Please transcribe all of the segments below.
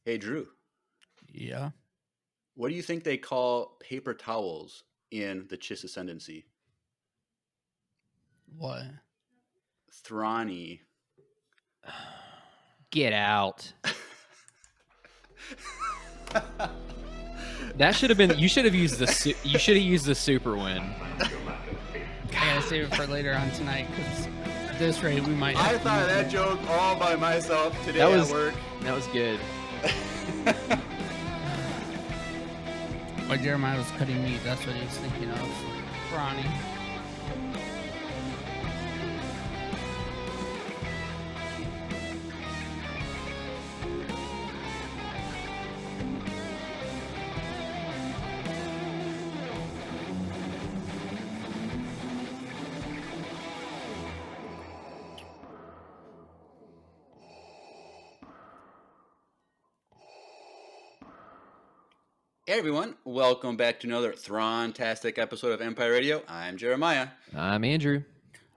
Hey, Drew, Yeah. what do you think they call paper towels in the Chiss Ascendancy? What? Thrawny. Get out. That should have been. You should have used the. You should have used the super win. I gotta save it for later on tonight because at this rate we might. I thought of that joke all by myself today at work. That was good. While Jeremiah was cutting meat, that's what he was thinking of. Ronnie. Hey everyone, welcome back to another Thrawn-tastic episode of Empire Radio. I'm Jeremiah. I'm Andrew.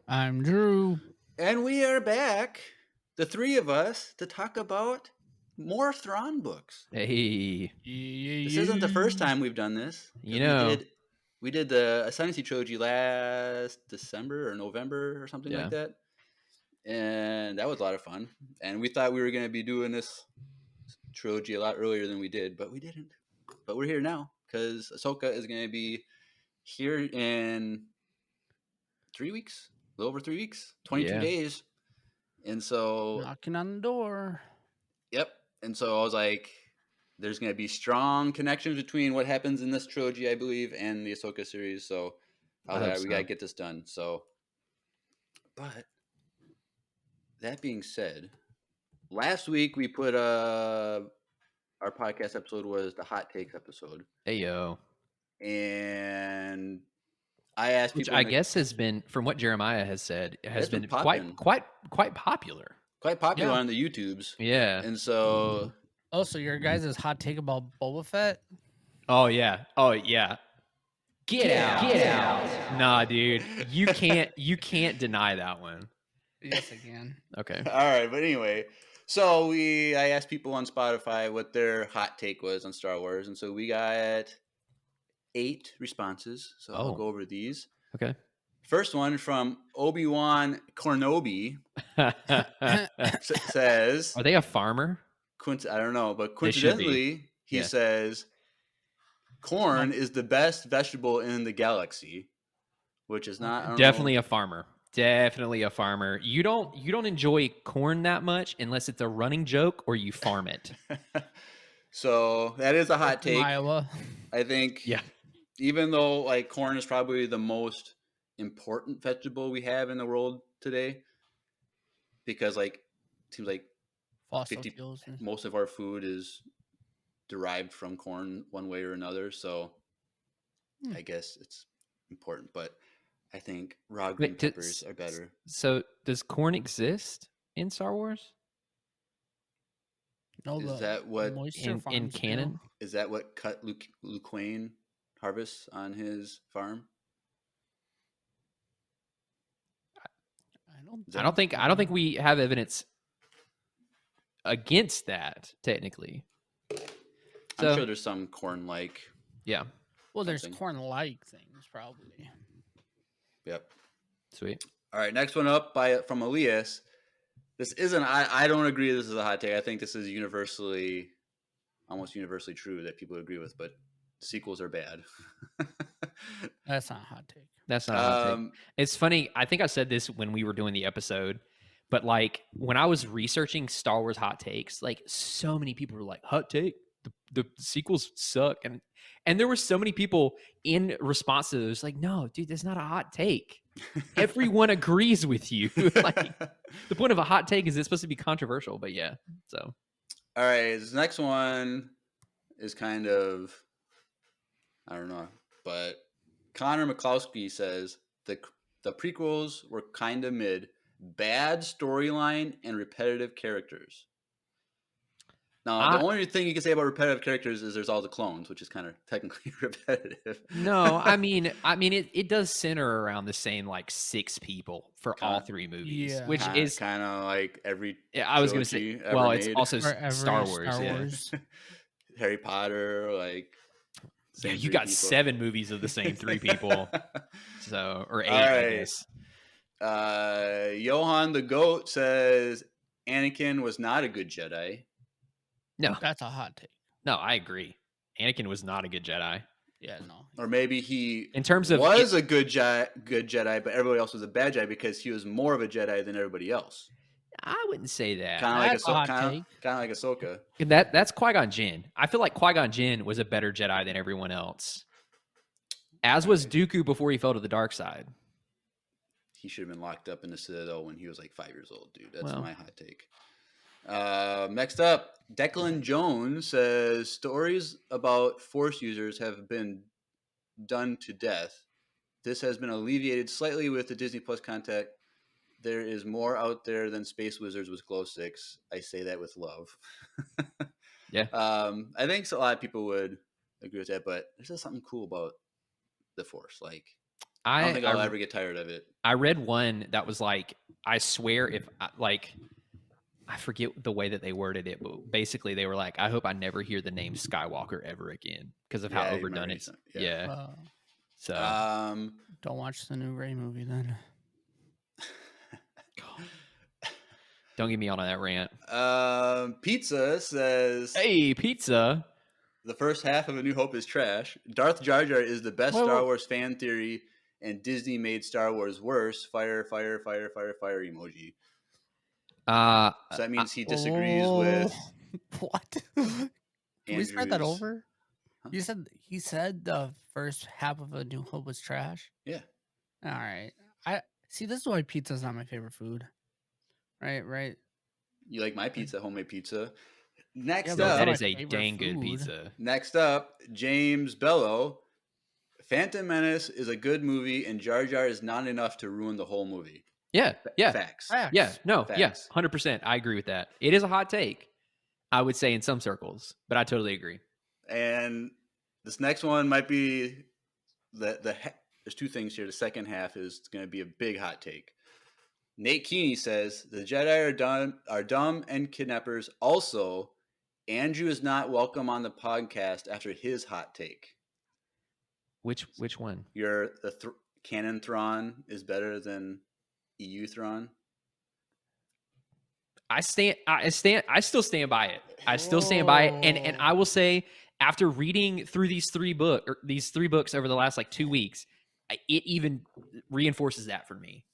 I'm Drew. And we are back, the three of us, to talk about more Thrawn books. Hey. This isn't the first time we've done this. You know. We did the Ascendancy Trilogy last December or November or something like that. And that was a lot of fun. And we thought we were going to be doing this trilogy a lot earlier than we did, but we didn't. But we're here now because Ahsoka is going to be here in 3 weeks, a little over 3 weeks, 22 days. And so... knocking on the door. Yep. And so I was like, there's going to be strong connections between what happens in this trilogy, I believe, and the Ahsoka series. So I was like, we got to get this done. So, but that being said, last week we put our podcast episode was the hot takes episode. Hey yo. And I asked people, which I guess has been, from what Jeremiah has said, has been quite popular. Quite popular on the YouTubes. Yeah. And so so your guys' hot take about Boba Fett? Oh yeah. Get out. Nah, dude. You can't deny that one. Yes, I can. Okay. All right, but anyway, so I asked people on Spotify what their hot take was on Star Wars, and so we got 8 responses. So I'll go over these. Okay. First one from Obi-Wan Cornobi says, "Are they a farmer?" I don't know, but coincidentally, he says, "Corn is the best vegetable in the galaxy," which is not definitely a farmer. Definitely a farmer. You don't enjoy corn that much unless it's a running joke or you farm it. So that is a hot take. Iowa. I think. Yeah. Even though like corn is probably the most important vegetable we have in the world today, because like it seems like most of our food is derived from corn one way or another. So I guess it's important, but I think raw green peppers are better. So does corn exist in Star Wars? No, is that what in canon? Is that what cut Luke Wayne harvests on his farm? I don't think we have evidence against that technically. I'm sure there's some corn-like. Yeah. Well, there's corn-like things probably. Yep. Sweet. All right, next one up from Elias. This isn't. I don't agree. This is a hot take. I think this is almost universally true that people agree with. But sequels are bad. That's not a hot take. That's not a hot take. It's funny. I think I said this when we were doing the episode, but like when I was researching Star Wars hot takes, like so many people were like, "Hot take, the sequels suck," and there were so many people in response to those like, "No, dude, that's not a hot take. Everyone agrees with you." Like the point of a hot take is it's supposed to be controversial, but yeah. So, all right, this next one is kind of, I don't know, but Connor McCloskey says the prequels were kind of mid, bad storyline and repetitive characters. No, the only thing you can say about repetitive characters is there's all the clones, which is kind of technically repetitive. No, I mean, it does center around the same like 6 people for all 3 movies, Yeah. which is kind of like every I was going to say, ever well, made. it's also Or every Star Wars. Star Yeah. Wars. Harry Potter, like Yeah, same you 3 got people. 7 movies of the same 3 people. So, or 8, All I right. guess. Johan the Goat says Anakin was not a good Jedi. No, That's a hot take. no, I agree. Anakin was not a good Jedi. Yeah, no. Or maybe he In terms of was a good Jedi, but everybody else was a bad Jedi because he was more of a Jedi than everybody else. I wouldn't say that. Kind of like That's a hot take. kind of like Ahsoka. That's Qui-Gon Jinn. I feel like Qui-Gon Jinn was a better Jedi than everyone else. As was Dooku before he fell to the dark side. He should have been locked up in the Citadel when he was like 5 years old, dude. That's Well. my hot take. Next up, Declan Jones says stories about Force users have been done to death. This has been alleviated slightly with the Disney Plus content. There is more out there than Space Wizards with glow sticks. I say that with love. Yeah. I think a lot of people would agree with that, but there's just something cool about the Force. Like, I don't think I'll ever get tired of it. I read one that was like, I swear if I forget the way that they worded it, but basically they were like, I hope I never hear the name Skywalker ever again because of how overdone it is. Yeah. So Don't watch the new Rey movie then. don't get me on that rant. Pizza says, Hey, Pizza. The first half of A New Hope is trash. Darth Jar Jar is the best Star Wars fan theory, and Disney made Star Wars worse. Fire, fire, fire, fire, fire emoji. So that means he disagrees with what? Can we start that over? Huh? He said the first half of A New Hope was trash. Yeah. All right. I see. This is why pizza's not my favorite food. Right. You like my pizza, homemade pizza. Next up, that is a dang good pizza. Next up, James Bello. Phantom Menace is a good movie, and Jar Jar is not enough to ruin the whole movie. Yeah. Facts. Yeah. No. Facts. Yeah. 100%. I agree with that. It is a hot take, I would say in some circles, but I totally agree. And this next one might be there's 2 things here. The second half is going to be a big hot take. Nate Keeney says the Jedi are dumb and kidnappers. Also, Andrew is not welcome on the podcast after his hot take. Which one? Canon Thrawn is better than EU Thrawn. I still stand by it. I still stand by it. And I will say, after reading through these 3 books over the last like 2 weeks, it even reinforces that for me.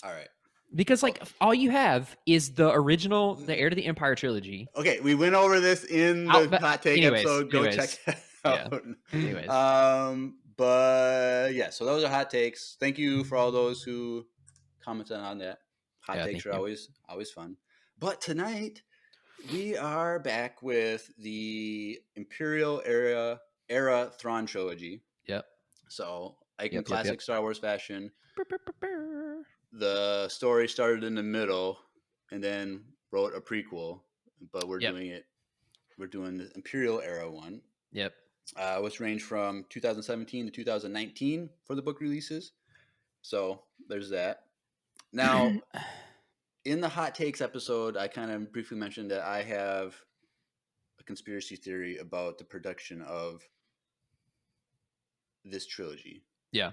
All right. Because like all you have is the original, the Heir to the Empire trilogy. Okay, we went over this in the hot take episode. Go check that out. Yeah. Anyways. But yeah, so those are hot takes. Thank you for all those who commented on that. Hot takes are always fun. But tonight we are back with the Imperial era Thrawn trilogy. Yep. So like in classic Star Wars fashion, the story started in the middle and then wrote a prequel, but we're doing the Imperial era one. Yep. Which ranged from 2017 to 2019 for the book releases. So there's that. Now, in the hot takes episode, I kind of briefly mentioned that I have a conspiracy theory about the production of this trilogy. Yeah.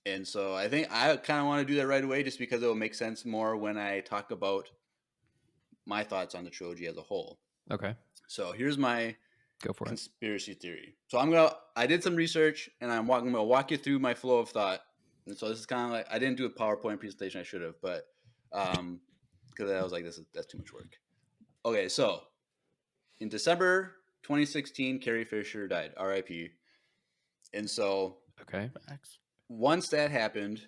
And so I think I kind of want to do that right away just because it will make sense more when I talk about my thoughts on the trilogy as a whole. Okay. So here's my Go for conspiracy theory. So I did some research and I'm going to walk you through my flow of thought. And so this is kind of like, I didn't do a PowerPoint presentation. I should have, but because I was like, that's too much work. Okay. So in December 2016, Carrie Fisher died, RIP. And so once that happened,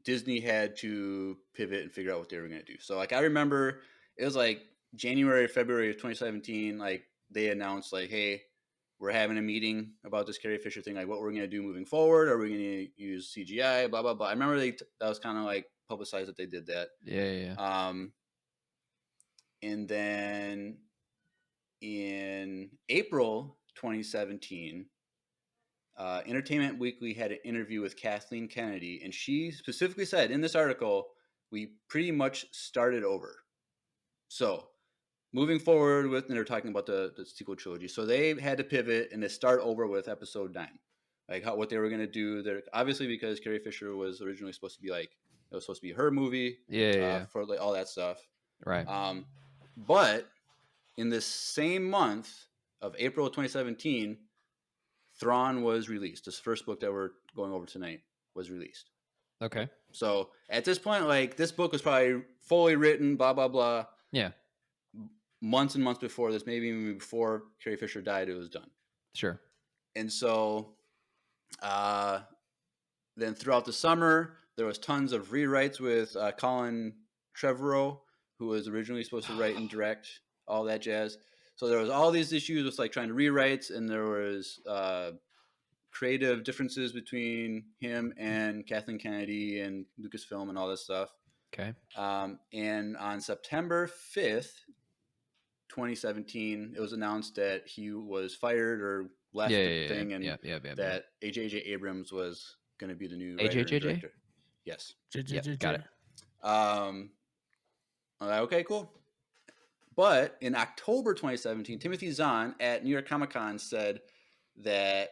Disney had to pivot and figure out what they were going to do. So like, I remember it was like January, February of 2017, like they announced like, hey, we're having a meeting about this Carrie Fisher thing, like what we're going to do moving forward. Are we going to use CGI, blah, blah, blah. I remember that was kind of like publicized that they did that. Yeah. And then in April 2017, Entertainment Weekly had an interview with Kathleen Kennedy, and she specifically said in this article, we pretty much started over. So moving forward with, and they're talking about the sequel trilogy. So they had to pivot and to start over with episode 9. Like what they were going to do. They're obviously, because Carrie Fisher was originally supposed to be like, it was supposed to be her movie. For like all that stuff. Right. But in this same month of April 2017, Thrawn was released. This first book that we're going over tonight was released. Okay. So at this point, like, this book was probably fully written, blah, blah, blah. Yeah. Months and months before this, maybe even before Carrie Fisher died, it was done. Sure. And so then throughout the summer, there was tons of rewrites with Colin Trevorrow, who was originally supposed to write and direct, all that jazz. So there was all these issues with like trying to rewrite, and there was creative differences between him and Kathleen Kennedy and Lucasfilm and all this stuff. Okay. And on September 5th, 2017, it was announced that he was fired or left the thing, and that J.J. Abrams was going to be the new writer and director. Yes. Got it. Okay, cool. But in October 2017, Timothy Zahn at New York Comic Con said that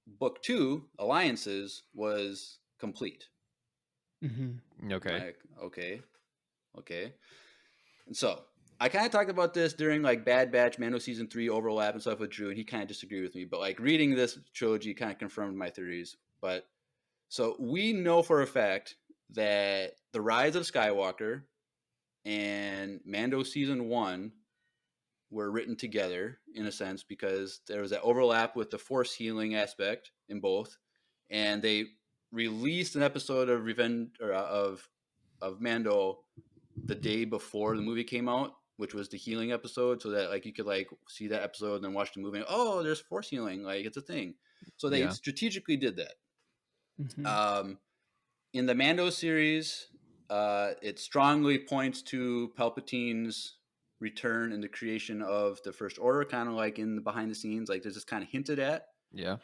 Book 2, Alliances, was complete. Mm-hmm. Okay. Like, okay. And so I kind of talked about this during like Bad Batch, Mando Season 3 overlap and stuff with Drew, and he kind of disagreed with me. But like reading this trilogy kind of confirmed my theories. But so we know for a fact that The Rise of Skywalker and Mando Season 1 were written together in a sense, because there was that overlap with the Force healing aspect in both, and they released an episode of Revenge or of Mando the day before the movie came out, which was the healing episode, so that like you could like see that episode and then watch the movie and, oh, there's Force healing, like it's a thing. So they strategically did that. Mm-hmm. In the Mando series, it strongly points to Palpatine's return and the creation of the First Order, kind of like in the behind the scenes, like there's just kind of hinted at. Yeah.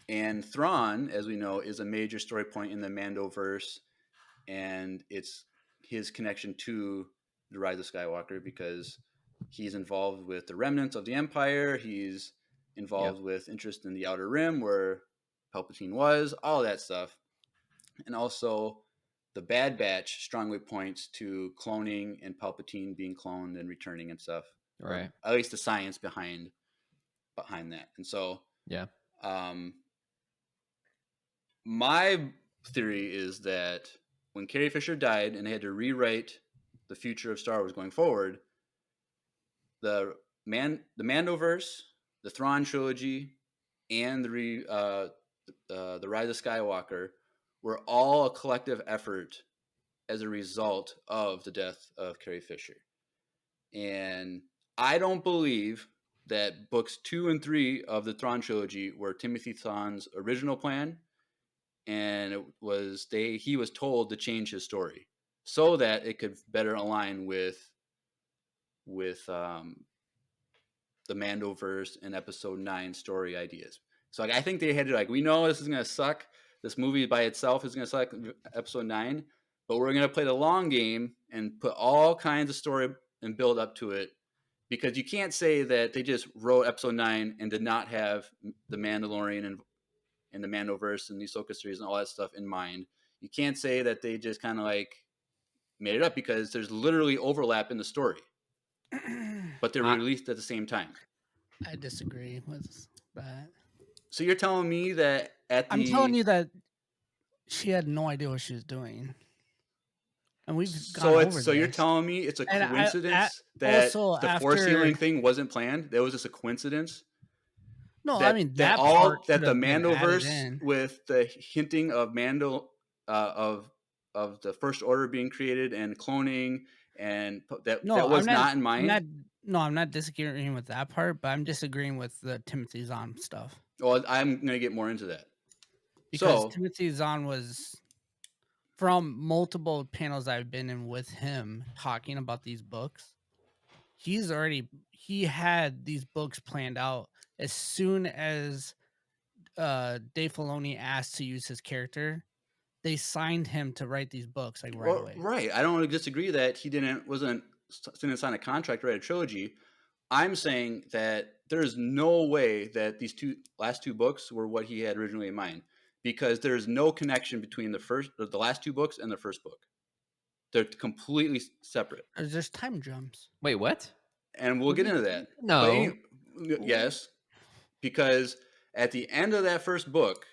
And Thrawn, as we know, is a major story point in the Mandoverse, and it's his connection to the Rise of Skywalker because he's involved with the remnants of the Empire. He's involved with interest in the Outer Rim, where Palpatine was, all that stuff. And also the Bad Batch strongly points to cloning and Palpatine being cloned and returning and stuff. Right. At least the science behind that. And so my theory is that when Carrie Fisher died and they had to rewrite the future of Star Wars going forward, the Mandoverse, the Thrawn trilogy, and the Rise of Skywalker were all a collective effort as a result of the death of Carrie Fisher. And I don't believe that books 2 and 3 of the Thrawn trilogy were Timothy Zahn's original plan, and he was told to change his story so that it could better align with the Mandoverse and Episode 9 story ideas. So like, I think they had to, like, we know this is going to suck. This movie by itself is going to suck, Episode 9, but we're going to play the long game and put all kinds of story and build up to it, because you can't say that they just wrote Episode 9 and did not have the Mandalorian and the Mandoverse and the Ahsoka series and all that stuff in mind. You can't say that they just kind of like made it up, because there's literally overlap in the story, but they were released at the same time. I disagree with that. So you're telling me that I'm telling you that she had no idea what she was doing. And we've gone over this. So you're telling me it's a coincidence that the Force healing thing wasn't planned? There was just a coincidence? No, I mean that the Mandoverse with the hinting of of the First Order being created and cloning, and that was not in mind. I'm not disagreeing with that part, but I'm disagreeing with the Timothy Zahn stuff. Well, I'm going to get more into that. Because Timothy Zahn was from multiple panels I've been in with him talking about these books, he had these books planned out as soon as Dave Filoni asked to use his character. They signed him to write these books like right away. Right. I don't disagree that he didn't sign a contract to write a trilogy. I'm saying that there's no way that these last two books were what he had originally in mind, because there's no connection between the last two books and the first book. They're completely separate. There's time jumps. Wait, what? And we'll get into that. No. Yes, because at the end of that first book,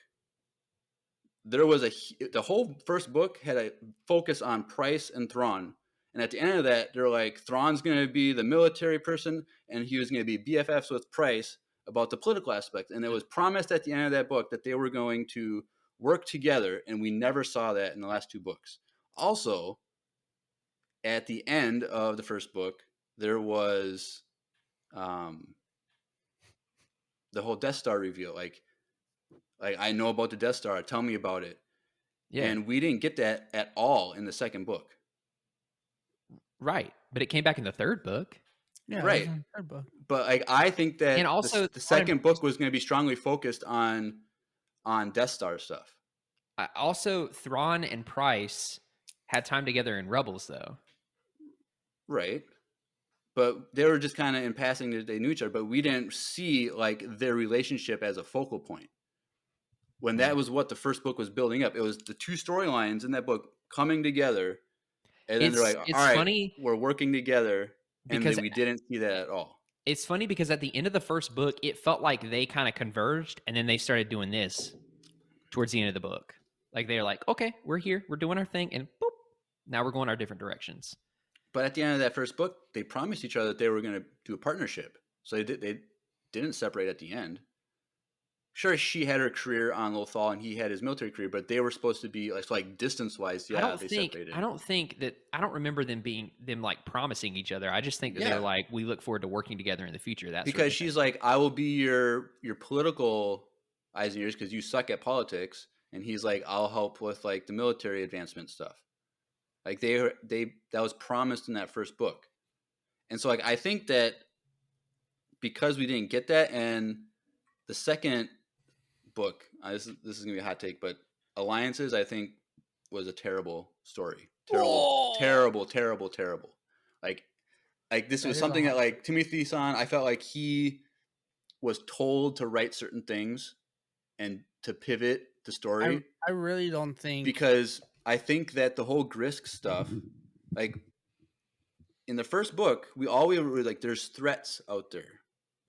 there was the whole first book had a focus on Price and Thrawn. And at the end of that, they're like, Thrawn's going to be the military person, and he was going to be BFFs with Price about the political aspect. And it was promised at the end of that book that they were going to work together, and we never saw that in the last two books. Also, at the end of the first book, there was the whole Death Star reveal. Like I know about the Death Star. Tell me about it. Yeah. And we didn't get that at all in the second book. Right. But it came back in the third book. Yeah, right. Third book. But I think that and also the second book was going to be strongly focused on Death Star stuff. Also, Thrawn and Price had time together in Rebels, though. Right. But they were just kind of in passing, they knew each other, but we didn't see like their relationship as a focal point. When that was what the first book was building up. It was the two storylines in that book coming together, and then they're like, all right, funny we're working together, and then we didn't see that at all. It's funny because at the end of the first book, it felt like they kind of converged, and then they started doing this towards the end of the book. Like they're like, okay, we're here, we're doing our thing, and boop, now we're going our different directions. But at the end of that first book, they promised each other that they were going to do a partnership. So they didn't separate at the end. Sure, she had her career on Lothal and he had his military career, but they were supposed to be like distance-wise. Yeah, they separated. I don't remember them like promising each other. I just think that they're like, we look forward to working together in the future. That's because she's like, I will be your political eyes and ears because you suck at politics, and he's like, I'll help with like the military advancement stuff. Like that was promised in that first book, and so like I think that because we didn't get that, and the second book, this is gonna be a hot take, but Alliances I think was a terrible story. Terrible. Like this was something that like Timothy Zahn, I felt like he was told to write certain things and to pivot the story. I really don't think, because I think that the whole Grisk stuff, like in the first book, we were like, there's threats out there.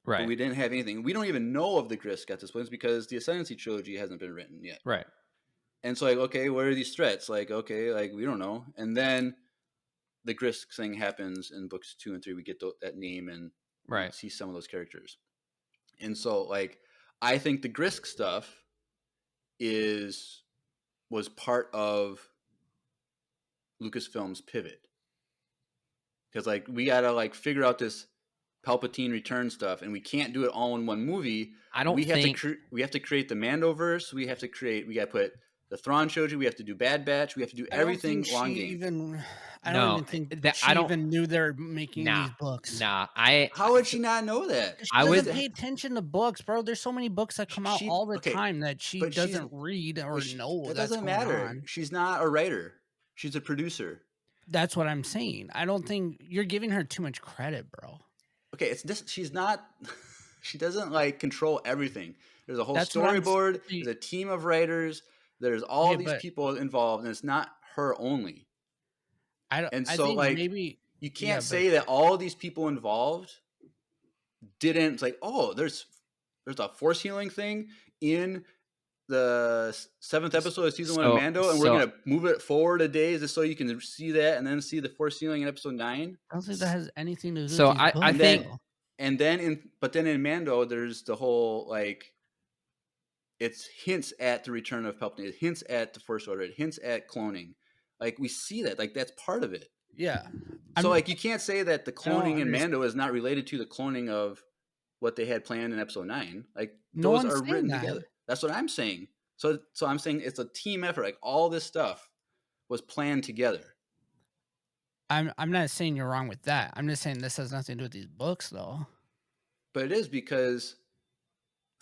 Right. But we didn't have anything. We don't even know of the Grisk at this point because the Ascendancy trilogy hasn't been written yet. Right. And so like, okay, what are these threats? Like, okay, like we don't know. And then the Grisk thing happens in books 2 and 3. We get that name and see some of those characters. And so like, I think the Grisk stuff was part of Lucasfilm's pivot, because like we gotta like figure out this Palpatine return stuff, and we can't do it all in one movie. We have to create the Mandoverse. We gotta put the Thrawn trilogy. We have to do Bad Batch. We have to do everything long game. I don't even think that she even knew they were making these books. How would she not know that? She doesn't pay attention to books, bro. There's so many books that come out all the time that she doesn't read or know. That doesn't matter. She's not a writer. She's a producer. That's what I'm saying. I don't think you're giving her too much credit, bro. Okay, it's this. She's not. She doesn't like control everything. There's a whole storyboard. There's a team of writers. There's all these people involved, and it's not her only. Maybe you can't say that all these people involved didn't like. Oh, there's a force healing thing in the 7th episode of season 1 of Mando, and we're gonna move it forward a day just so you can see that, and then see the force healing in episode 9. I don't think that has anything to do. So with I think, and then in Mando, there's the whole like, it's hints at the return of Palpatine, it hints at the First Order, it hints at cloning. Like we see that, like that's part of it. Yeah. So like you can't say that the cloning in Mando is not related to the cloning of what they had planned in episode 9. Like those are written together. That's what I'm saying. So I'm saying it's a team effort. Like all this stuff was planned together. I'm not saying you're wrong with that. I'm just saying this has nothing to do with these books, though. But it is, because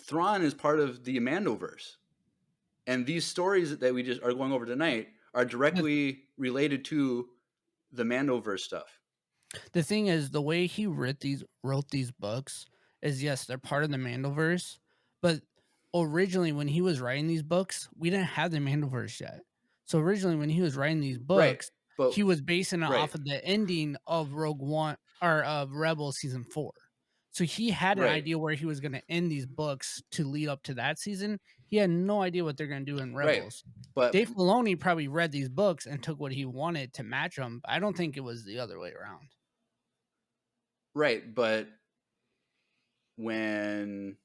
Thrawn is part of the Mandoverse. And these stories that we just are going over tonight are directly related to the Mandoverse stuff. The thing is, the way he wrote these books is, yes, they're part of the Mandoverse, but originally when he was writing these books, we didn't have the Mandoverse yet. So originally when he was writing these books, But he was basing it off of the ending of Rogue One or of Rebels season 4. So he had an idea where he was going to end these books to lead up to that season. He had no idea what they're going to do in Rebels. But Dave Filoni probably read these books and took what he wanted to match them. I don't think it was the other way around. Right, but I'm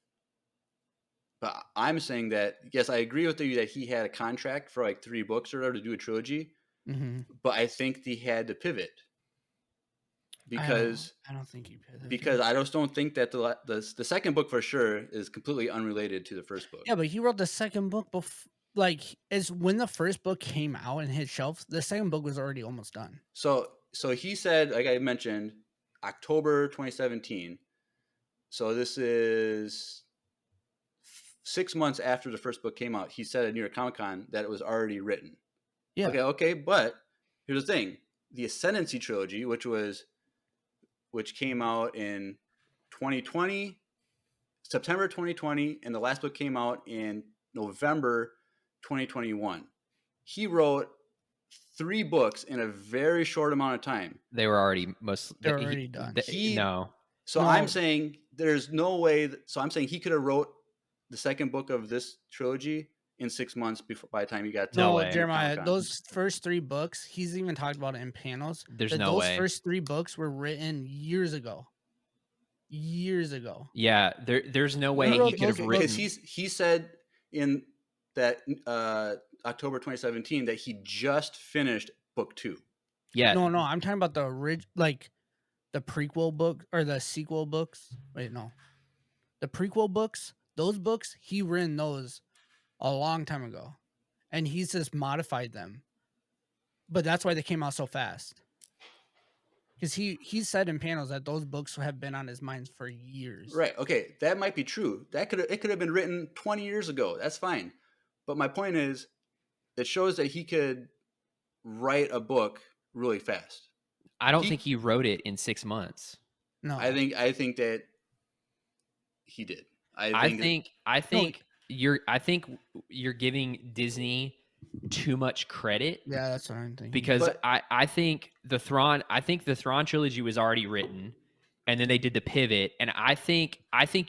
saying that, yes, I agree with you that he had a contract for like 3 books or whatever to do a trilogy, but I think he had to pivot. Because I don't think he pivoted. Because I just don't think that the second book for sure is completely unrelated to the first book. Yeah, but he wrote the second book is when the first book came out and hit shelves, the second book was already almost done. So he said, like I mentioned, October 2017. So this is 6 months after the first book came out. He said at New York Comic Con that it was already written. Yeah. Okay, but here's the thing: the Ascendancy trilogy, which came out in 2020, September 2020, and the last book came out in November 2021. He wrote 3 books in a very short amount of time. They were already done. I'm saying there's no way. So I'm saying he could have wrote the second book of this trilogy in 6 months by the time he got to Jeremiah, Comic-Con. those first 3 books, he's even talked about it in panels. Those first 3 books were written years ago. Yeah, there's no way he could have written. Because he said in that October 2017 that he just finished book 2. Yeah. No, I'm talking about the the prequel book or the sequel books. Wait, no. The prequel books, those books, he written those a long time ago. And he's just modified them. But that's why they came out so fast. Because he said in panels that those books have been on his mind for years. Right. Okay, that might be true. It could have been written 20 years ago. That's fine. But my point is, it shows that he could write a book really fast. I don't think he wrote it in 6 months. No. I think that he did. I think you're giving Disney too much credit. Yeah, that's what I'm thinking. Because I think the Thrawn trilogy was already written, and then they did the pivot. And I think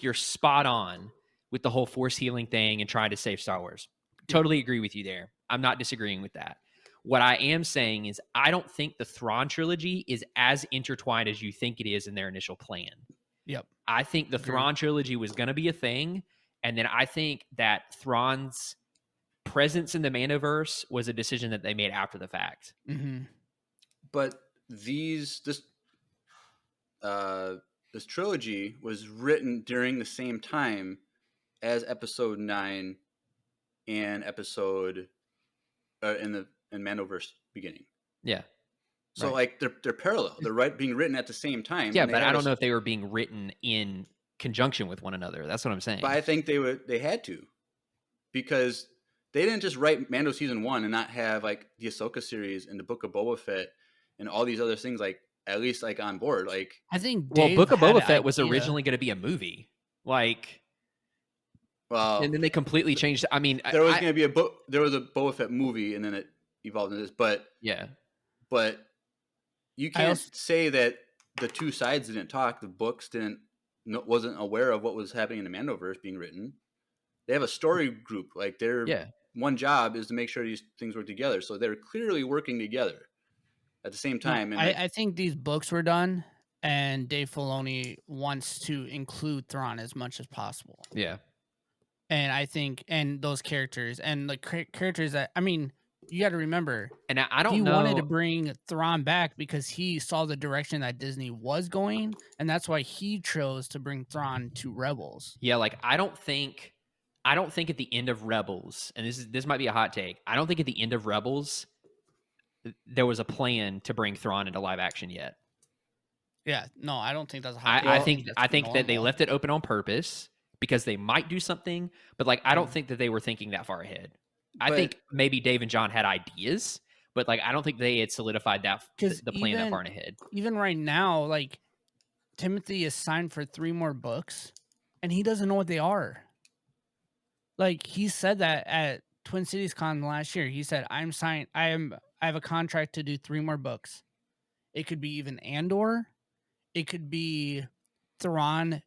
you're spot on with the whole force healing thing and trying to save Star Wars. Totally agree with you there. I'm not disagreeing with that. What I am saying is I don't think the Thrawn trilogy is as intertwined as you think it is in their initial plan. Yep. I think the Thrawn trilogy was going to be a thing, and then I think that Thrawn's presence in the Mandoverse was a decision that they made after the fact. Mm-hmm. But this trilogy was written during the same time as Episode 9 and Episode in Mandoverse beginning. Yeah. So like they're parallel. They're being written at the same time. Yeah, but I don't know if they were being written in conjunction with one another. That's what I'm saying. But I think they had to, because they didn't just write Mando season 1 and not have like the Ahsoka series and the Book of Boba Fett and all these other things at least on board. Like, I think Book of Boba Fett was originally going to be a movie. And then they completely changed. I mean, there was going to be there was a Boba Fett movie, and then it evolved into this. But you can't say that the two sides didn't talk. The books wasn't aware of what was happening in the Mandoverse being written. They have a story group. Like their one job is to make sure these things work together. So they're clearly working together at the same time. No, I think these books were done, and Dave Filoni wants to include Thrawn as much as possible. Yeah. And I think, and those characters, and the characters that, I mean, you got to remember, and I don't know. He wanted to bring Thrawn back because he saw the direction that Disney was going, and that's why he chose to bring Thrawn to Rebels. Yeah, I don't think at the end of Rebels, and this might be a hot take, I don't think at the end of Rebels, there was a plan to bring Thrawn into live action yet. Yeah, no, I don't think that's a hot I take. think that they left it open on purpose because they might do something, but like I don't think that they were thinking that far ahead. I think maybe Dave and John had ideas, but like I don't think they had solidified that the plan that far ahead. Even right now, like Timothy is signed for 3 more books, and he doesn't know what they are. Like he said that at Twin Cities Con last year. He said, "I'm signed. I have a contract to do 3 more books. It could be even Andor. It could be Thrawn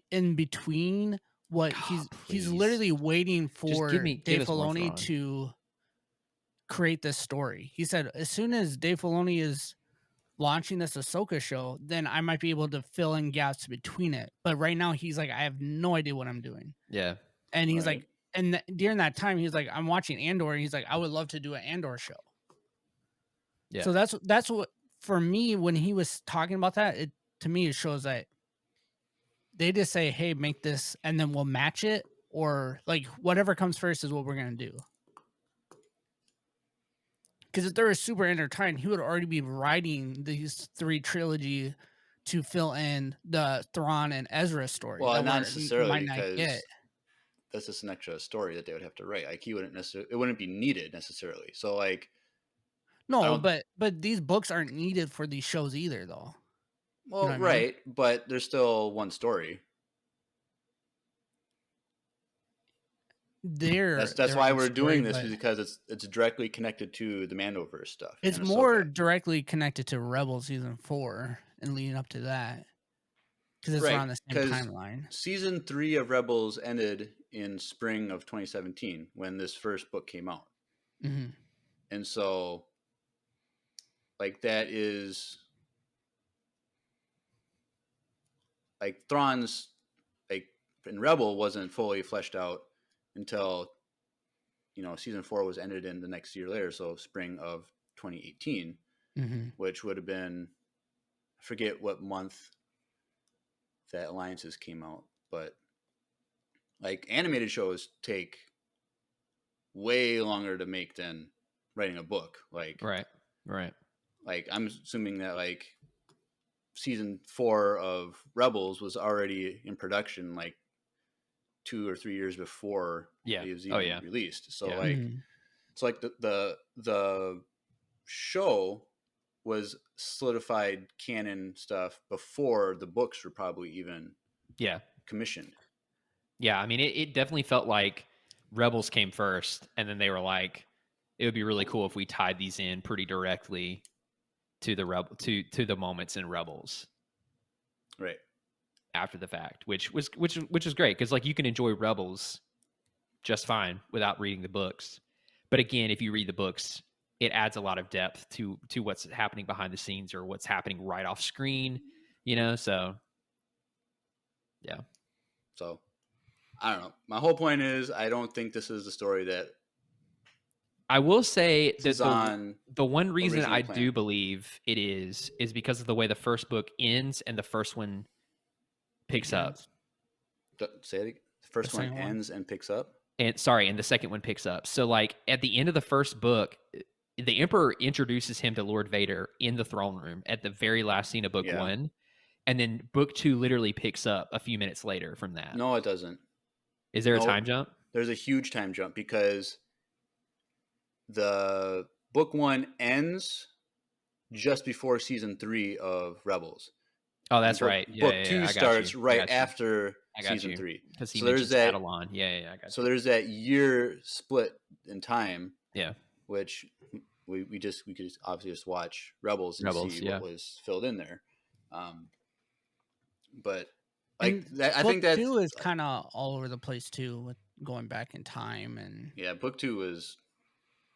in between." What he's literally waiting for Dave Filoni to create this story. He said, as soon as Dave Filoni is launching this Ahsoka show, then I might be able to fill in gaps between it. But right now, he's like, I have no idea what I'm doing. Yeah. And he's like, and during that time, he's like, I'm watching Andor, and he's like, I would love to do an Andor show. Yeah. So that's what, for me, when he was talking about that, to me, it shows that they just say, hey, make this, and then we'll match it, or like whatever comes first is what we're going to do. Because if they were super intertwined, he would already be writing these 3 trilogy to fill in the Thrawn and Ezra story. Well, not necessarily, because that's just an extra story that they would have to write. Like he wouldn't necessarily, it wouldn't be needed necessarily. So like, no, but these books aren't needed for these shows either, though. Well, you know right, I mean? But there's still one story. That's why we're doing this, because it's directly connected to the Mandoverse stuff. It's more directly connected to Rebels season 4 and leading up to that, because it's around the same timeline. Season 3 of Rebels ended in spring of 2017 when this first book came out, and so like that is like Thrawn's like in Rebel wasn't fully fleshed out until, season 4 was ended in the next year later, so spring of 2018, which would have been, I forget what month that Alliances came out, but like animated shows take way longer to make than writing a book. Like right. Like I'm assuming that like season 4 of Rebels was already in production like 2 or 3 years before it was even released. So like the show was solidified canon stuff before the books were probably even commissioned. Yeah, I mean it definitely felt like Rebels came first, and then they were like, it would be really cool if we tied these in pretty directly to the to the moments in Rebels. Right. After the fact, which is great, because like you can enjoy Rebels just fine without reading the books, but again, if you read the books, it adds a lot of depth to what's happening behind the scenes or what's happening right off screen, so so I don't know. My whole point is, I don't think this is the story that I will say that the one reason I do believe it is because of the way the first book ends and the first one picks up. Say it again. The first one ends and picks up? And the second one picks up. So like at the end of the first book, the Emperor introduces him to Lord Vader in the throne room at the very last scene of book 1. And then book 2 literally picks up a few minutes later from that. No, it doesn't. Is there a time jump? There's a huge time jump, because the book 1 ends just before season 3 of Rebels. Oh, that's right. Book 2 starts right after season 3. Because he mentions Catalan. I got you. So there's that year split in time. Yeah. Which we could obviously just watch Rebels and see what was filled in there. But like that, I think that book 2 is kind of all over the place too, with going back in time and book 2 is.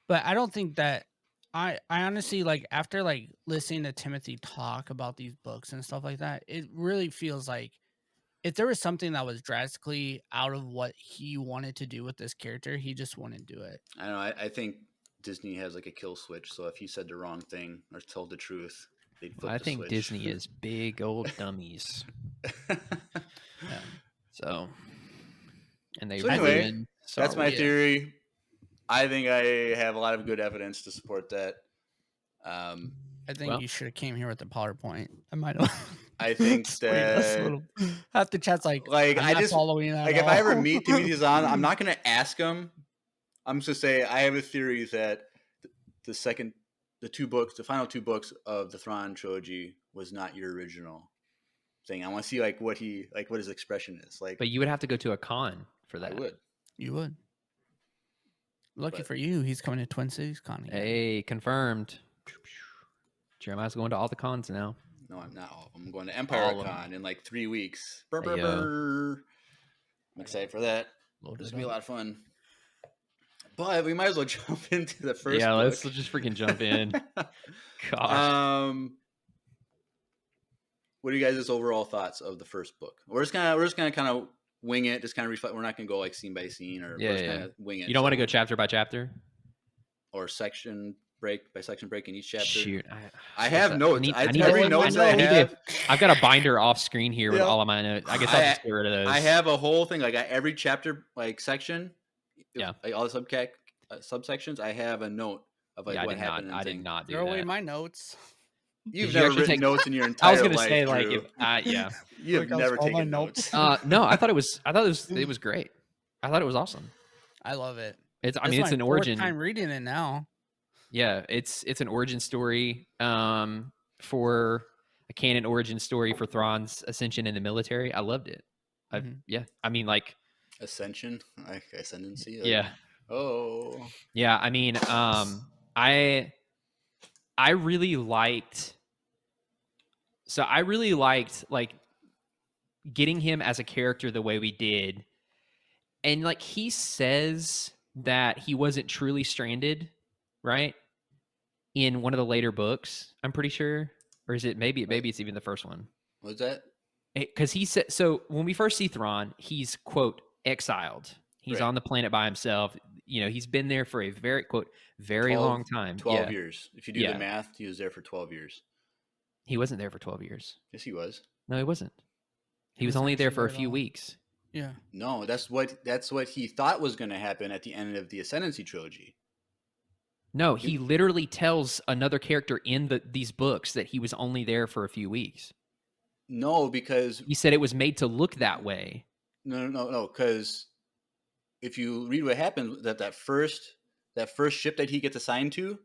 But I don't think that I honestly, like, after like listening to Timothy talk about these books and stuff like that, it really feels like if there was something that was drastically out of what he wanted to do with this character, he just wouldn't do it. I don't know. I think Disney has like a kill switch. So if he said the wrong thing or told the truth, they'd flip the think switch. Disney is big old dummies. So, and they anyway, that's my theory. I think I have a lot of good evidence to support that. I think Well- you should have came here with the PowerPoint. I might have. I think swayed us a that little. Half the chat's like like I'm I not just following that. like at if I ever all. meet Demetrius on, I'm not gonna ask him. I'm just gonna say I have a theory that the final two books of the Thrawn trilogy was not your original thing. I want to see like what his expression is like. But you would have to go to a con for that. I would. You would. Lucky But- for you, he's coming to Twin Cities Con again. Hey, confirmed. Jeremiah's going to all the cons now. No, I'm not all of them. I'm going to Empire All of Con in like 3 weeks. Brr, Hey, brr, brr. I'm excited for that. Load It's it gonna be a up. lot of fun. But we might as well jump into the first. Yeah, book. let's just freaking jump in. Gosh. What are you guys' overall thoughts of the first book? We're just gonna kind of wing it, just kind of reflect. We're not gonna go like scene by scene, or we're just gonna wing it. You don't want to go chapter by chapter? or section break in each chapter. Shoot, I have notes. I need every to- notes I I need to- have. I've got a binder off screen here with Yep. all of my notes. I guess I'll just get rid of those. I have a whole thing. Like every chapter, like section. Yeah. Like all the subsections. I have a note of like Yeah, what happened. I did not do Throw away that. my notes. You've Did you never actually written take- notes in your entire I was life. gonna say like, Drew. yeah. You have Like, I'll never scroll my taken notes. No, I thought it was great. I thought it was awesome. I love it. It's This is it's my an fourth origin. time reading it now. Yeah, it's an origin story for a canon origin story for Thrawn's ascension in the military. I loved it. Mhm. Yeah, I mean like Ascension, like ascendancy. Like, yeah. Oh. Yeah, I mean I really liked like getting him as a character the way we did. And like he says that he wasn't truly stranded, right? In one of the later books, I'm pretty sure. Or is it maybe it's even the first one? What's that? Because he said so when we first see Thrawn, he's quote exiled. He's Right. on the planet by himself. You know, he's been there for a very quote very 12 long time. 12 Yeah. years. If you do Yeah. the math, he was there for 12 years. He wasn't there for 12 years. Yes, he was. No, he wasn't. He was was only there actually for a there few all- weeks. Yeah. No, that's what he thought was going to happen at the end of the Ascendancy trilogy. No, he literally tells another character in these books that he was only there for a few weeks. No, because He said it was made to look that way. no, because if you read what happened, that first ship that he gets assigned to,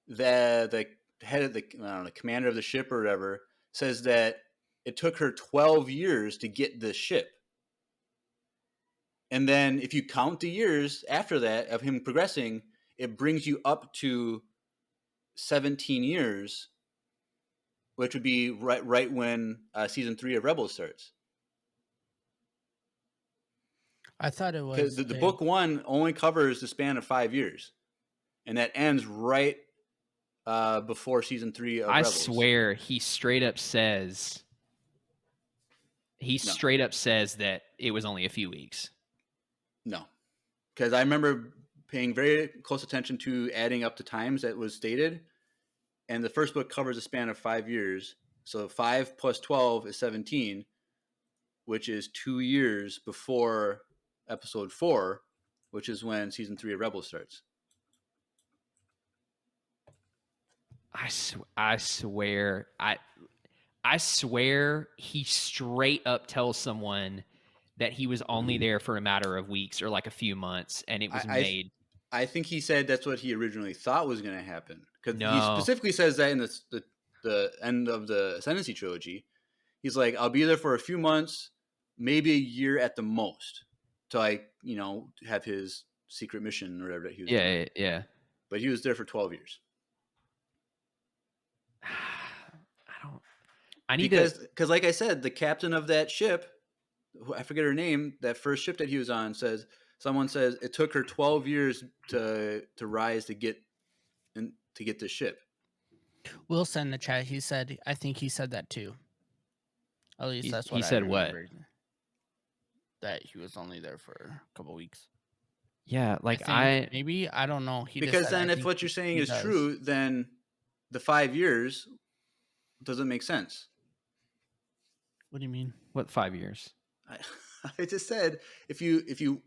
the head of the commander of the ship or whatever says that it took her 12 years to get the ship. And then if you count the years after that of him progressing, it brings you up to 17 years, which would be right when season 3 of Rebels starts. I thought it Because was the book 1 only covers the span of 5 years, and that ends right before season 3 of I Rebels. swear he straight up says that it was only a few weeks. No, because I remember paying very close attention to adding up the times that was stated, and the first book covers a span of 5 years. So 5 plus 12 is 17, which is 2 years before episode 4, which is when season 3 of Rebels starts. I swear he straight up tells someone that he was only there for a matter of weeks or like a few months, and it was made. I think he said that's what he originally thought was going to happen, because No. he specifically says that in the end of the Ascendancy trilogy. He's like, I'll be there for a few months, maybe a year at the most, to like have his secret mission or whatever that he was doing. Yeah. But he was there for 12 years. Because like I said, the captain of that ship, I forget her name, that first ship that he was on, someone says it took her 12 years to rise to get the ship. Will send the chat. He said, I think he said that too. At least that's what he I said. What? remembered. That he was only there for a couple weeks. Yeah, like maybe I don't know. Because then, if what you're saying is true, then the 5 years doesn't make sense. What do you mean? What 5 years? I just said if you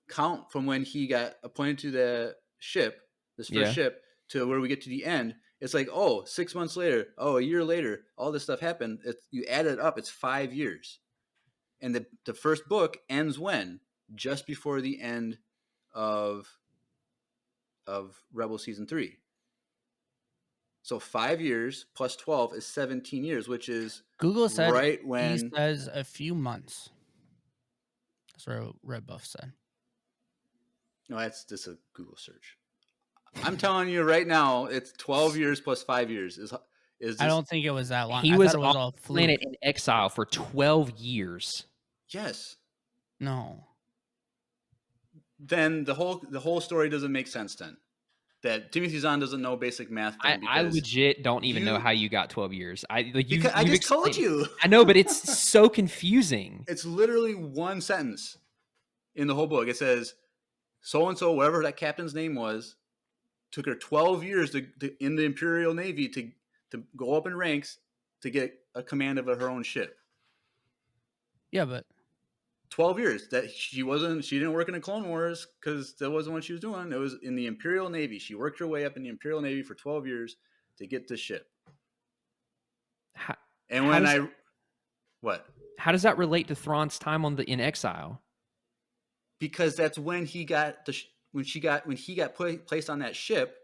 count from when he got appointed to the ship, this first ship, to where we get to the end, it's like, oh, 6 months later, oh, a year later, all this stuff happened. You add it up, it's 5 years. And the first book ends when? Just before the end of Rebel Season 3. So 5 years plus 12 is 17 years, which is Google said right when he says a few months. That's what Red Buff said. No, that's just a Google search. I'm telling you right now, it's 12 years plus 5 years. Is this, I don't think it was that long. He I was thought it was on all the planet fluke. in exile for 12 years. Yes. No. Then the whole story doesn't make sense then. That Timothy Zahn doesn't know basic math. I legit don't even know how you got 12 years. I just told you. I know, but it's so confusing. It's literally one sentence in the whole book. It says, so-and-so, whatever that captain's name was, took her 12 years in the Imperial Navy to go up in ranks to get a command of her own ship. Yeah, but 12 years that she didn't work in the Clone Wars because that wasn't what she was doing. It was in the Imperial Navy. She worked her way up in the Imperial Navy for 12 years to get the ship. How does that relate to Thrawn's time in exile? Because that's when he got when he got placed on that ship.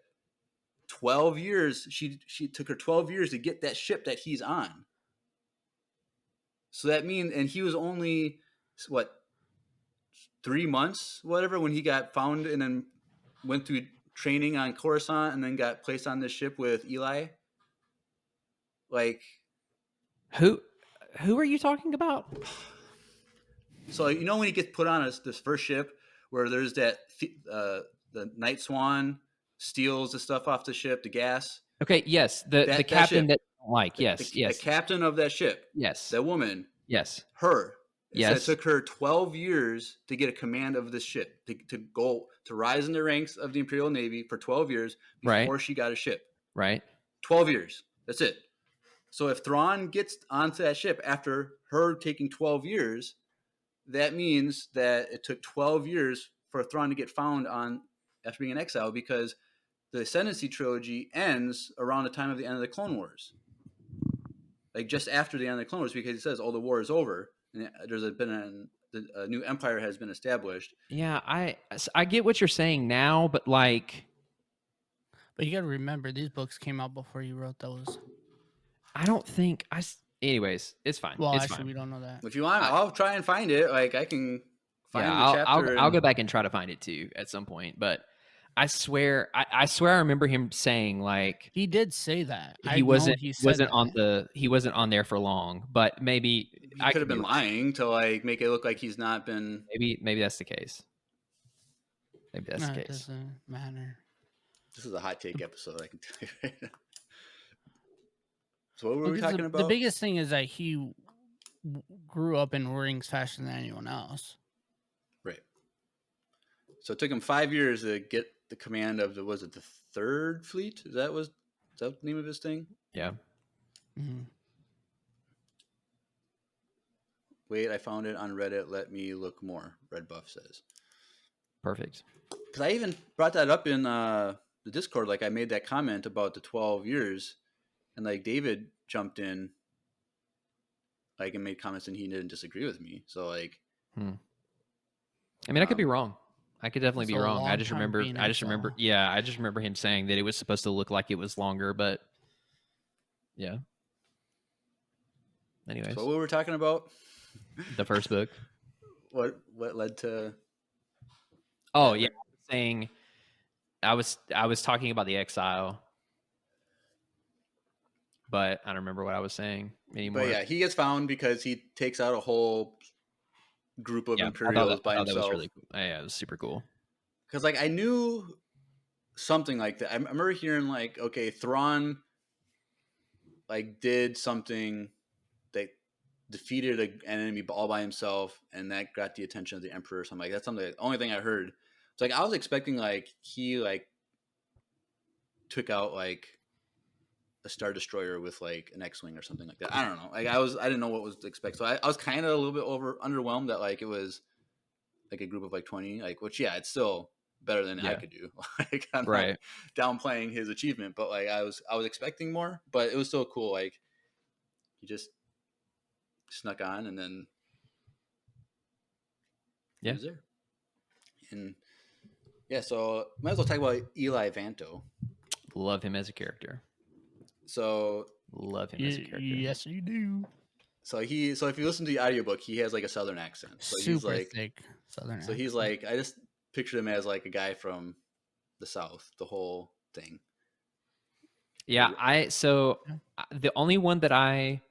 12 years. She took her 12 years to get that ship that he's on. So that means, and he was only 3 months, whatever, when he got found and then went through training on Coruscant and then got placed on this ship with Eli. Like, who are you talking about? So when he gets put on this first ship where there's that the Night Swan steals the stuff off the ship, the gas. Okay, yes, the captain that yes. The captain of that ship. Yes. That woman. Yes. Her. Yes. So it took her 12 years to get a command of this ship, to rise in the ranks of the Imperial Navy for 12 years before she got a ship. Right. 12 years. That's it. So if Thrawn gets onto that ship after her taking 12 years, that means that it took 12 years for Thrawn to get found after being in exile, because the Ascendancy trilogy ends around the time of the end of the Clone Wars. Like just after the end of the Clone Wars, because he says, the war is over. And there's been a new empire has been established. Yeah, I get what you're saying now, but like... But you got to remember, these books came out before you wrote those. I don't think... Anyways, it's fine. Well, it's actually, fine. We don't know that. If you want, I'll try and find it. Like, I can find the chapter. I'll go back and try to find it too at some point. But I swear I remember him saying, like, he did say that. He wasn't on there for long, but maybe he could have been lying to like make it look like he's not been. Maybe that's the case. Maybe that's the case. It doesn't matter. This is a hot take episode, I can tell you right now. So what were we talking about? The biggest thing is that he grew up in rings faster than anyone else. Right. So it took him 5 years to get the command of the Third Fleet? Is that the name of his thing? Yeah. Mm-hmm. Wait, I found it on Reddit. Let me look more. Red Buff says. Perfect. Because I even brought that up in the Discord. Like I made that comment about the 12 years. And like David jumped in, like, and made comments, and he didn't disagree with me. So like, I mean, I could be wrong. I could definitely be wrong. I just remember him saying that it was supposed to look like it was longer, but yeah. Anyways, so what we were talking about? The first book. What led to? Oh yeah, I was talking about the exile. But I don't remember what I was saying anymore. But yeah, he gets found because he takes out a whole group of Imperials by himself. That was really cool. Yeah, it was super cool. Because like I knew something like that. I remember hearing like, okay, Thrawn like did something that defeated an enemy all by himself, and that got the attention of the Emperor or something. Like that's something. The only thing I heard. It's like I was expecting like he like took out like a Star Destroyer with like an X-Wing or something like that. I don't know. Like I didn't know what was to expect. So I was kind of a little bit underwhelmed that like it was like a group of like 20, like, which yeah, it's still better than I Yeah. could do. Like, I'm Right. not downplaying his achievement, but like I was expecting more, but it was still cool. Like he just snuck on, and then he Yeah. was there. And yeah, so might as well talk about Eli Vanto. Love him as a character. So Love him as a character. Yes, you do. so if you listen to the audiobook, he has like a southern accent. So he's Super like thick southern so he's accent. like I just pictured him as like a guy from the South, the whole thing. Yeah, the only one that I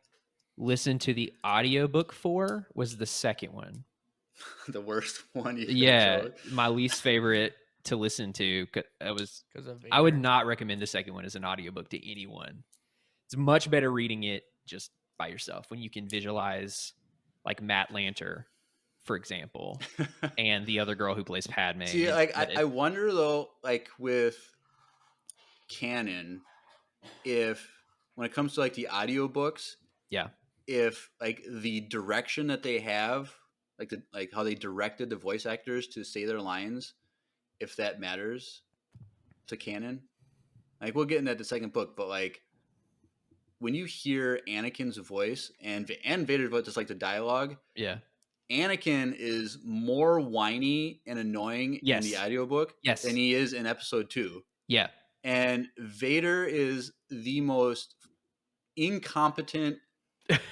listened to the audiobook for was the second one. The worst one you Yeah, chose. my least favorite to listen to. I would not recommend the second one as an audiobook to anyone. It's much better reading it just by yourself when you can visualize like Matt Lanter, for example, and the other girl who plays Padme. See, like I wonder though, like with canon, if when it comes to like the audiobooks, yeah, if like the direction that they have, like how they directed the voice actors to say their lines, if that matters to canon. Like we'll get into that the second book, but like when you hear Anakin's voice and Vader's voice, just like the dialogue, yeah, Anakin is more whiny and annoying in the audiobook than he is in episode 2. Yeah. And Vader is the most incompetent,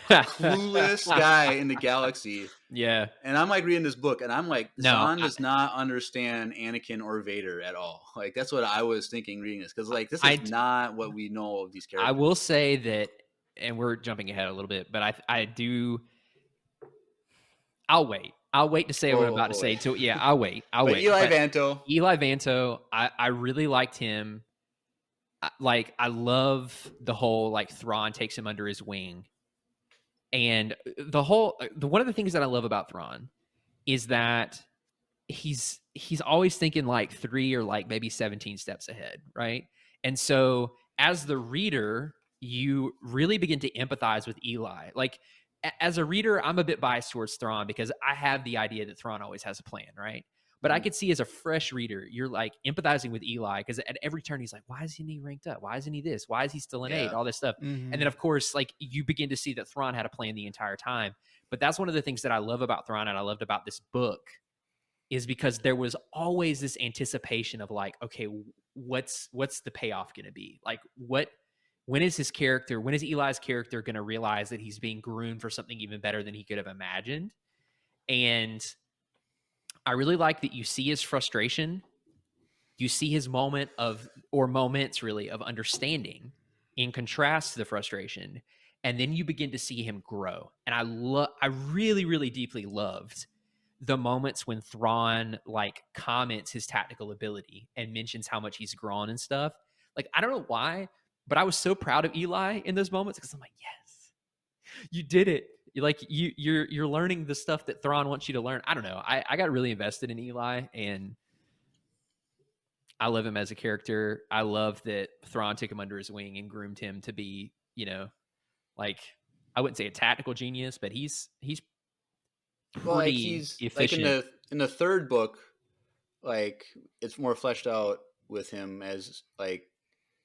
clueless guy in the galaxy. Yeah. And I'm like reading this book and I'm like, Zahn does not understand Anakin or Vader at all. Like that's what I was thinking reading this. Because like this is not what we know of these characters. I will say that, and we're jumping ahead a little bit, but I do. I'll wait to say what I'm about to say. So yeah, I'll wait. Eli Vanto, I really liked him. Like I love the whole like Thrawn takes him under his wing, and one of the things that I love about Thrawn is that he's always thinking like 3 or like maybe 17 steps ahead, right? And so as the reader, you really begin to empathize with Eli. Like as a reader, I'm a bit biased towards Thrawn because I have the idea that Thrawn always has a plan, right? But I could see as a fresh reader, you're like empathizing with Eli because at every turn he's like, why isn't he ranked up? Why isn't he this? Why is he still an 8? All this stuff. And then of course, like you begin to see that Thrawn had a plan the entire time. But that's one of the things that I love about Thrawn and I loved about this book is because there was always this anticipation of like, okay, what's the payoff going to be? Like when is Eli's character going to realize that he's being groomed for something even better than he could have imagined? And I really like that you see his frustration. You see his moments really of understanding in contrast to the frustration. And then you begin to see him grow. And I really, really deeply loved the moments when Thrawn like comments his tactical ability and mentions how much he's grown and stuff. Like, I don't know why, but I was so proud of Eli in those moments because I'm like, yes, you did it. You're learning the stuff that Thrawn wants you to learn. I don't know. I got really invested in Eli and I love him as a character. I love that Thrawn took him under his wing and groomed him to be, like I wouldn't say a tactical genius, but he's pretty efficient. Like in the third book, like it's more fleshed out with him as like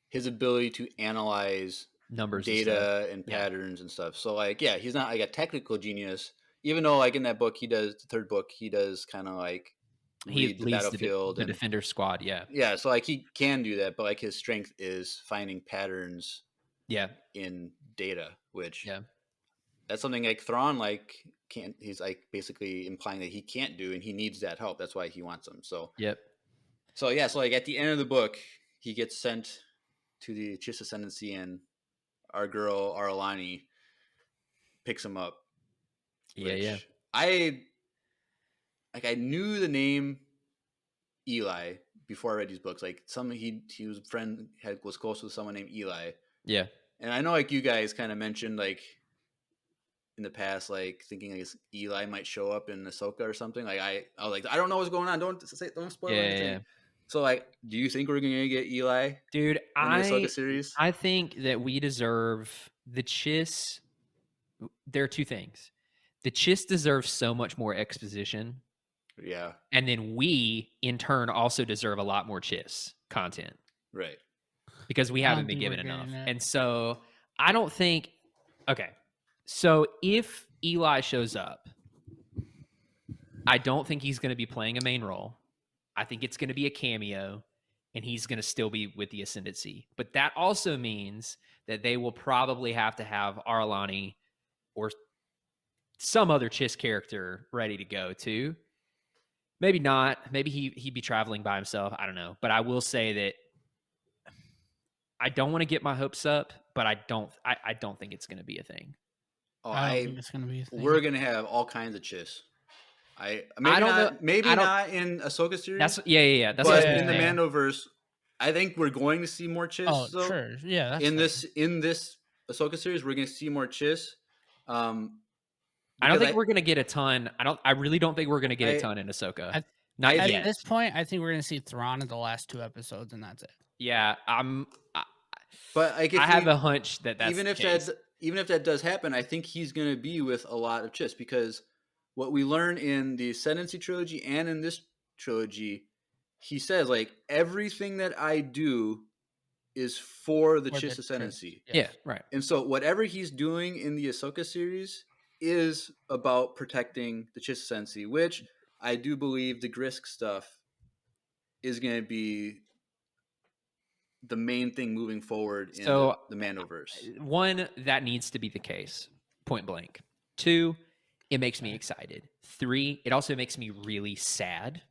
his ability to analyze numbers, data and patterns and stuff. So like, yeah, he's not like a technical genius, even though like in that book, the third book, he does kind of like he leads the battlefield, the and defender squad. Yeah. Yeah. So like he can do that, but like his strength is finding patterns. Yeah. In data, which that's something like Thrawn like can't. He's like basically implying that he can't do, and he needs that help. That's why he wants him. So So yeah, so like at the end of the book, he gets sent to the Chiss Ascendancy, and our girl Aralani picks him up. I knew the name Eli before I read these books. Like he was a friend, was close with someone named Eli. Yeah. And I know like you guys kind of mentioned like in the past, like thinking like Eli might show up in Ahsoka or something. Like I was like, I don't know what's going on. Don't spoil anything. Yeah. So like, do you think we're gonna get Eli, dude? In the Ahsoka series? I think that we deserve the Chiss. There are two things. The Chiss deserves so much more exposition Yeah. And then we, in turn, also deserve a lot more Chiss content. Right. Because we I haven't don't been think given we're enough. getting it. And so I don't think. Okay. So if Eli shows up, I don't think he's going to be playing a main role. I think it's going to be a cameo, and he's going to still be with the Ascendancy. But that also means that they will probably have to have Arlani or some other Chiss character ready to go too. Maybe not. Maybe he'd be traveling by himself. I don't know. But I will say that I don't want to get my hopes up, but I don't think it's going to be a thing. Oh, I don't think it's gonna be a thing. We're gonna have all kinds of Chiss. I don't know. Maybe not in Ahsoka series. That's yeah. That's but what in the Mandoverse, I think we're going to see more Chiss. Oh, sure. Yeah. That's in this Ahsoka series, we're going to see more Chiss. I don't think we're going to get a ton. I really don't think we're going to get a ton in Ahsoka. Not yet. At this point, I think we're going to see Thrawn in the last 2 episodes, and that's it. Yeah, but like, I have a hunch that's even if that does happen, I think he's going to be with a lot of Chiss, because what we learn in the Ascendancy trilogy and in this trilogy, he says, like, everything that I do is for the Chiss Ascendancy. Yes. Yeah, right. And so whatever he's doing in the Ahsoka series is about protecting the Chiss Ascendancy, which I do believe the Grisk stuff is going to be the main thing moving forward in the Mandoverse. 1, that needs to be the case, point blank. 2, it makes me excited. 3, it also makes me really sad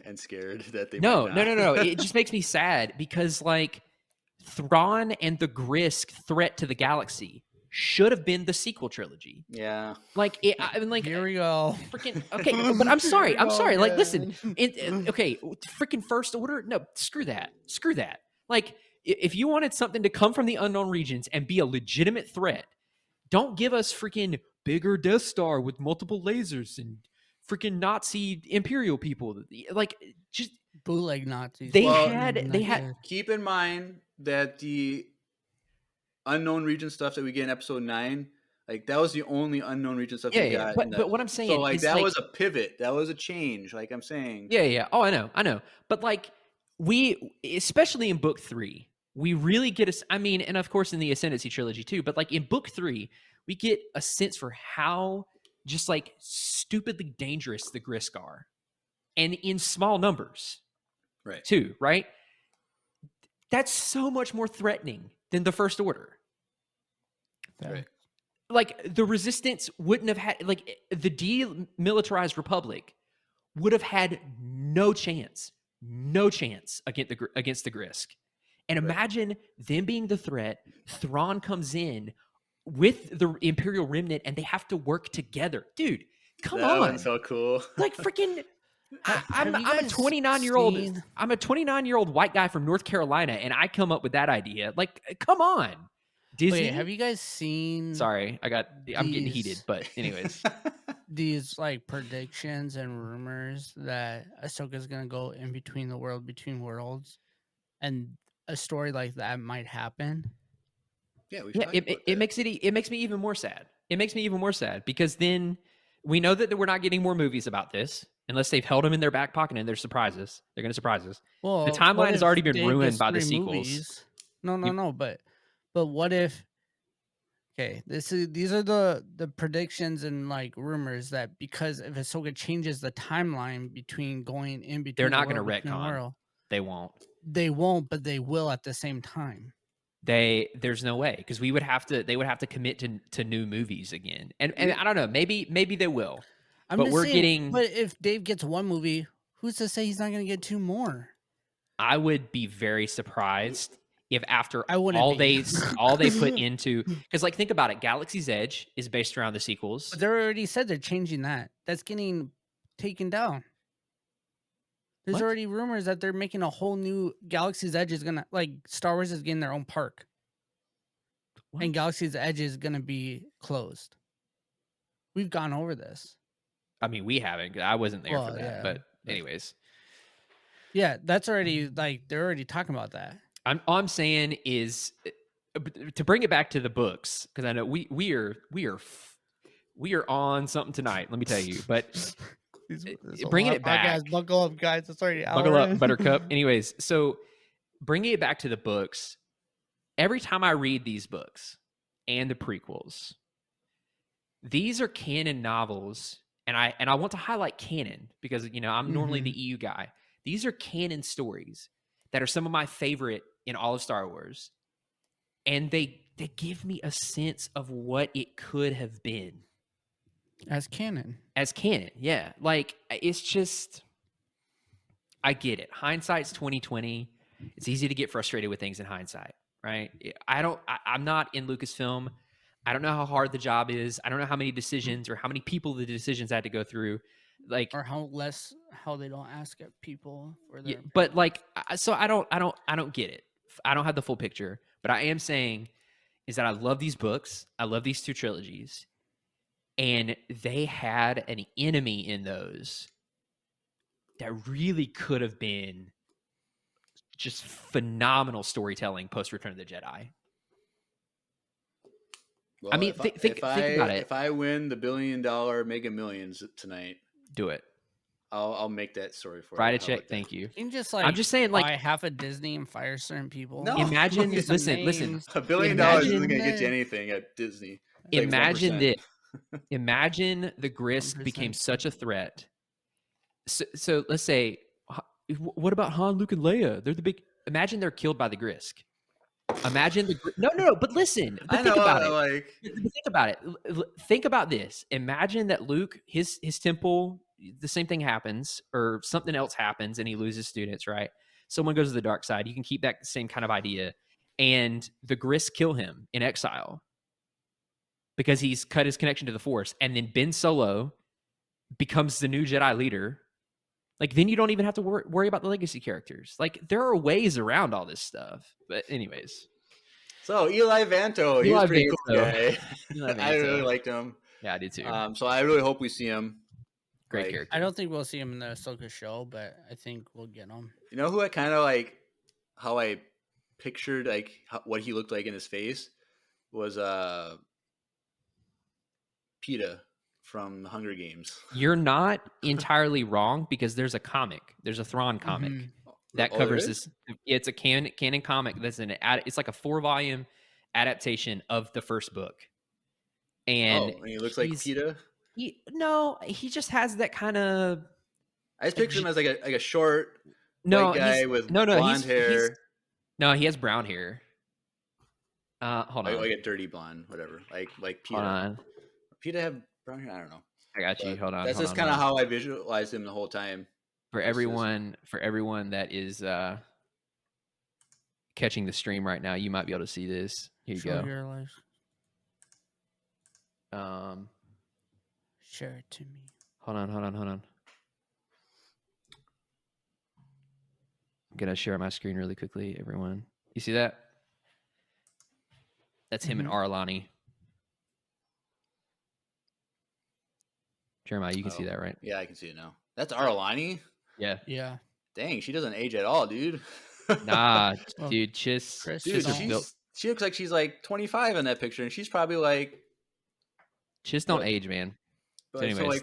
and scared that they no. It just makes me sad because, like, Thrawn and the Grisk threat to the galaxy should have been the sequel trilogy. Yeah. Like, I mean, like, here we go. Freaking okay, but I'm sorry. Like, listen, okay, freaking First Order. No, screw that. Like, if you wanted something to come from the unknown regions and be a legitimate threat, don't give us freaking bigger Death Star with multiple lasers and freaking Nazi Imperial people. Like, just bootleg Nazis. They had. Keep in mind that the unknown region stuff that we get in episode 9, like, that was the only unknown region stuff we got. But what I'm saying, so, like, that was a pivot. That was a change. Like I'm saying. Yeah. Oh, I know. But, like, we, especially in book 3, we really get a. I mean, and of course in the Ascendancy trilogy too. But, like, in book 3, we get a sense for how just, like, stupidly dangerous the Grisk are, and in small numbers, right? Too, right? That's so much more threatening than the First Order. Right. Like, the Resistance wouldn't have had, like, the demilitarized Republic would have had no chance against the Grisk. And imagine them being the threat. Thrawn comes in with the Imperial Remnant, and they have to work together. Dude, come on! That one's so cool. Like, freaking. I'm a 29-year-old. I'm a 29-year-old white guy from North Carolina, and I come up with that idea. Like, come on, Disney. Wait, have you guys seen? Sorry, I'm getting heated, but anyways, these, like, predictions and rumors that Ahsoka's gonna go in between the world between worlds, and a story like that might happen. Yeah, it makes me even more sad. It makes me even more sad because then we know that we're not getting more movies about this. Unless they've held them in their back pocket and they're going to surprise us. Well, the timeline has already been ruined by the sequels. Movies? No. But what if? Okay, these are the predictions and, like, rumors that because if Ahsoka changes the timeline between going in between, they're not going to retcon. They won't. They won't, but they will at the same time. There's no way because they would have to commit to new movies again, and I don't know. Maybe they will. But if Dave gets 1 movie, who's to say he's not going to get 2 more? I would be very surprised if after all they put into, because, like, think about it, Galaxy's Edge is based around the sequels. But they already said they're changing that. That's getting taken down. There's already rumors that they're making a whole new Galaxy's Edge is gonna, like, Star Wars is getting their own park, and Galaxy's Edge is gonna be closed. We've gone over this. I mean, we haven't. I wasn't there for that. But anyways. Yeah, that's already, like, they're already talking about that. All I'm saying is to bring it back to the books, because I know we are on something tonight, let me tell you. But bringing it back. Buckle up, guys. It's already Buckle up, Buttercup. Anyways, so bringing it back to the books, every time I read these books and the prequels, these are canon novels, and I want to highlight canon because I'm normally the EU guy. These are canon stories that are some of my favorite in all of Star Wars, and they give me a sense of what it could have been as canon. Yeah, like it's just, I get it. Hindsight's 2020. It's easy to get frustrated with things in hindsight, right? I'm not in Lucasfilm. I don't know how hard the job is. I don't know how many decisions or how many people the decisions had to go through, like, or how they don't ask at people for their but like, so I don't get it. I don't have the full picture, but I am saying is that I love these books. I love these two trilogies, and they had an enemy in those that really could have been just phenomenal storytelling post Return of the Jedi. Well, I mean, think about it. If I win the $1 billion Mega Millions tonight, do it. I'll make that story for you. Write a check. Thank you. You can just I'm just saying, like, buy half of Disney and fire certain people. No. Imagine, Get some listen. names. $1 billion isn't going to get you anything at Disney. It's Imagine like 1%. that. Imagine the Grisk 1%. became such a threat. So let's say, what about Han, Luke, and Leia? They're the big. Imagine they're killed by the Grisk. Imagine the no. But listen. But think about it. Like, think about it. Think about this. Imagine that Luke, his temple, the same thing happens, or something else happens, and he loses students. Right? Someone goes to the dark side. You can keep that same kind of idea, and the Grisk kill him in exile because he's cut his connection to the Force, and then Ben Solo becomes the new Jedi leader. Like, then you don't even have to worry about the legacy characters. Like, there are ways around all this stuff. But anyways. So, Eli Vanto. He was a pretty cool guy. I really liked him. Yeah, I did too. So, I really hope we see him. Great character. I don't think we'll see him in the Ahsoka show, but I think we'll get him. You know who I kind of like, how I pictured, like, what he looked like in his face was PETA from the Hunger Games. You're not entirely wrong, because there's a comic. There's a Thrawn comic that covers this. It's a canon comic that's it's like a 4-volume adaptation of the first book. And he looks like PETA? He just has that kind of. I just picture him as like a short white guy with blonde hair. No, he has brown hair. Hold on. Like a dirty blonde, whatever. Like PETA. Hold on. PETA have brown hair? I don't know. I got you. Hold on. That's just kind of how I visualized him the whole time. For everyone that is catching the stream right now, you might be able to see this. Here you go. Your life. Share it to me. Hold on. I'm gonna share my screen really quickly, everyone. You see that? That's him and Arlani. Jeremiah, you can see that, right? Yeah, I can see it now. That's Arlani? Yeah. Dang, she doesn't age at all, dude. Nah, dude, she looks like she's like 25 in that picture, and she's probably like. Just don't age, man. So anyways,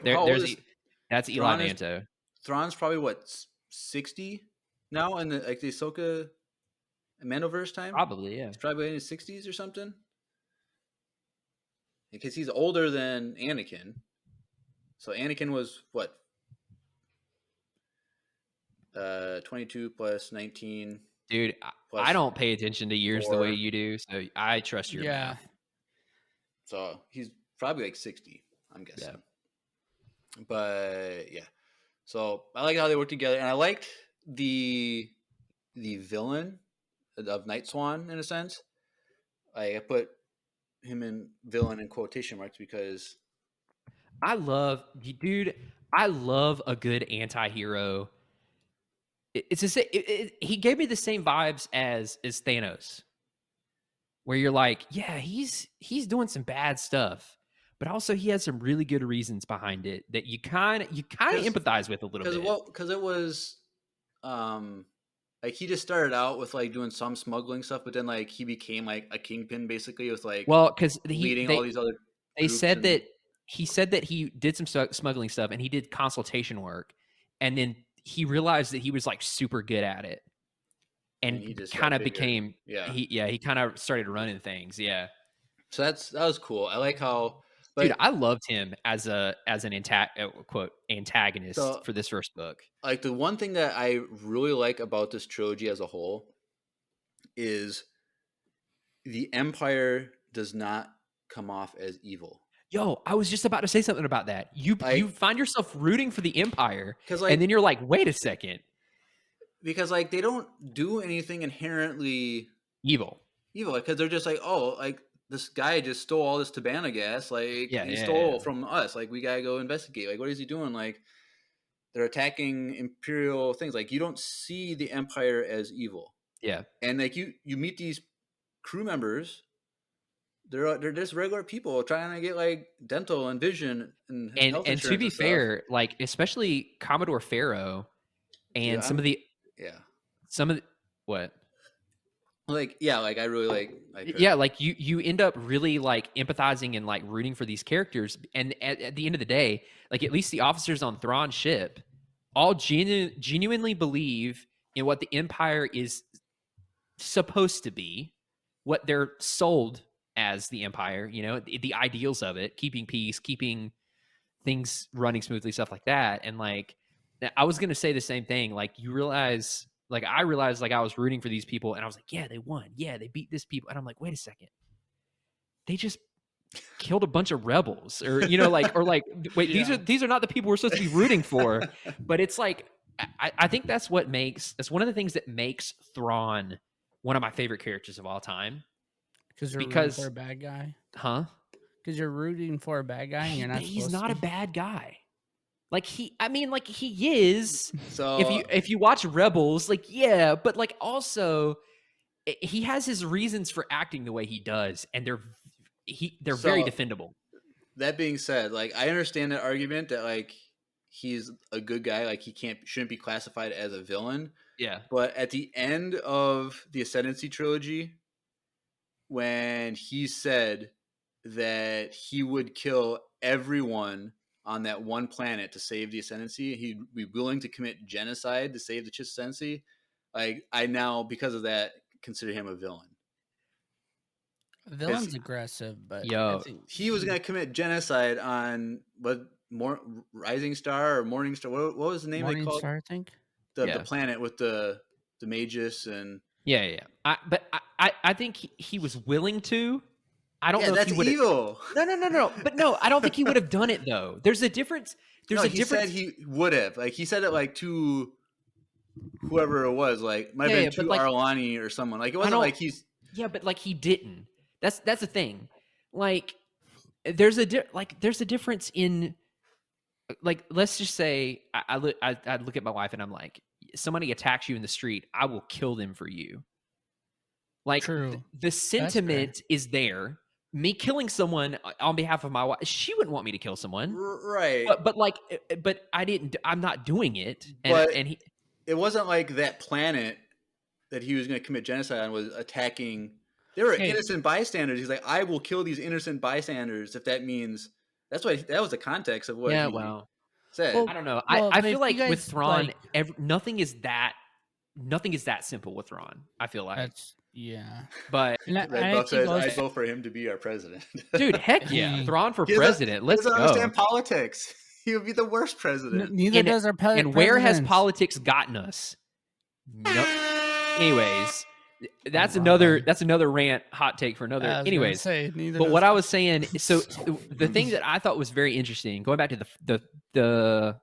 that's Eli Vanto. Thrawn's probably what, 60 now in the Ahsoka Mandoverse time? Probably, yeah. He's probably in his 60s or something. Because he's older than Anakin. So Anakin was what? 22 plus 19. Dude, I don't pay attention to years 4. The way you do, so I trust your math. So he's probably like 60, I'm guessing. Yeah. But yeah. So I like how they work together, and I liked the villain of Night Swan in a sense. I put him in villain in quotation marks because I love a good anti-hero. He gave me the same vibes as Thanos, where you're like, yeah, he's doing some bad stuff, but also he has some really good reasons behind it that you kind of empathize with a little bit. Because it was, like he just started out with like doing some smuggling stuff, but then like he became like a kingpin basically with like because leading all these other. They said that he said that he did some smuggling stuff and he did consultation work, and then he realized that he was like super good at it, and he just kind of got bigger. became he kind of started running things. Yeah. So that was cool. I like how, but, dude, I loved him as an quote antagonist for this first book. Like the one thing that I really like about this trilogy as a whole is the Empire does not come off as evil. Yo, I was just about to say something about that. You find yourself rooting for the Empire, and then you're like, wait a second. Because like they don't do anything inherently evil. Because they're just like, oh, like this guy just stole all this Tabana gas. Like he stole from us. Like we gotta go investigate. Like what is he doing? Like they're attacking Imperial things. Like you don't see the Empire as evil. Yeah. And like you meet these crew members. They're just regular people trying to get like dental and vision and health insurance. And to be fair, like especially Commodore Pharaoh and some of the what? Like I really like yeah, like you end up really like empathizing and like rooting for these characters, and at the end of the day, like at least the officers on Thrawn's ship all genuinely believe in what the Empire is supposed to be, what they're sold as the Empire, you know, the ideals of it, keeping peace, keeping things running smoothly, stuff like that. And like I was gonna say the same thing. Like you realize, like I realized, like I was rooting for these people, and I was like, yeah, they won, yeah, they beat this people, and I'm like, wait a second, they just killed a bunch of rebels, or you know, like, or like, wait, these are not the people we're supposed to be rooting for. But it's like I think that's one of the things that makes Thrawn one of my favorite characters of all time. Because you're rooting for a bad guy, huh? Because you're rooting for a bad guy, and you're not. He's not a bad guy. Like he is. So if you watch Rebels, like yeah, but like also he has his reasons for acting the way he does, and they're very defendable. That being said, like I understand that argument that like he's a good guy, like he shouldn't be classified as a villain. Yeah. But at the end of the Ascendancy trilogy, when he said that he would kill everyone on that one planet to save the Ascendancy, he'd be willing to commit genocide to save the Ascendancy. Like I now, because of that, consider him a villain. A villain's aggressive, but he was going to commit genocide on Rising Star or Morning Star. What was the name they called? Morning Star, I think. The planet with the Magus and I think he was willing to. I don't know if he would. Evil. No. But no, I don't think he would have done it though. There's a difference. He said he would have. Like he said it like to whoever it was. Like might have been to like, Arlani or someone. Like it wasn't like he's. Yeah, but like he didn't. That's the thing. Like there's a difference in. Like let's just say I look at my wife and I'm like, somebody attacks you in the street, I will kill them for you. Like the sentiment is there. Me killing someone on behalf of my wife, she wouldn't want me to kill someone, right? But I didn't. I'm not doing it. It wasn't like that planet that he was going to commit genocide on was attacking. There were innocent bystanders. He's like, I will kill these innocent bystanders if that means. That was the context of what. Yeah, said. Well, I don't know. I feel like with Thrawn, nothing is that simple with Thrawn. I feel like but Red Buff says I vote for him to be our president. Dude, heck yeah, Thrawn for president. Let's go. He doesn't understand politics. He would be the worst president. Neither does our president. And where has politics gotten us? No. Anyways. That's another rant, hot take for another. Anyways, but what I was saying, so the thing that I thought was very interesting, going back to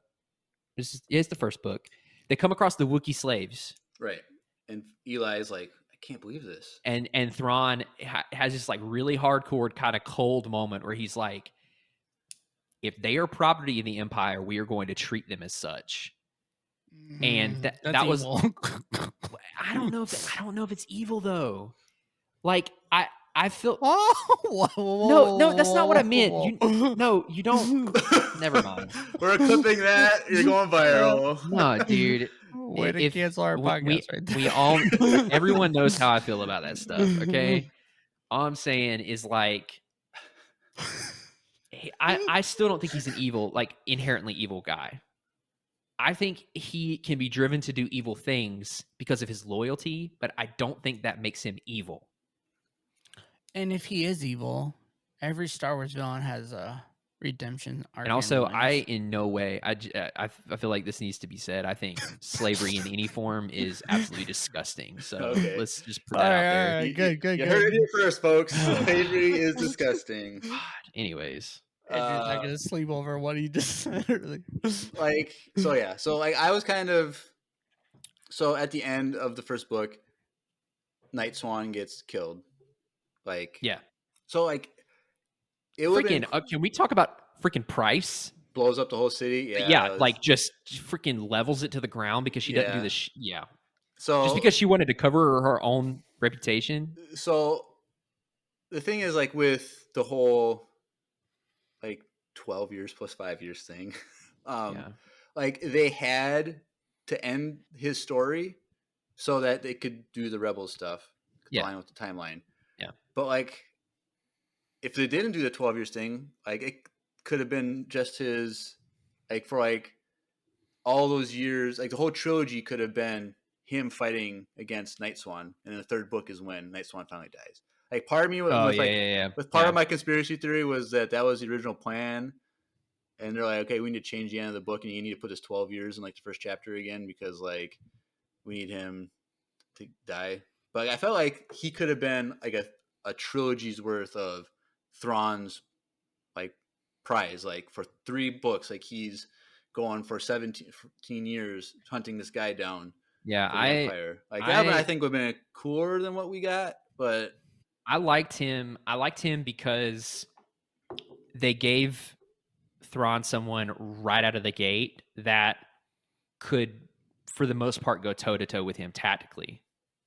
it's the first book, they come across the Wookiee slaves, right? And Eli's like, I can't believe this. And Thrawn has this like really hardcore kind of cold moment where he's like, if they are property of the Empire, we are going to treat them as such. And that was I don't know if it's evil though. Like I feel no, that's not what I meant. You don't. Never mind. We're clipping that. You're going viral. No, dude. Way to cancel our podcast. We all everyone knows how I feel about that stuff. Okay, all I'm saying is like I still don't think he's an evil, like inherently evil guy. I think he can be driven to do evil things because of his loyalty, but I don't think that makes him evil. And if he is evil, every Star Wars villain has a redemption arc. And also, I in no way, I feel like this needs to be said. I think slavery in any form is absolutely disgusting. So let's just put that out there. Good. You heard it here first, folks. Slavery is disgusting. Anyways. Andrew's not gonna sleep over what he just said. So I was kind of at the end of the first book, Night Swan gets killed. So it would freaking. Can we talk about freaking Price? Blows up the whole city. Yeah, just freaking levels it to the ground because she doesn't do this. So just because she wanted to cover her own reputation. So the thing is, with the whole 12 years plus 5 years thing, they had to end his story so that they could do the rebel stuff, align with the timeline. Yeah, but if they didn't do the 12 years thing, it could have been just his for all those years, the whole trilogy could have been him fighting against Night Swan, and then the third book is when Night Swan finally dies. Part of me with part of my conspiracy theory was that was the original plan, and they're like, okay, we need to change the end of the book, and you need to put this 12 years in the first chapter again because we need him to die. But I felt like he could have been a trilogy's worth of Thrawn's prize, for 3 books. He's going for 17 years hunting this guy down. Yeah, for the Empire. I think would have been cooler than what we got, but I liked him. I liked him because they gave Thrawn someone right out of the gate that could, for the most part, go toe to toe with him tactically.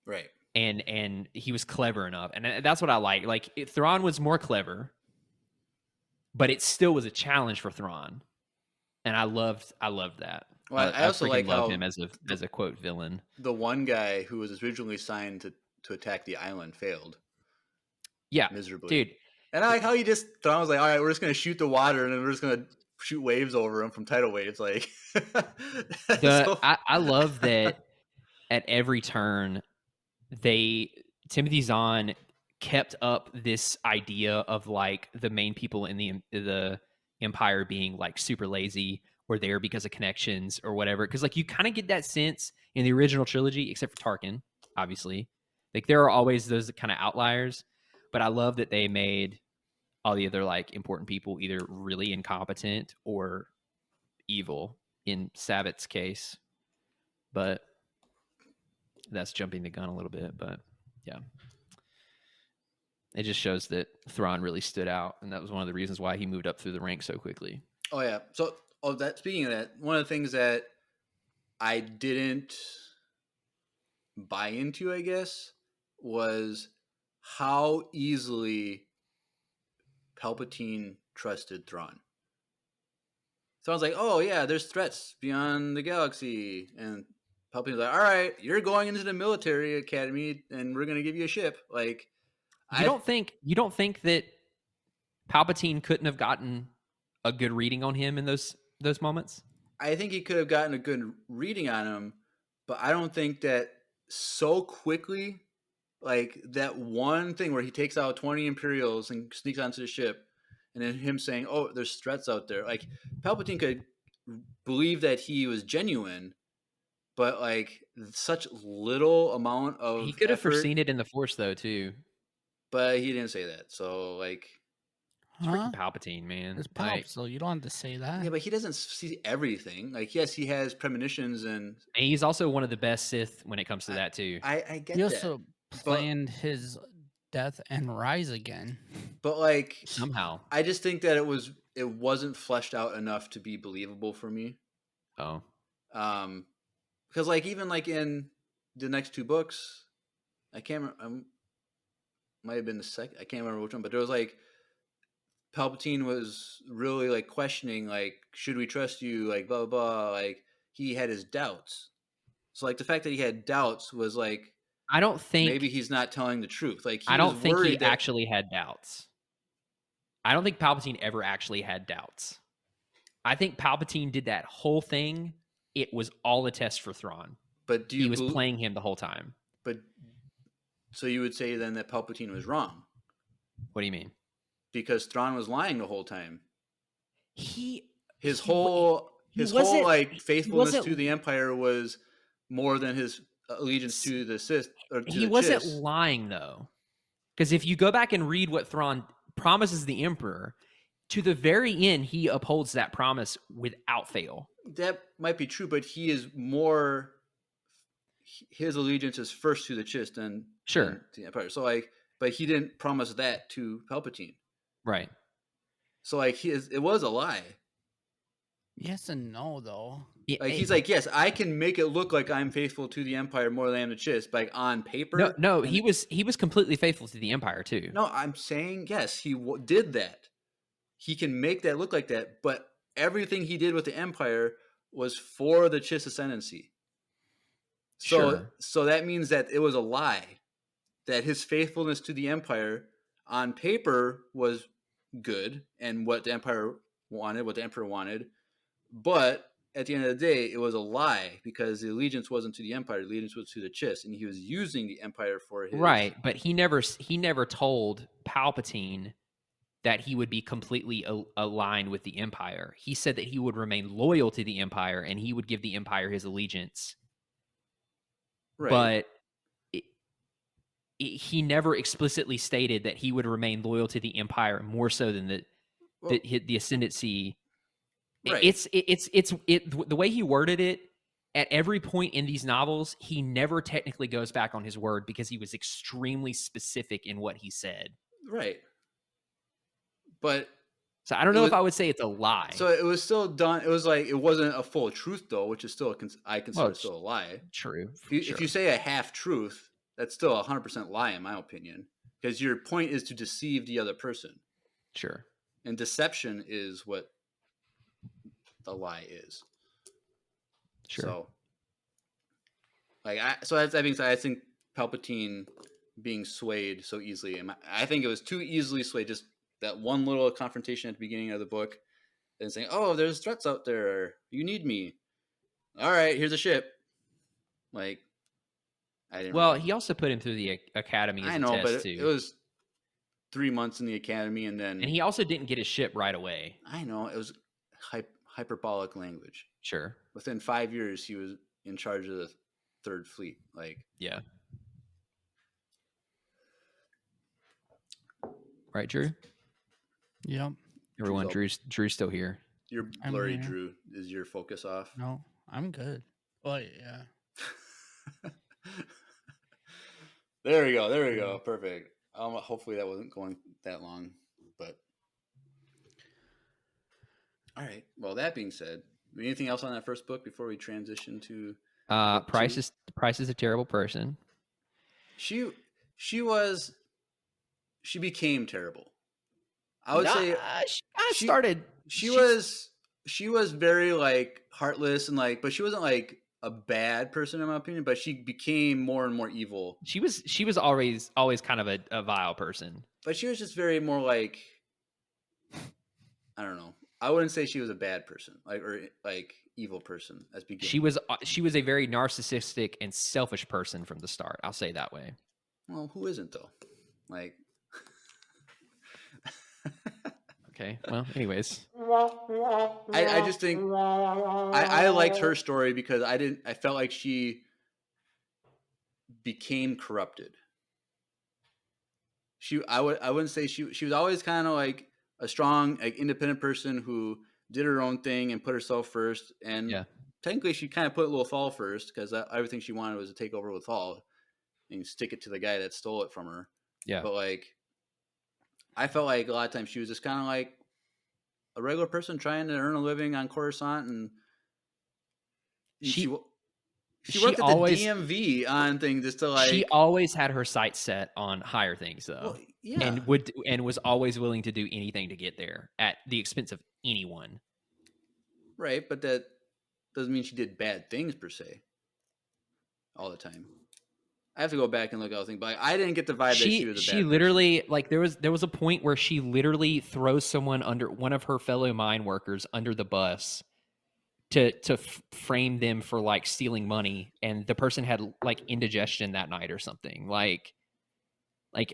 Right. And he was clever enough, and that's what I like. Thrawn was more clever, but it still was a challenge for Thrawn, and I loved that. Well, I also love him as a quote villain. The one guy who was originally signed to attack the island failed. Yeah, miserably, dude. And I like how Thrawn was like, all right, we're just gonna shoot the water, and then we're just gonna shoot waves over him from tidal waves. I love that at every turn, Timothy Zahn kept up this idea of the main people in the Empire being super lazy or there because of connections or whatever. Because you kind of get that sense in the original trilogy, except for Tarkin, obviously. There are always those kind of outliers, but I love that they made all the other important people either really incompetent or evil in Sabbath's case. But that's jumping the gun a little bit, but yeah. It just shows that Thrawn really stood out, and that was one of the reasons why he moved up through the ranks so quickly. Oh yeah. So speaking of that, one of the things that I didn't buy into, I guess, was how easily Palpatine trusted Thrawn. Thrawn's like, oh yeah, there's threats beyond the galaxy, and Palpatine's like, all right, you're going into the military academy, and we're gonna give you a ship. You don't think that Palpatine couldn't have gotten a good reading on him in those moments? I think he could have gotten a good reading on him, but I don't think that so quickly, that one thing where he takes out 20 Imperials and sneaks onto the ship, and then him saying, oh, there's threats out there. Palpatine could believe that he was genuine, but such little amount of he could have foreseen it in the Force though too. But he didn't say that. So it's freaking Palpatine, man. It's Palpatine, so you don't have to say that. Yeah, but he doesn't see everything. Yes, he has premonitions, and he's also one of the best Sith when it comes to that too. I get that. He also planned his death and rise again. But somehow, I just think that it wasn't fleshed out enough to be believable for me. Oh, because even in the next 2 books, I can't remember. Might have been the second. I can't remember which one, but there was Palpatine was really questioning, should we trust you? Blah blah blah. He had his doubts. So the fact that he had doubts was I don't think maybe he's not telling the truth. I don't think he actually had doubts. I don't think Palpatine ever actually had doubts. I think Palpatine did that whole thing. It was all a test for Thrawn. But he was playing him the whole time. But so you would say then that Palpatine was wrong? What do you mean? Because Thrawn was lying the whole time. His whole like faithfulness to the Empire was more than his allegiance to the Sith. He wasn't lying though, because if you go back and read what Thrawn promises the Emperor, to the very end, he upholds that promise without fail. That might be true, but he is more. His allegiance is first to the Chiss than to the Empire. So like, but he didn't promise that to Palpatine, right? So like, it was a lie. Yes and no, though. Like he's like, yes, I can make it look like I'm faithful to the Empire more than I am to Chiss, but like on paper, no, he was completely faithful to the Empire too. No, I'm saying yes, he did that. He can make that look like that, but everything he did with the Empire was for the Chiss ascendancy. So that means that it was a lie. That his faithfulness to the Empire on paper was good and what the Empire wanted, what the Emperor wanted, but at the end of the day, it was a lie because the allegiance wasn't to the Empire; the allegiance was to the Chiss, and he was using the Empire for his But he never told Palpatine that he would be completely aligned with the Empire. He said that he would remain loyal to the Empire and he would give the Empire his allegiance. Right. But he never explicitly stated that he would remain loyal to the Empire more so than the ascendancy. Right. It's the way he worded it. At every point in these novels, he never technically goes back on his word because he was extremely specific in what he said. Right. But so I don't know if I would say it's a lie. So it was still done. It was like it wasn't a full truth though, which is still I consider still a lie. True. If you say a half truth, that's still 100% lie in my opinion, because your point is to deceive the other person. Sure. And deception is what the lie is. Sure. So, that being said, I think Palpatine being swayed so easily, I think it was too easily swayed. Just that one little confrontation at the beginning of the book, and saying, "Oh, there's threats out there. You need me. All right, here's a ship." Like, I didn't. Well, he also put him through the academy. As I know, a test but it was 3 months in the academy, and he also didn't get his ship right away. I know, it was hyperbolic language. Sure. Within 5 years, he was in charge of the Third Fleet. Like, yeah. Right, Drew? Yep. Everyone, Drew's still here. You're blurry, Drew. Is your focus off? No, I'm good. Well, yeah. There we go. Perfect. Hopefully that wasn't going that long, but all right. Well, that being said, anything else on that first book before we transition to Price is a terrible person. She became terrible. I would say she was very like heartless and like, but she wasn't like a bad person in my opinion, but she became more and more evil. She was always kind of a vile person. But she was just very more like, I don't know. I wouldn't say she was a bad person, or evil person as beginning. She was a very narcissistic and selfish person from the start. I'll say that way. Well, who isn't though? Like okay. Well, anyways. I just think I liked her story because I felt like she became corrupted. I wouldn't say she was always kind of like a strong, like, independent person who did her own thing and put herself first. And technically she kind of put Lothal first because everything she wanted was to take over Lothal and stick it to the guy that stole it from her. Yeah. But like, I felt like a lot of times she was just kind of like a regular person trying to earn a living on Coruscant, and she worked at the DMV on things just to like. She always had her sights set on higher things, though, and was always willing to do anything to get there at the expense of anyone. Right, but that doesn't mean she did bad things per se. All the time, I have to go back and look at the thing, but I didn't get the vibe that she was a bad She person. literally, like, there was a point where she literally throws someone under, one of her fellow mine workers, under the bus to frame them for like stealing money, and the person had like indigestion that night or something. Like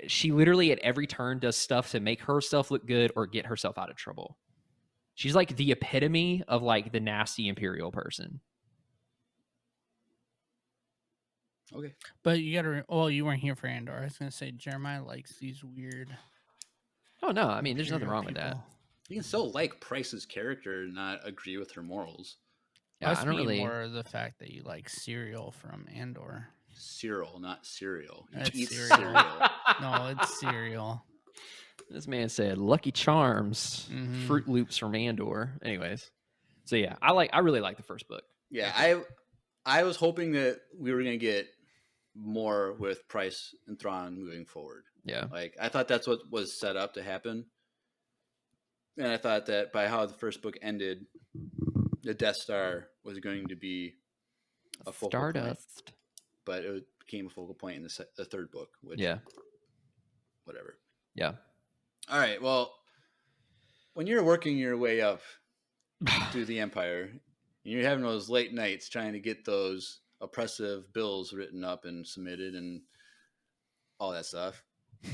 she literally at every turn does stuff to make herself look good or get herself out of trouble. She's like the epitome of like the nasty Imperial person. Okay. But you gotta. Well, you weren't here for Andor. I was gonna say Jeremiah likes these weird. Oh no, I mean, there's nothing Imperial wrong with that. people. You can still like Price's character and not agree with her morals. Yeah, was I don't speaking really. more of the fact that you like cereal from Andor. Cyril, not cereal. He It's eats cereal. cereal. No, it's cereal. This man said Lucky Charms, Mhm. Fruit Loops from Andor. Anyways, so yeah, I really like the first book. Yeah, I was hoping that we were gonna get more with Price and Thrawn moving forward. Yeah, Like I thought that's what was set up to happen, and I thought that by how the first book ended, the Death Star was going to be a focal point, Stardust. but it became a focal point in the third book. Which, Yeah, whatever. yeah. All right. Well, when you're working your way up through the Empire, and you're having those late nights trying to get those oppressive bills written up and submitted and all that stuff,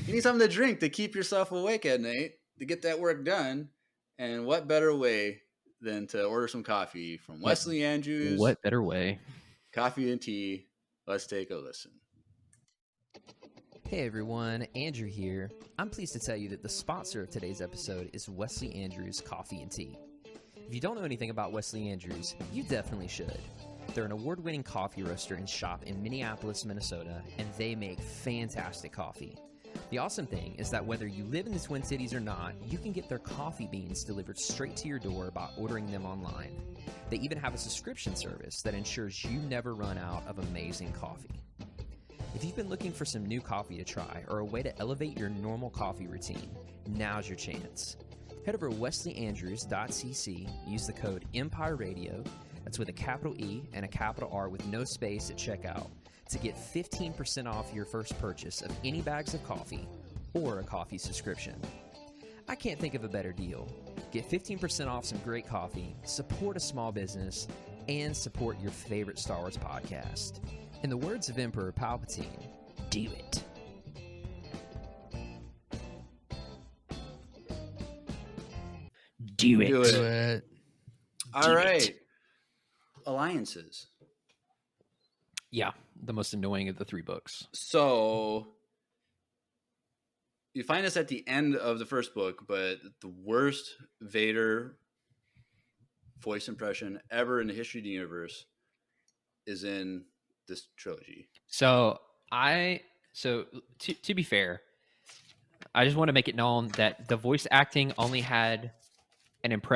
you need something to drink to keep yourself awake at night to get that work done. And what better way than to order some coffee from Wesley Andrews? What better way? Coffee and tea. Let's take a listen. Hey everyone, Andrew here. I'm pleased to tell you that the sponsor of today's episode is Wesley Andrews Coffee and Tea. If you don't know anything about Wesley Andrews, you definitely should. They're an award-winning coffee roaster and shop in Minneapolis, Minnesota, and they make fantastic coffee. The awesome thing is that whether you live in the Twin Cities or not, you can get their coffee beans delivered straight to your door by ordering them online. They even have a subscription service that ensures you never run out of amazing coffee. If you've been looking for some new coffee to try or a way to elevate your normal coffee routine, now's your chance. Head over to wesleyandrews.cc, use the code EMPIRERADIO, that's with a capital E and a capital R with no space at checkout, to get 15% off your first purchase of any bags of coffee or a coffee subscription. I can't think of a better deal. Get 15% off some great coffee, support a small business, and support your favorite Star Wars podcast. In the words of Emperor Palpatine, do it. Do it. Do Do it. it. All right. Alliances. Yeah, the most annoying of the three books. So you find us at the end of the first book, but the worst Vader voice impression ever in the history of the universe is in this trilogy. So to be fair, I just want to make it known that the voice acting only had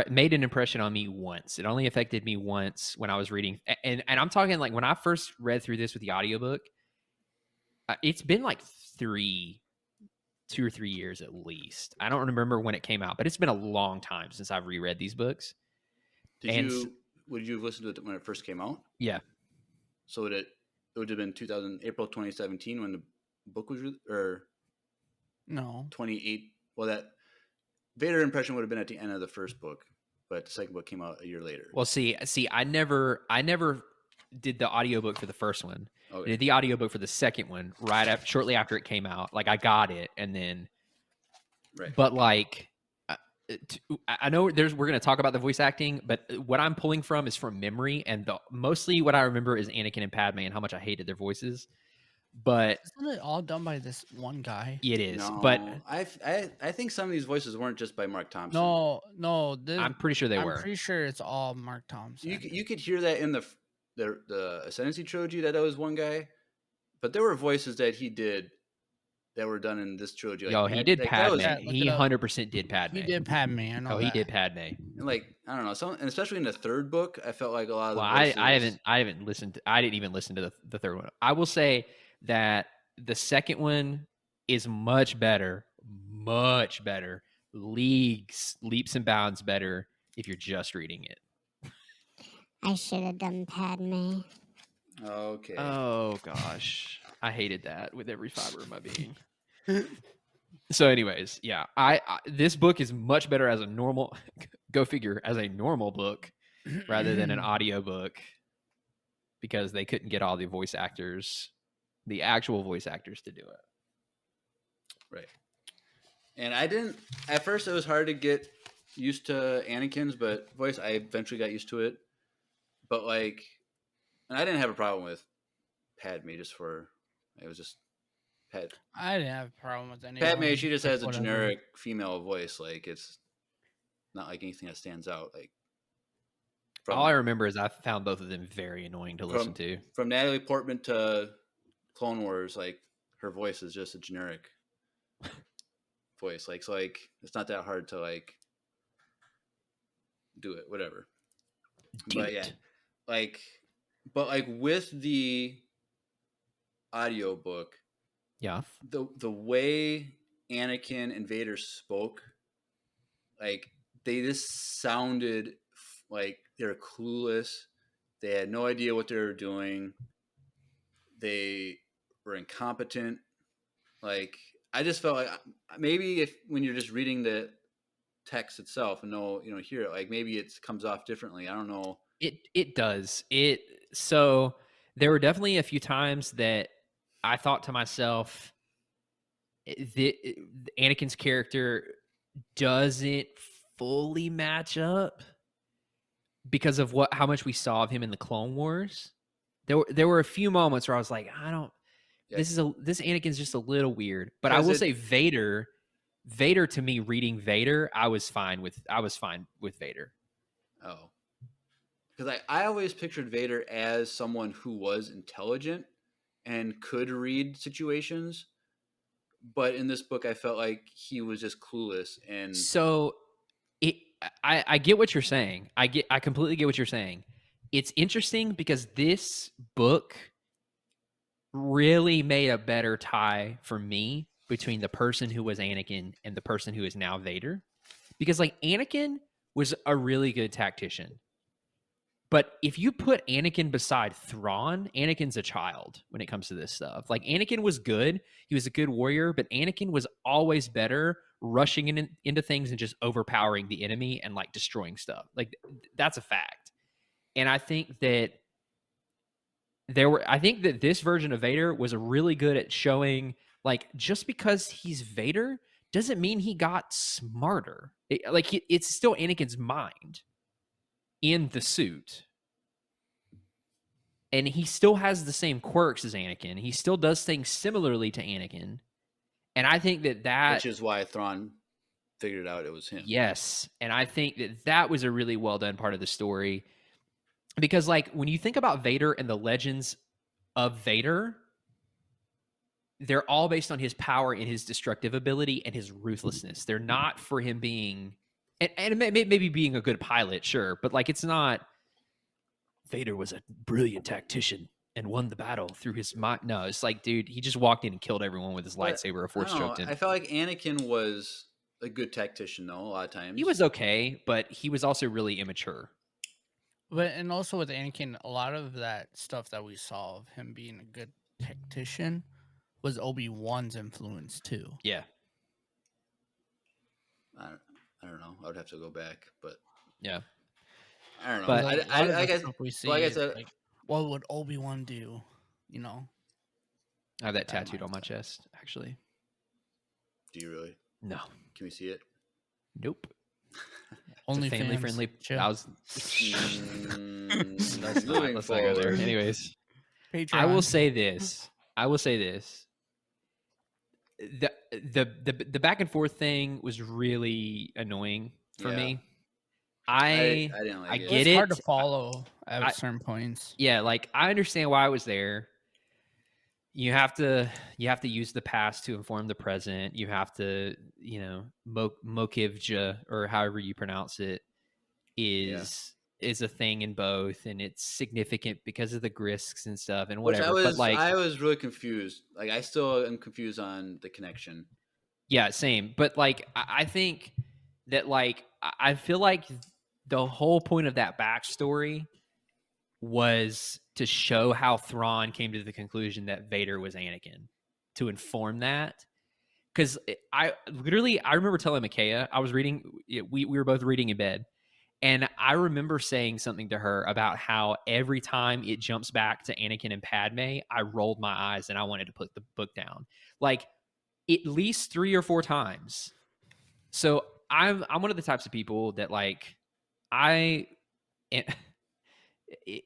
made an impression on me once. It only affected me once when I was reading, and I'm talking like when I first read through this with the audiobook. It's been like 2 or 3 years at least. I don't remember when it came out, but it's been a long time since I've reread these books. Would you have listened to it when it first came out? Yeah. So it would have been April 2017 when the book was or No. 28. Well, that Vader impression would have been at the end of the first book, but the second book came out a year later. Well, see, I never did the audiobook for the first one. Okay. I did the audiobook for the second one shortly after it came out. Like I got it, and then, Right. But like, I know we're going to talk about the voice acting, but what I'm pulling from is from memory, and mostly what I remember is Anakin and Padme and how much I hated their voices. But Isn't it all done by this one guy? it is. No, But I think some of these voices weren't just by Mark Thompson. No. I'm pretty sure they I'm were. pretty sure it's all Mark Thompson. You could hear that in the Ascendancy trilogy that was one guy, but there were voices that he did that were done in this trilogy. Like, Yo, he did Padme. look He it up. 100% did Padme. He did Padme. I know. Oh, he did Padme. And like I don't know, and especially in the third book, I felt like a lot of the Well, voices. I haven't listened. I didn't even listen to the third one. I will say that the second one is much better, leaps and bounds better if you're just reading it. I should have done Padme. Okay. Oh gosh, I hated that with every fiber of my being. So, anyways, yeah, I this book is much better as a normal. Go figure, as a normal book rather than an audio book, because they couldn't get all the voice actors, the actual voice actors, to do it. Right. And I didn't at first. It was hard to get used to Anakin's voice. I eventually got used to it. But like, and I didn't have a problem with Padme. It was just Padme. I didn't have a problem with anyone. Padme, she just has a whatever. generic female voice. Like, it's not like anything that stands out. Like, All I remember is I found both of them very annoying to listen to. From Natalie Portman to Clone Wars, like, her voice is just a generic voice. Like, so, like, it's not that hard to, like, do it, whatever. Yeah, like, but like with the audio book, yeah, the way Anakin and Vader spoke, like, they just sounded like they were clueless. They had no idea what they were doing. They were incompetent. Like, I just felt like maybe when you're just reading the text itself and hear it, like, maybe it comes off differently. I don't know. It does. So there were definitely a few times that I thought to myself, Anakin's character doesn't fully match up because of how much we saw of him in the Clone Wars. There were a few moments where I was like, this Anakin's just a little weird. But I will say Vader to me, reading Vader, I was fine with Vader. Oh. Because I always pictured Vader as someone who was intelligent and could read situations. But in this book, I felt like he was just clueless. And so I get what you're saying. I completely get what you're saying. It's interesting because this book really made a better tie for me between the person who was Anakin and the person who is now Vader. Because, like, Anakin was a really good tactician. But if you put Anakin beside Thrawn, Anakin's a child when it comes to this stuff. Like, Anakin was good. He was a good warrior, but Anakin was always better rushing into things and just overpowering the enemy and, like, destroying stuff. Like, that's a fact. And I think that this version of Vader was really good at showing, like, just because he's Vader doesn't mean he got smarter. It's still Anakin's mind in the suit. And he still has the same quirks as Anakin. He still does things similarly to Anakin. And I think that which is why Thrawn figured out it was him. Yes. And I think that was a really well done part of the story. Because, like, when you think about Vader and the legends of Vader, they're all based on his power and his destructive ability and his ruthlessness. They're not for him being, and maybe being a good pilot, sure, but, like, it's not Vader was a brilliant tactician and won the battle through his mind. No, it's like, dude, he just walked in and killed everyone with his lightsaber or force choked him. I felt like Anakin was a good tactician, though, a lot of times. He was okay, but he was also really immature. But, and also with Anakin, a lot of that stuff that we saw of him being a good tactician was Obi-Wan's influence too. Yeah. I don't know. I would have to go back, but yeah. I don't know. But I guess we see, like I said, like, what would Obi-Wan do? You know, I have that tattooed on my chest, actually. Do you really? No. Can we see it? Nope. Only family friendly. I was. Let's not go there. Anyways, Patreon. I will say this. The back and forth thing was really annoying for me. I didn't like it. It's it. hard to follow at certain points. Yeah, like, I understand why I was there. You have to use the past to inform the present. You have to, Mokivja, or however you pronounce it, is a thing in both, and it's significant because of the Grisks and stuff and whatever. I was really confused. Like, I still am confused on the connection. Yeah, same. But, like, I think that, like, I feel like the whole point of that backstory was to show how Thrawn came to the conclusion that Vader was Anakin, to inform that. Because I remember telling Micaiah, I was reading, we were both reading in bed, and I remember saying something to her about how every time it jumps back to Anakin and Padme, I rolled my eyes and I wanted to put the book down, like at least 3 or 4 times. So I'm one of the types of people that, like, I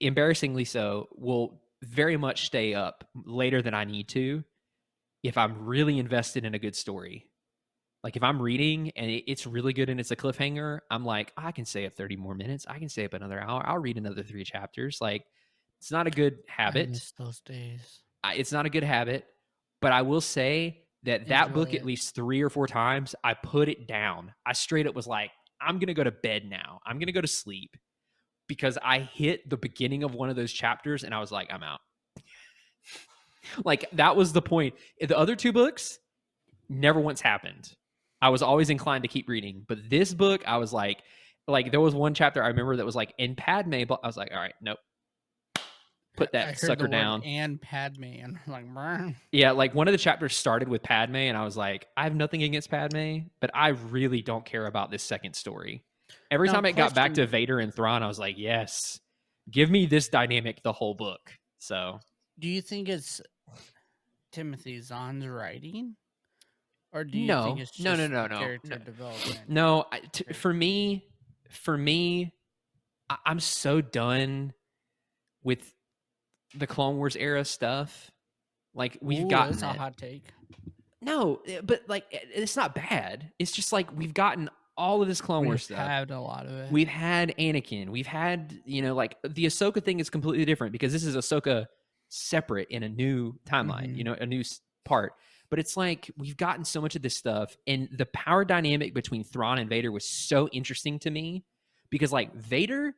embarrassingly so will very much stay up later than I need to if I'm really invested in a good story. Like if I'm reading and it's really good and it's a cliffhanger, I'm like, I can stay up 30 more minutes. I can stay up another hour. I'll read another 3 chapters. Like, it's not a good habit. I miss those days. It's not a good habit, but I will say that Enjoy book, it. at least 3 or 4 times, I put it down. I straight up was like, I'm going to go to bed now. I'm going to go to sleep, because I hit the beginning of one of those chapters and I was like, I'm out. Like, that was the point. The other 2 books never once happened. I was always inclined to keep reading, but this book, I was like there was one chapter I remember that was like, in Padme, but I was like, all right, nope. Put that sucker down. And Padme, and I'm like, Brr. Yeah, like one of the chapters started with Padme, and I was like, I have nothing against Padme, but I really don't care about this second story. Every time it got back to Vader and Thrawn, I was like, yes, give me this dynamic the whole book. So, do you think it's Timothy Zahn's writing? Or do you think it's just character development? No, for me, I'm so done with the Clone Wars era stuff. Like, we've gotten that's a hot take. No, but like, it's not bad. It's just like, we've gotten all of this Clone Wars stuff. We've had a lot of it. We've had Anakin. We've had, like, the Ahsoka thing is completely different because this is Ahsoka separate in a new timeline, a new part. But it's like, we've gotten so much of this stuff, and the power dynamic between Thrawn and Vader was so interesting to me, because like Vader,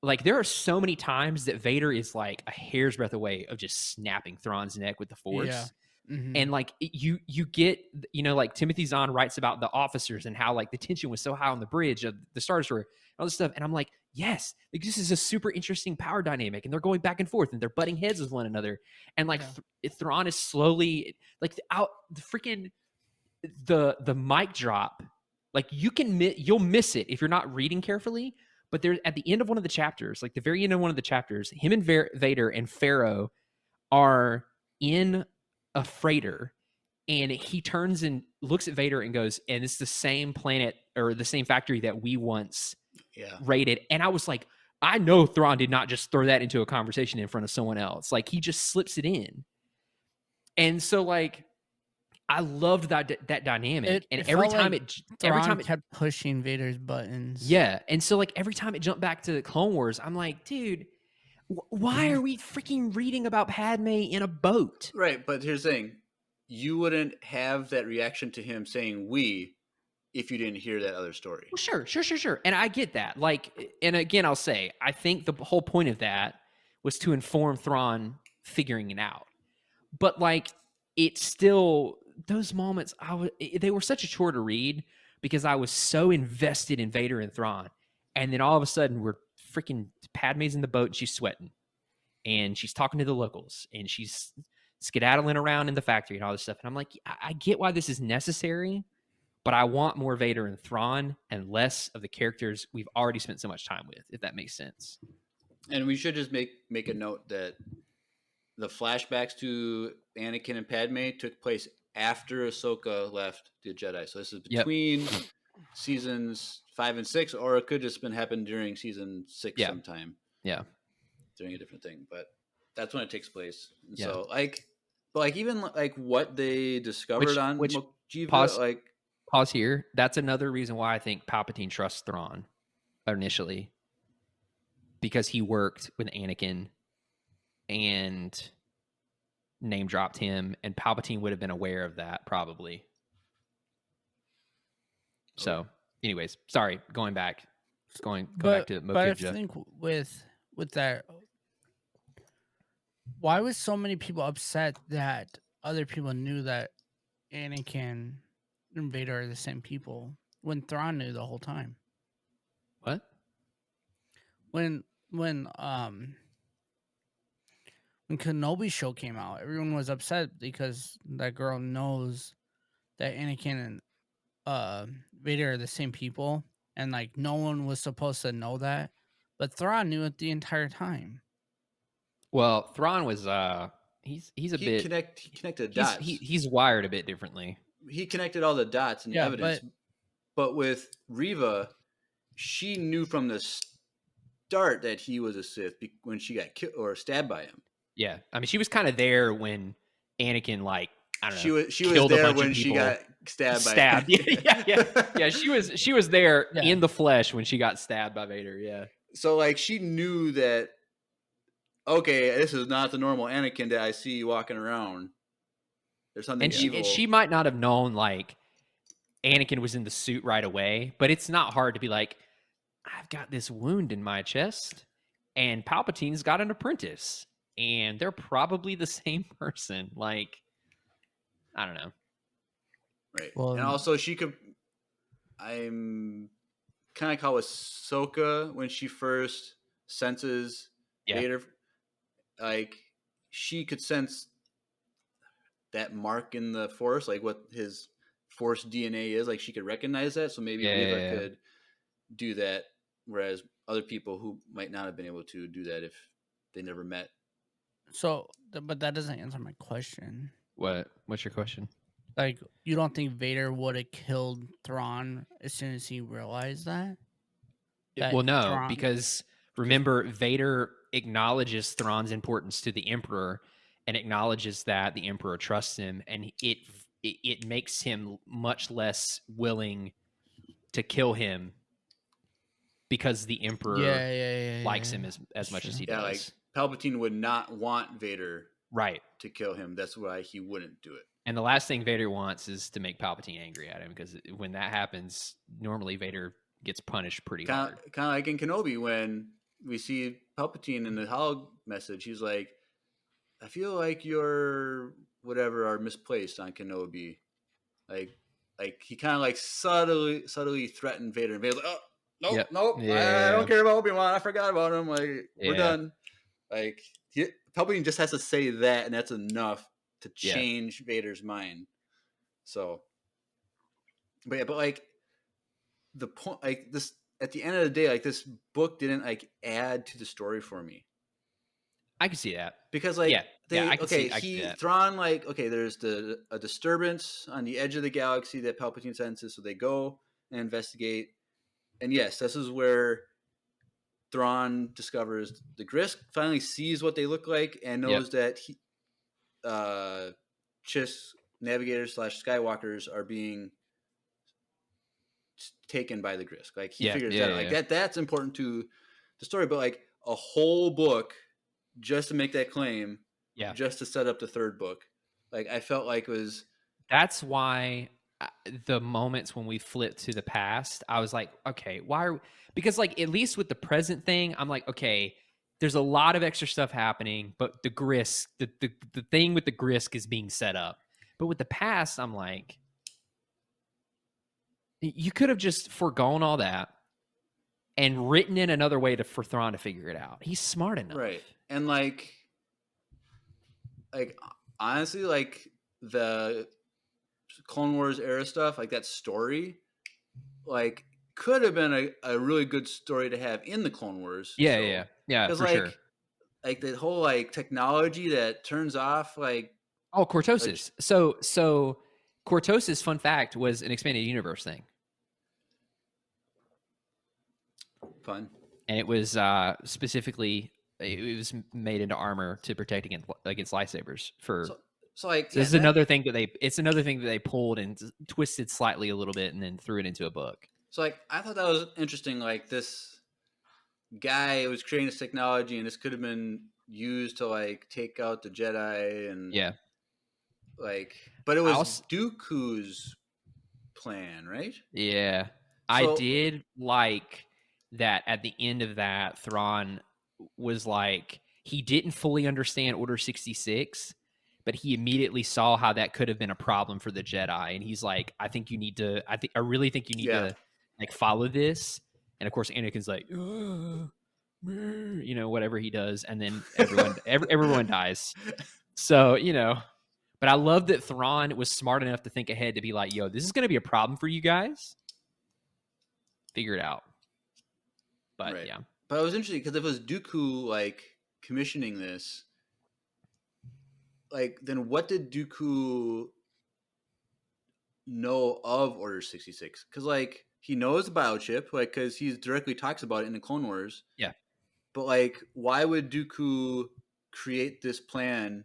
like there are so many times that Vader is like a hair's breadth away of just snapping Thrawn's neck with the Force. Yeah. Mm-hmm. And like you get, like Timothy Zahn writes about the officers and how like the tension was so high on the bridge of the Star Destroyer, all this stuff. And I'm like, yes, like this is a super interesting power dynamic, and they're going back and forth and they're butting heads with one another. And like Thrawn is slowly like the mic drop. Like you'll miss it if you're not reading carefully. But there's at the end of one of the chapters, like the very end of one of the chapters, him and Vader and Pharaoh are in a freighter, and he turns and looks at Vader and goes, and it's the same planet or the same factory that we once raided. And I was like, I know Thrawn did not just throw that into a conversation in front of someone else. Like, he just slips it in. And so like, I loved that dynamic. Every time it kept pushing Vader's buttons. Yeah. And so like, every time it jumped back to the Clone Wars, I'm like, dude, why are we freaking reading about Padme in a boat? Right, but here's the thing. You wouldn't have that reaction to him saying we if you didn't hear that other story. Well, sure. And I get that. Like, and again, I'll say, I think the whole point of that was to inform Thrawn figuring it out. But like, it's still, those moments, they were such a chore to read because I was so invested in Vader and Thrawn. And then all of a sudden, we're freaking Padme's in the boat and she's sweating, and she's talking to the locals, and she's skedaddling around in the factory and all this stuff. And I'm like, I get why this is necessary, but I want more Vader and Thrawn and less of the characters we've already spent so much time with, if that makes sense. And we should just make a note that the flashbacks to Anakin and Padme took place after Ahsoka left the Jedi. So this is between seasons 5 and 6, or it could just been happened during season 6 sometime. Yeah. Doing a different thing, but that's when it takes place. And so even what they discovered on Mojiva, pause here. That's another reason why I think Palpatine trusts Thrawn initially, because he worked with Anakin and name dropped him, and Palpatine would have been aware of that probably. So, anyways, sorry, going back to Mojiva. But I think with that, why was so many people upset that other people knew that Anakin and Vader are the same people when Thrawn knew the whole time? What? When when Kenobi show came out, everyone was upset because that girl knows that Anakin and Vader are the same people, and like no one was supposed to know that, but Thrawn knew it the entire time. Well, Thrawn was he's a He bit connected dots. he's wired a bit differently. He connected all the dots and evidence. But with Reva, she knew from the start that he was a Sith when she got killed or stabbed by him. Yeah, I mean, she was kind of there when Anakin, like, I don't know, she was there when she got stabbed. Yeah. She was there in the flesh when she got stabbed by Vader. Yeah. So like she knew that. Okay, this is not the normal Anakin that I see walking around. There's something evil. And she might not have known like Anakin was in the suit right away, but it's not hard to be like, I've got this wound in my chest, and Palpatine's got an apprentice, and they're probably the same person. Like, I don't know. Right. Well, and also she could. I'm kind of like how Ahsoka when she first senses Vader, like she could sense that mark in the Force, like what his Force DNA is. Like she could recognize that, so maybe Reva could do that, whereas other people who might not have been able to do that if they never met. So, but that doesn't answer my question. What's your question? Like, you don't think Vader would have killed Thrawn as soon as he realized that? Well, no, because remember, Vader acknowledges Thrawn's importance to the Emperor and acknowledges that the Emperor trusts him, and it makes him much less willing to kill him because the Emperor likes him as much as he does. Like Palpatine would not want Vader to kill him. That's why he wouldn't do it. And the last thing Vader wants is to make Palpatine angry at him, because when that happens, normally Vader gets punished pretty hard. Kind of like in Kenobi when we see Palpatine in the holo message. He's like, I feel like your whatever are misplaced on Kenobi. Like he kind of like subtly threatened Vader. And Vader's like, nope. I don't care about Obi-Wan. I forgot about him. Like, we're done. Like, Palpatine just has to say that, and that's enough to change Vader's mind. So, but like the point, like this at the end of the day, like this book didn't like add to the story for me. I can see that because like Thrawn, like, okay, there's a disturbance on the edge of the galaxy that Palpatine senses, so they go and investigate, and yes, this is where Thrawn discovers the Grisk, finally sees what they look like, and knows that Chiss navigators / Skywalkers are being taken by the Grisk. Like he figures that out. Like that's important to the story, but like a whole book just to make that claim, just to set up the third book. Like I felt like that's why the moments when we flipped to the past, I was like, okay, because like at least with the present thing, I'm like, okay, there's a lot of extra stuff happening, but the Grisk, the thing with the Grisk is being set up. But with the past, I'm like, you could have just forgone all that and written in another way for Thrawn to figure it out. He's smart enough. Right. And like honestly, like the Clone Wars era stuff, like that story, like could have been a really good story to have in the Clone Wars. Yeah, for sure. Like the whole like technology that turns off like cortosis. So cortosis, fun fact, was an expanded universe thing. Fun. And it was specifically it was made into armor to protect against lightsabers. This is another thing that they pulled and twisted slightly a little bit and then threw it into a book. So like I thought that was interesting. Like this guy was creating this technology, and this could have been used to like take out the Jedi and like, but it was Dooku's plan, right? Yeah, I did like that at the end of that. Thrawn was like, he didn't fully understand Order 66, but he immediately saw how that could have been a problem for the Jedi, and he's like, I really think you need to like follow this. And of course, Anakin's like, ugh. you know, whatever he does, and then everyone dies. So, you know, but I love that Thrawn was smart enough to think ahead to be like, yo, this is going to be a problem for you guys. Figure it out. But Right. yeah. But it was interesting because if it was Dooku like commissioning this, like then what did Dooku know of Order 66? Because like he knows the biochip, like because he directly talks about it in the Clone Wars. Yeah. But like, why would Dooku create this plan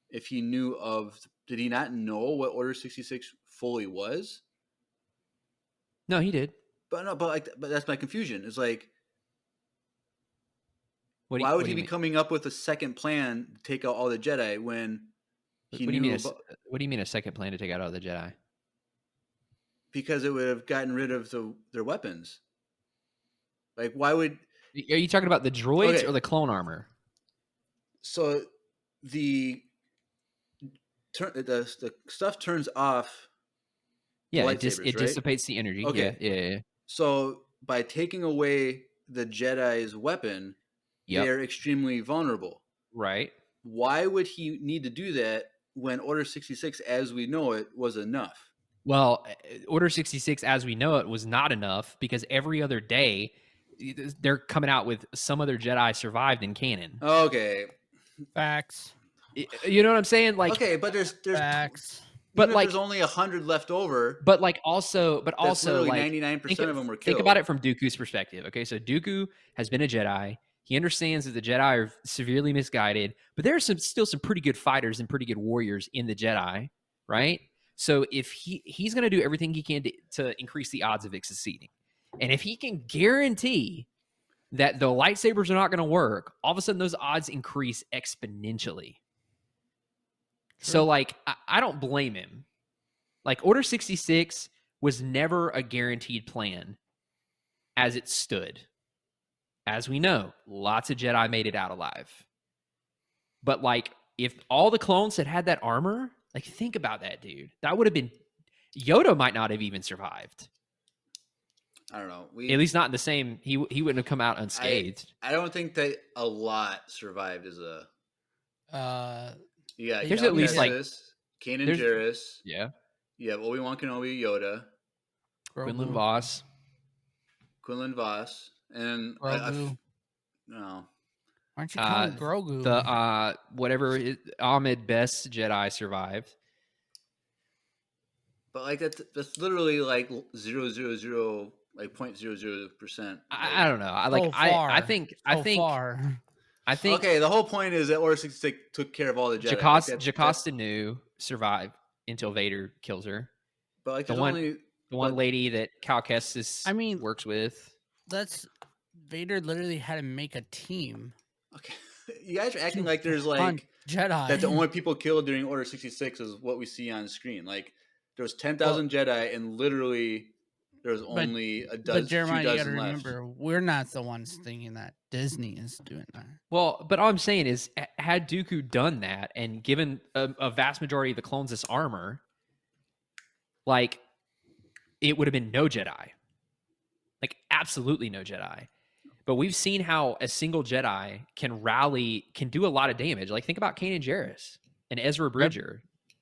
if he knew of? Did he not know what Order 66 fully was? No, he did. But no, but that's my confusion. It's like, What would do he you be mean? coming up with a second plan to take out all the Jedi when he What do you knew mean? about? What do you mean a second plan to take out all the Jedi? Because it would have gotten rid of their weapons. Like, why would? Are you talking about the droids Okay. or the clone armor? So the stuff turns off. Yeah, it lightsabers, right? dissipates the energy. Okay. Yeah. So by taking away the Jedi's weapon, Yep. they're extremely vulnerable. Right. Why would he need to do that when Order 66, as we know it, was enough? Well, Order 66, as we know it, was not enough because every other day they're coming out with some other Jedi survived in canon. Okay. Facts. You know what I'm saying? Like, okay, but there's Facts. but even like if there's only 100 left over. But also literally like 99% of them were killed. Think about it from Dooku's perspective. Okay, so Dooku has been a Jedi. He understands that the Jedi are severely misguided, but there are still some pretty good fighters and pretty good warriors in the Jedi, right? So if he's going to do everything he can to increase the odds of it succeeding, and if he can guarantee that the lightsabers are not going to work, all of a sudden those odds increase exponentially. True. So like I don't blame him. Like Order 66 was never a guaranteed plan as it stood. As we know, lots of Jedi made it out alive. But like, if all the clones had that armor, like think about that, dude. That would have been, Yoda might not have even survived. I don't know. At least not in the same, he wouldn't have come out unscathed. I don't think that a lot survived as a... yeah, there's at least like... Kanan Jarrus. Yeah. You have Obi-Wan Kenobi, Yoda. Quinlan Vos. And no. Aren't you counting Grogu? The whatever Ahmed Best Jedi survived. But like that's literally like 0.00%. I don't know. I think okay, the whole point is that Order 66 took care of all the Jedi. Jocasta Nu survived until Vader kills her. But like the one lady that Cal Kestis works with. Vader literally had to make a team. Okay. You guys are acting like there's like Jedi. That the only people killed during Order 66 is what we see on screen. Like there was 10,000 Jedi and literally there was only a dozen. But Jeremiah, you gotta left. remember, we're not the ones thinking that. Disney is doing that. Well, but all I'm saying is, had Dooku done that and given a vast majority of the clones this armor, like it would have been no Jedi. Like absolutely no Jedi. But we've seen how a single Jedi can do a lot of damage. Like think about Kanan Jarrus and Ezra Bridger. Yep.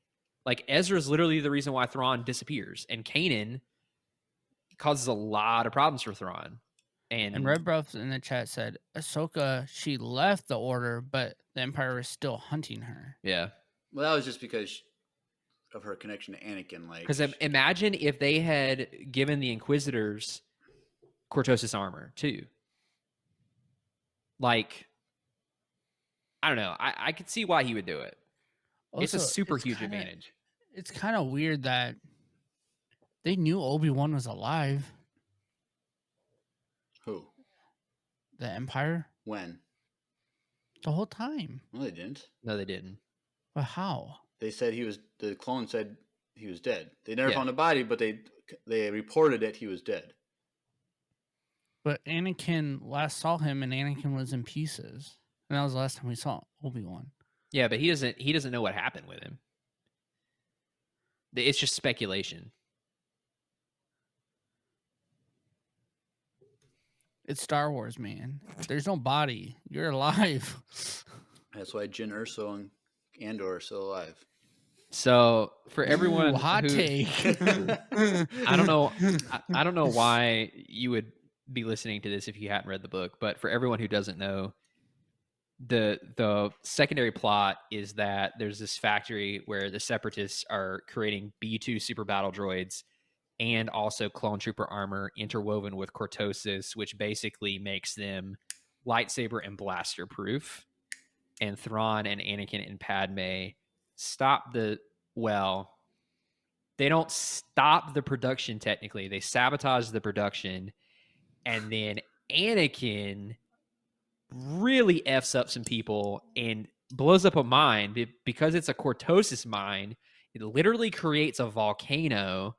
Like Ezra's literally the reason why Thrawn disappears, and Kanan causes a lot of problems for Thrawn. And Red Buff in the chat said Ahsoka, she left the Order, but the Empire is still hunting her. Yeah. Well, that was just because of her connection to Anakin. Like, because imagine if they had given the Inquisitors Cortosis armor too. Like, I don't know. I could see why he would do it. Also, it's a super huge advantage. It's kind of weird that they knew Obi-Wan was alive. Who? The Empire. When? The whole time. No, they didn't. No, they didn't. But how? They said the clone said he was dead. They never found a body, but they reported that he was dead. But Anakin last saw him, and Anakin was in pieces, and that was the last time we saw Obi-Wan. Yeah, but he doesn't know what happened with him. It's just speculation. It's Star Wars, man. There's no body. You're alive. That's why Jyn Erso and Andor are still alive. So for everyone hot who take. I don't know I don't know why you would be listening to this if you hadn't read the book, but for everyone who doesn't know, the secondary plot is that there's this factory where the Separatists are creating B2 super battle droids and also clone trooper armor interwoven with cortosis, which basically makes them lightsaber and blaster proof. And Thrawn and Anakin and Padme stop they don't stop the production technically. They sabotage the production. And then Anakin really F's up some people and blows up a mine because it's a cortosis mine. It literally creates a volcano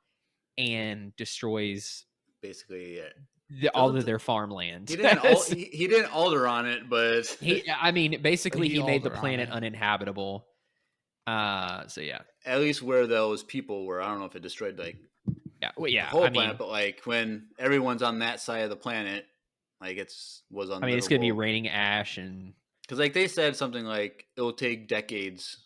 and destroys basically all of their farmland. He didn't alter on it, but basically he made the planet uninhabitable. So yeah, at least where those people were. I don't know if it destroyed the whole planet, but like when everyone's on that side of the planet, like it's gonna be raining ash and because like they said something like it will take decades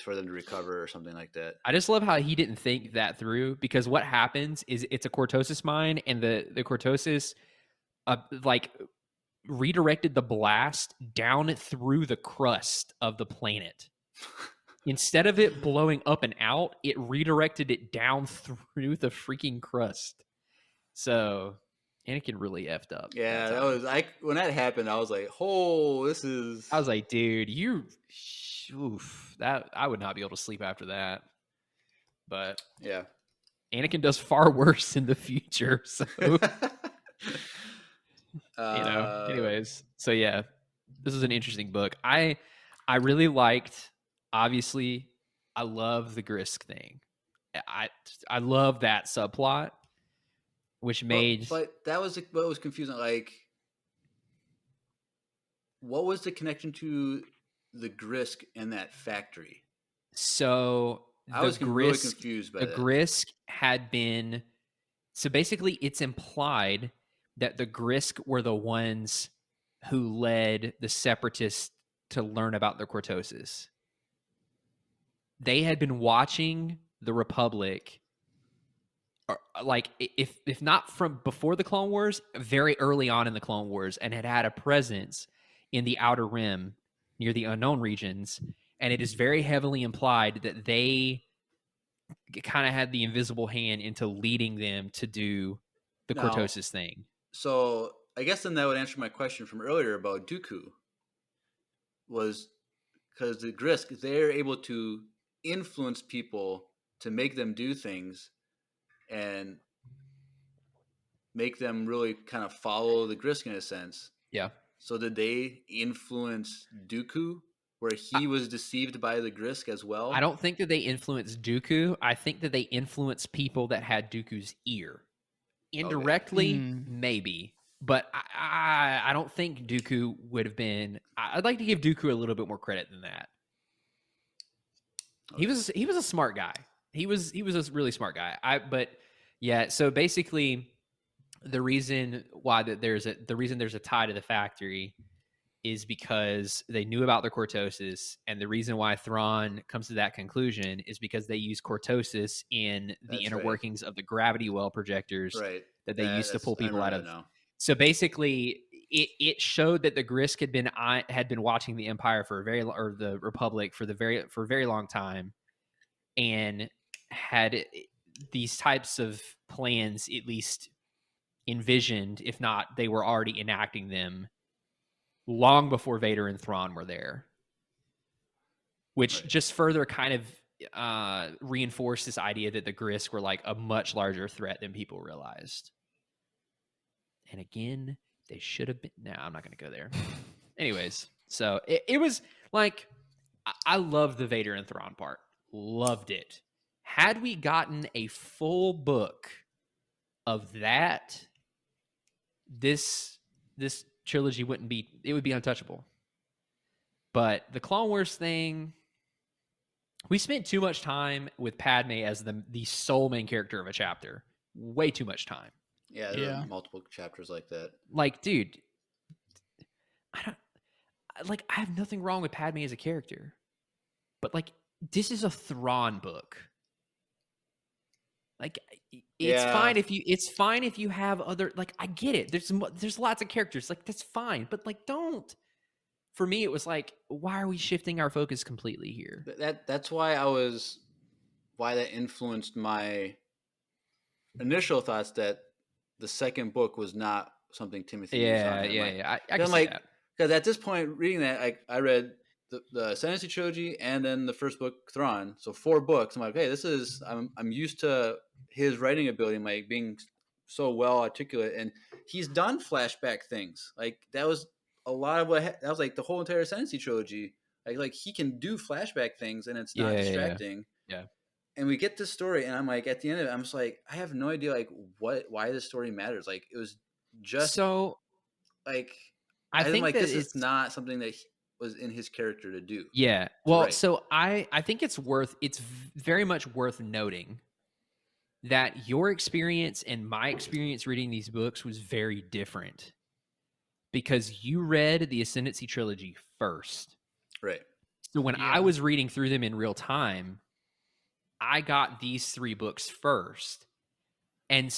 for them to recover or something like that. I just love how he didn't think that through, because what happens is it's a cortosis mine, and the cortosis redirected the blast down through the crust of the planet. Instead of it blowing up and out, it redirected it down through the freaking crust. So Anakin really effed up. Yeah, that was when that happened, I was like, "Oh, this is." I was like, "Dude, that I would not be able to sleep after that." But yeah, Anakin does far worse in the future. So anyways, so yeah, this is an interesting book. I really liked. Obviously, I love the Grisk thing. I love that subplot. Which made... But that was what was confusing. Like, what was the connection to the Grisk in that factory? So... I was really confused by that. The Grisk had been... So basically, it's implied that the Grisk were the ones who led the Separatists to learn about the cortosis. They had been watching the Republic... like if not from before the Clone Wars, very early on in the Clone Wars, and had a presence in the Outer Rim near the Unknown Regions, and it is very heavily implied that they kind of had the invisible hand into leading them to do the cortosis thing. So I guess then that would answer my question from earlier about Dooku. Was because the Grisk, they're able to influence people to make them do things and make them really kind of follow the Grisk in a sense. Yeah. So did they influence Dooku, where he was deceived by the Grisk as well? I don't think that they influenced Dooku. I think that they influenced people that had Dooku's ear. Indirectly, maybe. But I don't think Dooku would have been... I'd like to give Dooku a little bit more credit than that. Okay. He was a smart guy. He was a really smart guy. But yeah, so basically the reason there's a tie to the factory is because they knew about the cortosis, and the reason why Thrawn comes to that conclusion is because they use cortosis in the inner workings of the gravity well projectors that they used to pull people out of. So basically it showed that the Grisk had been watching the Empire or the Republic for a very long time, and had these types of plans at least envisioned, if not they were already enacting them long before Vader and Thrawn were there, which just further kind of reinforced this idea that the Grisk were like a much larger threat than people realized. And again, they should have been... No, I'm not going to go there. Anyways, so it was like, I love the Vader and Thrawn part. Loved it. Had we gotten a full book of that, this trilogy would be untouchable. But the Clone Wars thing, we spent too much time with Padme as the sole main character of a chapter. Way too much time. Yeah, there are multiple chapters like that. Like, dude, I have nothing wrong with Padme as a character, but like, this is a Thrawn book. Like, it's fine if you have other, like, I get it. There's lots of characters, like, that's fine, but like, don't. For me, it was like, why are we shifting our focus completely here? That's why that influenced my initial thoughts that the second book was not something Timothy was on. I can see that. Because at this point, reading that, I read the Ascendancy Trilogy and then the first book, Thrawn. So 4 books. I'm like, hey, I'm used to his writing ability, like being so well articulate, and he's done flashback things. Like that was a lot of that was like the whole entire Ascendancy Trilogy. Like he can do flashback things, and it's not distracting. Yeah. And we get this story, and I'm like, at the end of it, I'm just like, I have no idea, like why this story matters. Like it was just so. Like I think like that this is not something that was in his character to do. Yeah. Well, so I think it's very much worth noting that your experience and my experience reading these books was very different because you read the Ascendancy Trilogy first. Right. So when I was reading through them in real time, I got these 3 books first. And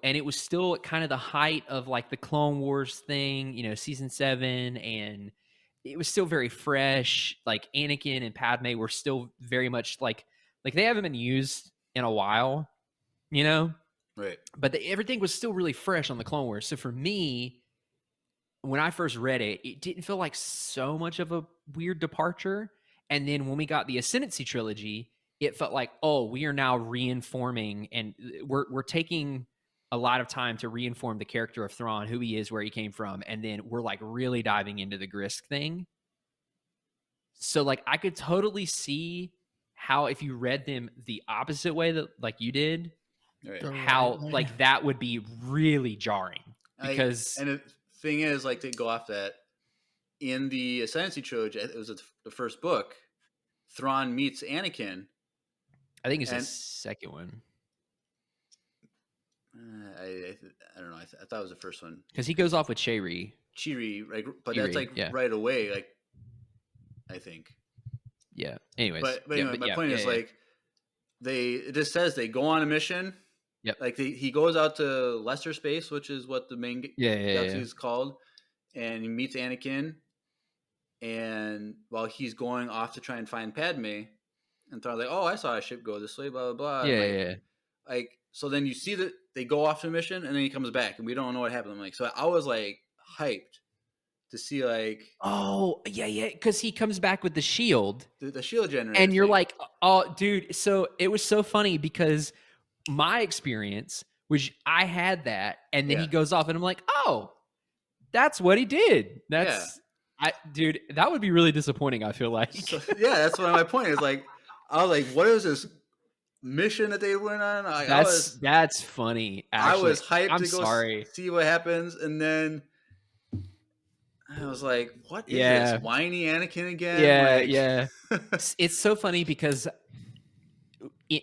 it was still at kind of the height of like the Clone Wars thing, you know, season 7, and it was still very fresh. Like Anakin and Padme were still very much like they haven't been used in a while, you know? Right. But everything was still really fresh on the Clone Wars. So for me, when I first read it, it didn't feel like so much of a weird departure. And then when we got the Ascendancy Trilogy, it felt like, oh, we are now reinforming, and we're taking a lot of time to reinform the character of Thrawn, who he is, where he came from, and then we're like really diving into the Grisk thing. So like I could totally see how if you read them the opposite way that like you did, how like that would be really jarring. Because and the thing is, like to go off that, in the Ascendancy Trilogy, it was the first book, Thrawn meets Anakin. I think it's the second one. I don't know. I thought it was the first one because he goes off with Chiri, right? But that's like right away. Like I think. Yeah. Anyways, but anyway, my point is like it just says they go on a mission. Yep. Like he goes out to lesser space, which is what the main galaxy is called, and he meets Anakin. And while he's going off to try and find Padme. And Thrawn's like, oh, I saw a ship go this way, blah, blah, blah. Like, so then you see that they go off the mission, and then he comes back, and we don't know what happened. I'm like, so I was, like, hyped to see, like... Oh, yeah, because he comes back with the shield. The shield generator. And you're like, oh, dude, so it was so funny because my experience was I had that, and then he goes off, and I'm like, oh, that's what he did. Dude, that would be really disappointing, I feel like. So, that's what my point is, like... I was like, what is this mission that they went on? That's funny, actually. I was hyped to go see what happens, and then I was like, what is this? Whiny Anakin again? Yeah. It's so funny because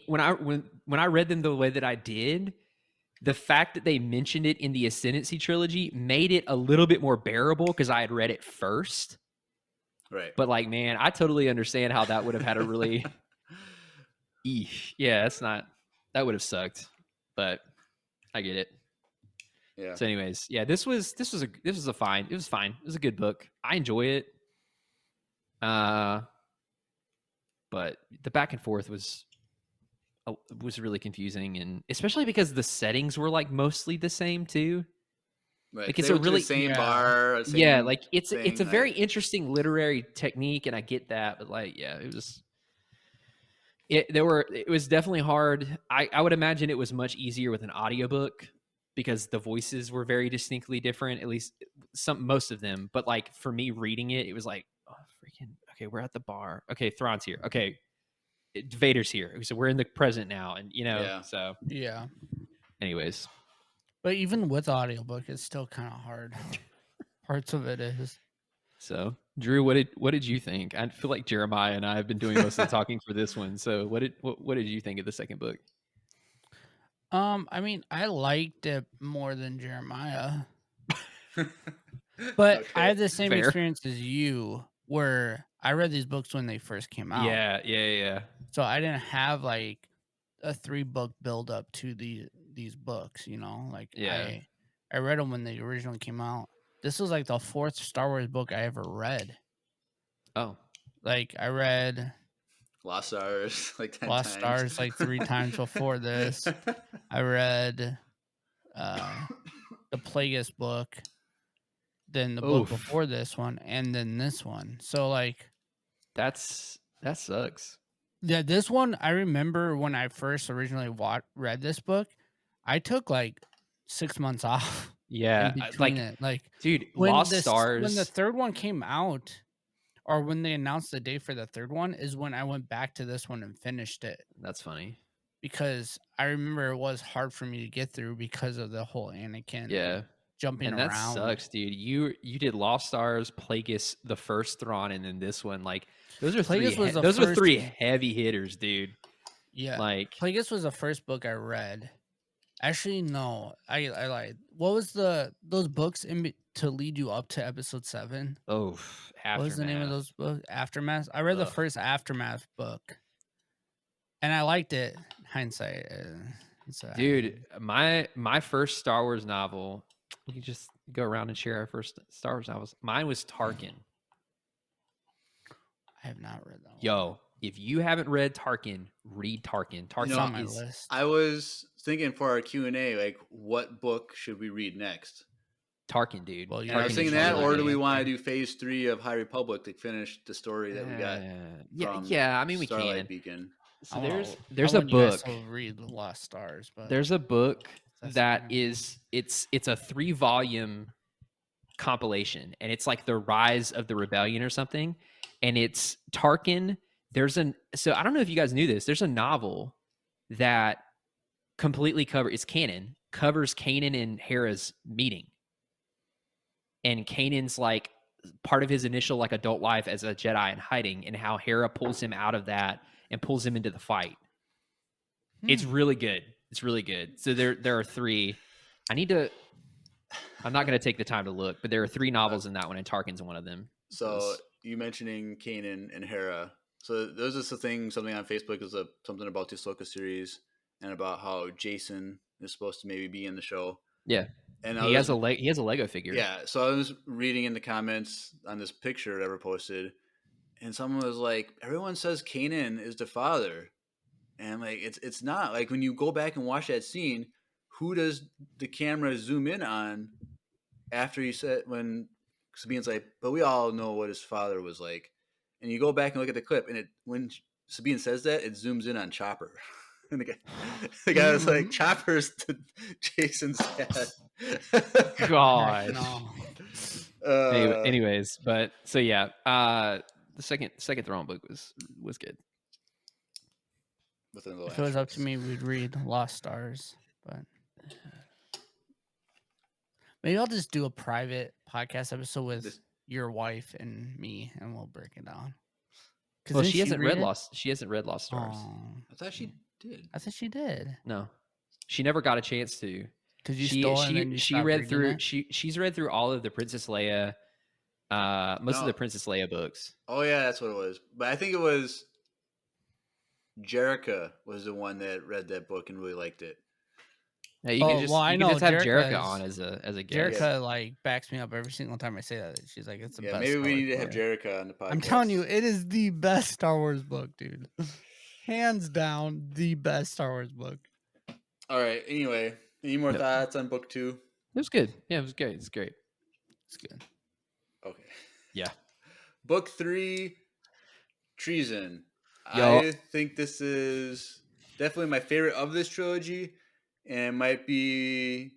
when I read them the way that I did, the fact that they mentioned it in the Ascendancy Trilogy made it a little bit more bearable because I had read it first. Right. But like, man, I totally understand how that would have had a really... Yeah, that would have sucked, but I get it. Yeah. So anyways, this was fine. It was fine. It was a good book. I enjoy it. But the back and forth was really confusing, and especially because the settings were like mostly the same too. Right. Like it's a really same bar. Like it's a very interesting literary technique, and I get that, but like it was. It was definitely hard. I would imagine it was much easier with an audiobook because the voices were very distinctly different, at least most of them. But like for me reading it, it was like, oh, freaking, okay, we're at the bar. Okay, Thrawn's here. Okay, Vader's here. So we're in the present now. And, so. Yeah. Anyways. But even with audiobook, it's still kind of hard. Parts of it is. So, Drew, what did you think? I feel like Jeremiah and I have been doing most of the talking for this one. So, what did you think of the second book? I mean, I liked it more than Jeremiah, but Okay. I had the same Fair. experience as you, where I read these books when they first came out. Yeah. So I didn't have like a 3-book build up to these books, you know. Like Yeah. I read them when they originally came out. This was like the 4th Star Wars book I ever read. Oh, Like I read Lost Stars like 10 Lost times. Stars like 3 times before this. I read the Plagueis book, then the book Oof. before this one, and then this one. So like that sucks. yeah, this one I remember when I first originally read this book, I took like 6 months off Yeah, in between like, it. Like dude, when Lost when Stars. the 3rd one came out, or when they announced the date for the 3rd one, is when I went back to this one and finished it. That's funny. Because I remember it was hard for me to get through because of the whole Anakin Yeah, jumping and that around. sucks, dude. You did Lost Stars, Plagueis, the first Thrawn, and then this one. Like those are Plagueis three. was the Those are first- 3 heavy hitters, dude. Yeah, Like Plagueis was the first book I read. Actually, no, I lied. What was those books to lead you up to episode 7? oh, Aftermath. What was the name of those books? Aftermath. I read the Ugh. first Aftermath book, and I liked it. Hindsight, Dude, my first Star Wars novel. We can just go around and share our first Star Wars novels. Mine was Tarkin. I have not read that one. Yo, if you haven't read Tarkin, read Tarkin. Tarkin It's on my is list. I was thinking for our Q&A, like, what book should we read next? Tarkin, dude. Well, And I was Tarkin thinking is that, really or do we good. want to do phase 3 of High Republic to finish the story that we got? from Yeah. I mean, we Starlight can. Beacon. So I there's a want you guys book. to read The Lost Stars, but There's a book That's that fine. is it's a 3-volume compilation, and it's like the rise of the rebellion or something, and it's Tarkin. So I don't know if you guys knew this. There's a novel that completely covers Kanan and Hera's meeting, and Kanan's like part of his initial like adult life as a Jedi in hiding, and how Hera pulls him out of that and pulls him into the fight. It's really good. It's really good. So there are 3. I'm not going to take the time to look, but there are 3 novels in that one, and Tarkin's one of them. So you mentioning Kanan and Hera. So there's just something on Facebook is something about the Ahsoka series and about how Jason is supposed to maybe be in the show. Yeah, And he has a Lego figure. Yeah, so I was reading in the comments on this picture that ever posted, and someone was like, "Everyone says Kanan is the father," and like it's not. Like when you go back and watch that scene, who does the camera zoom in on after he said when Sabine's like, "But we all know what his father was like," and you go back and look at the clip, and when Sabine says that, it zooms in on Chopper. And the guy was like, "Chopper's to Jason's dad." God. No. Anyways, but so yeah, the second Thrawn book was good. Within the If it was up to me, we'd read Lost Stars, but maybe I'll just do a private podcast episode with your wife and me, and we'll break it down. Well, she hasn't read Lost Stars. Oh, I thought she did. I thought she did. No, she never got a chance to. Because you stole it and then you she stopped read reading through it? she's read through all of the Princess Leia, most of No. the Princess Leia books. Oh yeah, that's what it was. But I think it was Jerica was the one that read that book and really liked it. Yeah, you can just I you can just know have Jerica Jerica's- on as a guest. Jerica like backs me up every single time I say that. She's like, it's the Yeah, best. maybe Star we Wars need to have book. Jerica on the podcast. I'm telling you, it is the best Star Wars book, dude. Hands down, the best Star Wars book. All right. Anyway, any more Yep. thoughts on book 2? It was good. Yeah, it was great. It's great. It's good. Okay. Yeah. Book 3, Treason. Yo. I think this is definitely my favorite of this trilogy, and might be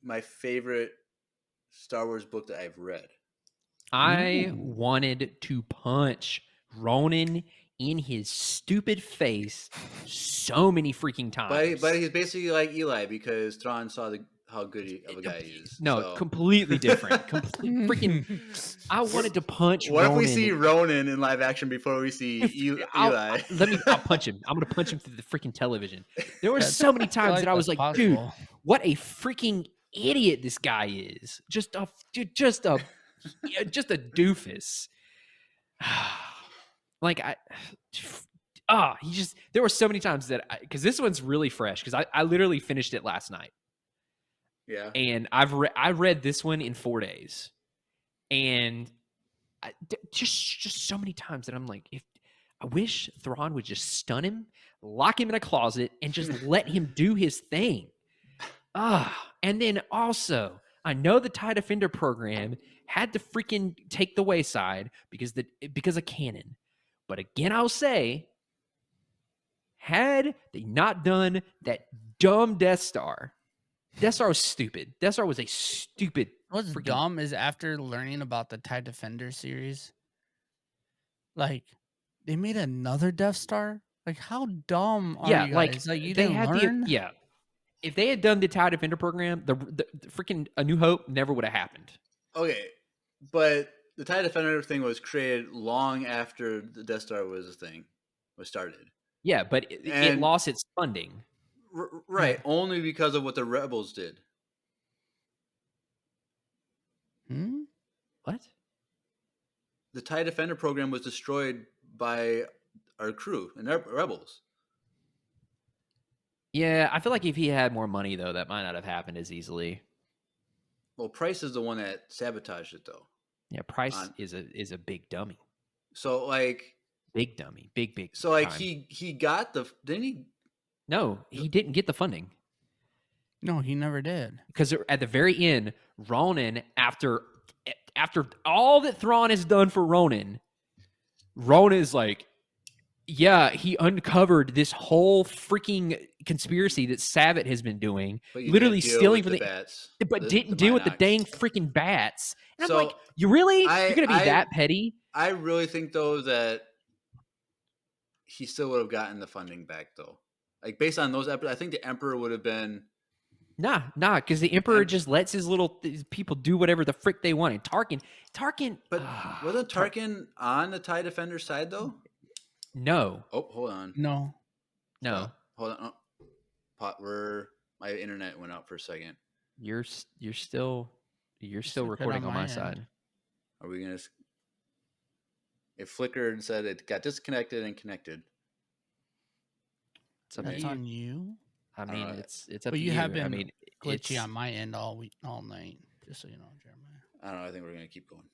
my favorite Star Wars book that I've read. I wanted to punch Ronan in his stupid face so many freaking times. But he's basically like Eli because Thrawn saw how good of a guy he is. No, so. completely different. Freaking. I wanted to punch. What Ronan. if we see Ronan in live action before we see Eli? I'll punch him. I'm gonna punch him through the freaking television. There were so many times that I was like, dude, what a freaking idiot this guy is. Just a doofus. Like there were so many times that because this one's really fresh because I literally finished it last night. Yeah, and I read this one in 4 days, and just so many times that I'm like, if I wish Thrawn would just stun him, lock him in a closet, and just let him do his thing. And then also, I know the TIE Defender program had to freaking take the wayside because of canon. But again, I'll say, had they not done that dumb Death Star was stupid. Death Star was a stupid. What's dumb is after learning about the TIE Defender series, like they made another Death Star. Like how dumb are you guys? Like you didn't learn? If they had done the TIE Defender program, the freaking A New Hope never would have happened. Okay, but the TIE Defender thing was created long after the Death Star was started. Yeah, but it lost its funding. Right, only because of what the rebels did. What? The TIE Defender program was destroyed by our crew and rebels. Yeah, I feel like if he had more money, though, that might not have happened as easily. Well, Price is the one that sabotaged it, though. Yeah, Price is a big dummy. So, like... Big dummy. Big So, like, time. he got the... Didn't he... No, he didn't get the funding. No, he never did. Because at the very end, Ronan, after all that Thrawn has done for Ronan is like, yeah, he uncovered this whole freaking conspiracy that Savitt has been doing, literally stealing from the bats, but didn't deal with the dang freaking bats. And I'm like, you're gonna be that petty? I really think though that he still would have gotten the funding back though. Like based on those episodes, I think the Emperor would have been nah, because the Emperor just lets his people do whatever the frick they want. And Tarkin, but wasn't Tarkin on the TIE Defender side though? No. Oh, hold on. No. Hold on. My internet went out for a second. You're still recording on my side. Are we gonna? It flickered and said it got disconnected and connected. That's on you. I mean, it's up to you. Have been glitchy glitchy on my end all night. Just so you know, Jeremiah. I don't know. I think we're gonna keep going.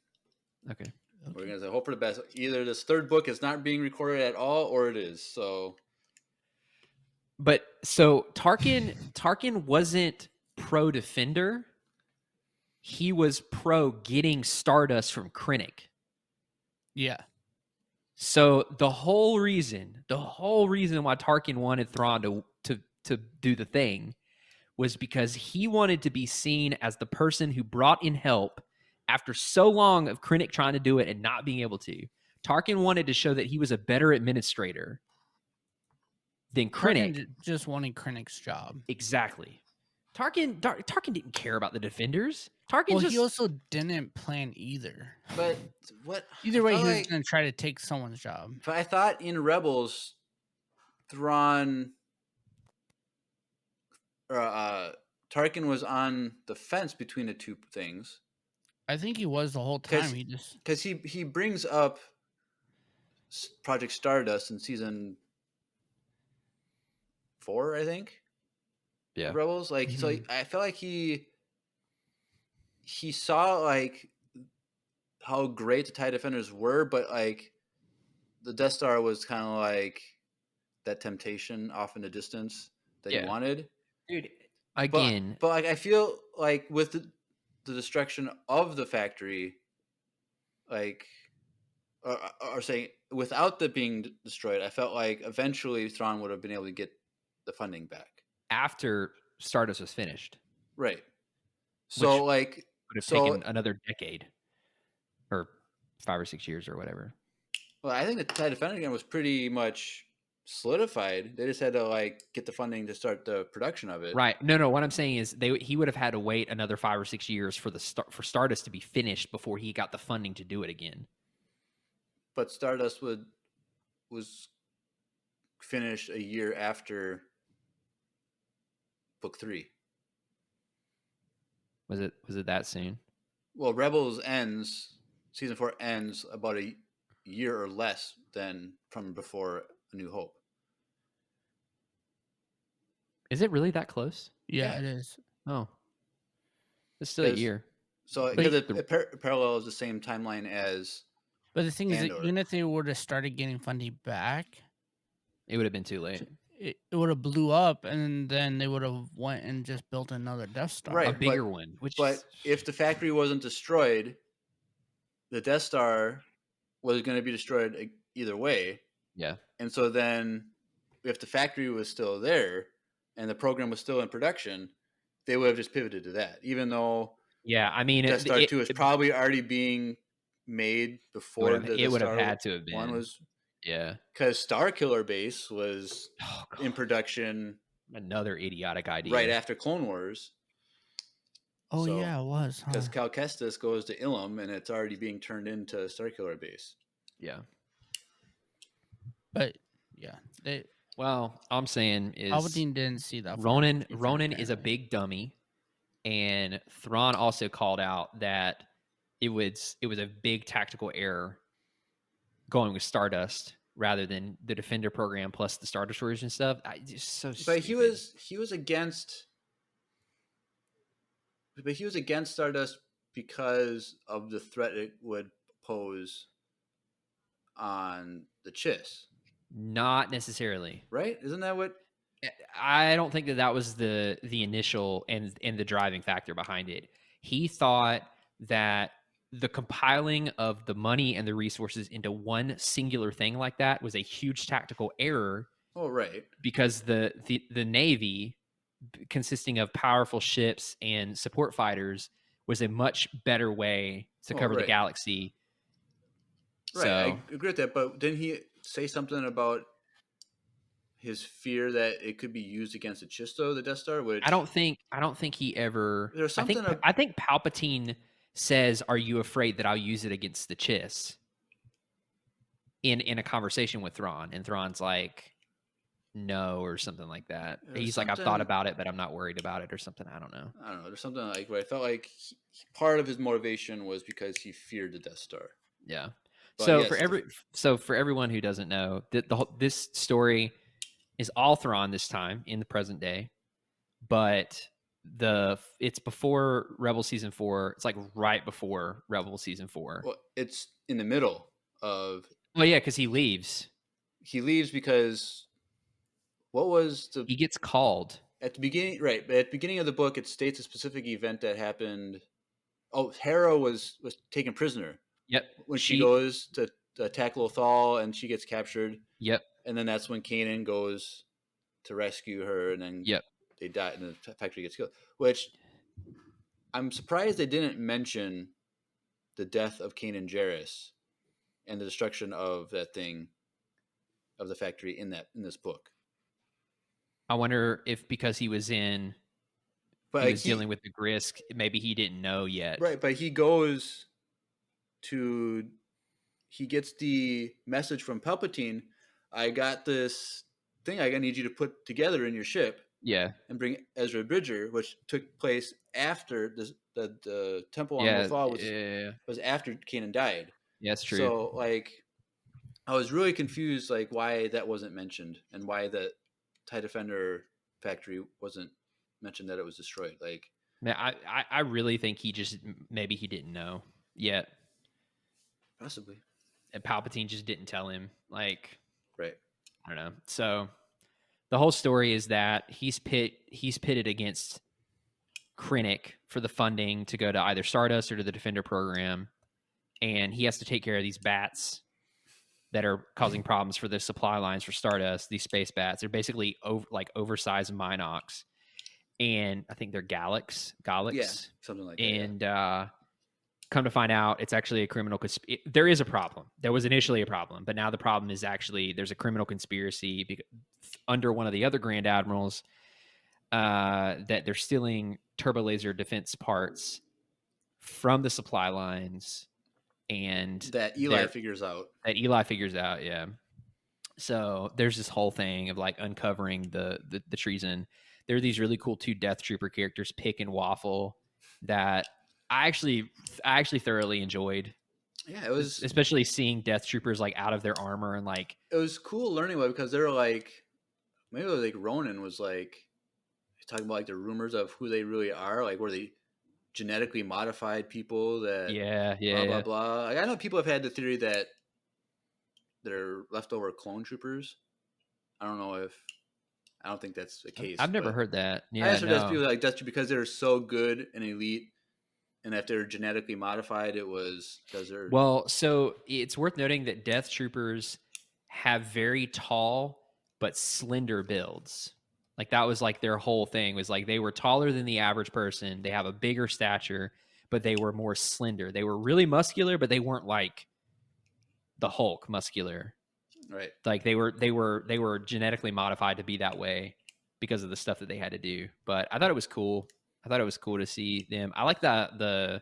Okay. We're gonna say hope for the best. Either this third book is not being recorded at all, or it is. So Tarkin wasn't pro Defender. He was pro getting Stardust from Krennic. Yeah. So the whole reason why Tarkin wanted Thrawn to do the thing was because he wanted to be seen as the person who brought in help after so long of Krennic trying to do it and not being able to. Tarkin wanted to show that he was a better administrator than Krennic. Just wanting Krennic's job. Exactly. Tarkin didn't care about the Defenders. He also didn't plan either. But what? Either way, he was going to try to take someone's job. But I thought in Rebels, Thrawn Tarkin was on the fence between the two things. I think he was the whole time. Because he brings up Project Stardust in season 4, I think. Yeah. Rebels, like so, I felt like he saw like how great the TIE Defenders were, but like the Death Star was kind of like that temptation off in the distance that he wanted. Dude, again, but like I feel like with the destruction of the factory, like or saying without the being destroyed, I felt like eventually Thrawn would have been able to get the funding back after Stardust was finished, right? So like would have taken another decade or 5 or 6 years or whatever. Well, I think the TIE Defender game was pretty much solidified. They just had to like get the funding to start the production of it. Right. No. What I'm saying is he would have had to wait another 5 or 6 years for for Stardust to be finished before he got the funding to do it again. But Stardust was finished a year after book 3. Was it that soon? Well, season 4 ends about a year or less than from before A New Hope. Is it really that close? Yeah, Yeah. it is. Oh, it's still a year. So because it parallels the same timeline as. But the thing is that Andor. even if they would have started getting funding back, it would have been too late. It would have blew up, and then they would have went and just built another Death Star, Right, a bigger one. But if the factory wasn't destroyed, the Death Star was going to be destroyed either way. Yeah. And so then, if the factory was still there and the program was still in production, they would have just pivoted to that, even though. Yeah, I mean, Death Star 2 is probably already being made before it would have had to have been. One was. Yeah. Because Star Killer Base was in production. Another idiotic idea. Right after Clone Wars. Oh, so, yeah, it was. Because Cal Kestis goes to Ilum, and it's already being turned into Star Killer Base. Yeah. But, yeah. Well, all I'm saying is... Palpatine didn't see that. Ronan is a big dummy. And Thrawn also called out that it was a big tactical error going with Stardust rather than the Defender program plus the Star Destroyers and stuff. Just so but stupid. he was against Stardust because of the threat it would pose on the Chiss. Not necessarily. Right? Isn't that what? I don't think that was the initial and the driving factor behind it. He thought that the compiling of the money and the resources into one singular thing like that was a huge tactical error. Oh, right. Because the Navy, consisting of powerful ships and support fighters, was a much better way to cover the galaxy. Right, so, I agree with that. But didn't he say something about his fear that it could be used against the Chisto, the Death Star? Which I don't think he ever. There's something. I think Palpatine says, "Are you afraid that I'll use it against the Chiss?" In a conversation with Thrawn, and Thrawn's like, "No," or something like that. He's like, "I've thought about it, but I'm not worried about it,or something." I don't know. There's something like where I felt like part of his motivation was because he feared the Death Star. Yeah. But so yes, for everyone who doesn't know, this story is all Thrawn this time in the present day, but it's before Rebel Season 4. It's like right before Rebel Season 4. Well, it's in the middle of. Well, yeah, because he leaves. He leaves because what was the? He gets called at the beginning, right? At the beginning of the book, it states a specific event that happened. Oh, Hera was taken prisoner. Yep. When she goes to attack Lothal and she gets captured. Yep. And then that's when Kanan goes to rescue her, and then they die, and the factory gets killed. Which I'm surprised they didn't mention the death of Kanan Jarrus and the destruction of that thing, of the factory in this book. I wonder if because he was dealing with the Grisk, maybe he didn't know yet. Right, but he gets the message from Palpatine. I got this thing I need you to put together in your ship. Yeah. And bring Ezra Bridger, which took place after the Temple on Lothal was after Kanan died. Yeah, that's true. So, like, I was really confused, like, why that wasn't mentioned and why the TIE Defender factory wasn't mentioned that it was destroyed. Like, man, I really think maybe he didn't know yet. Possibly. And Palpatine just didn't tell him. Like, right. I don't know. So the whole story is that he's pitted against Krennic for the funding to go to either Stardust or to the Defender program, and he has to take care of these bats that are causing problems for the supply lines for Stardust. These space bats, they're basically oversized Minox, and I think they're Galax. Yeah, something like that. And come to find out, it's actually a criminal. There is a problem. There was initially a problem, but now the problem is actually there's a criminal conspiracy under one of the other Grand Admirals that they're stealing turbo laser defense parts from the supply lines, and that Eli figures out. Yeah. So there's this whole thing of like uncovering the treason. There are these really cool 2 Death Trooper characters, Pick and Waffle, that I actually thoroughly enjoyed. Yeah, it was especially seeing Death Troopers like out of their armor and like it was cool learning about it because they're like maybe like Ronan was like talking about like the rumors of who they really are, like were they genetically modified people that blah blah. Like, I know people have had the theory that they're leftover clone troopers. I don't think that's the case. I've never heard that. Yeah, I just heard people like that's because they're so good and elite, and if they're genetically modified, it was because they're So it's worth noting that Death Troopers have very tall but slender builds. Like that was like their whole thing was like they were taller than the average person. They have a bigger stature, but they were more slender. They were really muscular, but they weren't like the Hulk muscular. Right. Like they were genetically modified to be that way because of the stuff that they had to do. But I thought it was cool. I thought it was cool to see them. I like the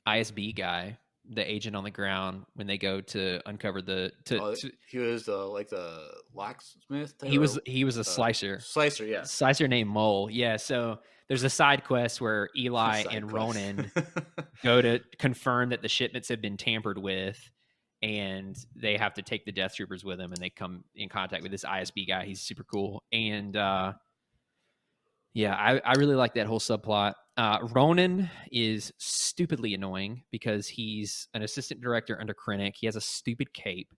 ISB guy, the agent on the ground, when they go to uncover he was the locksmith. He was a slicer. Yeah. Slicer named Mole. Yeah. So there's a side quest where Eli and Ronan go to confirm that the shipments have been tampered with, and they have to take the Death Troopers with them, and they come in contact with this ISB guy. He's super cool. And I really like that whole subplot. Ronan is stupidly annoying because he's an assistant director under Krennic. He has a stupid cape,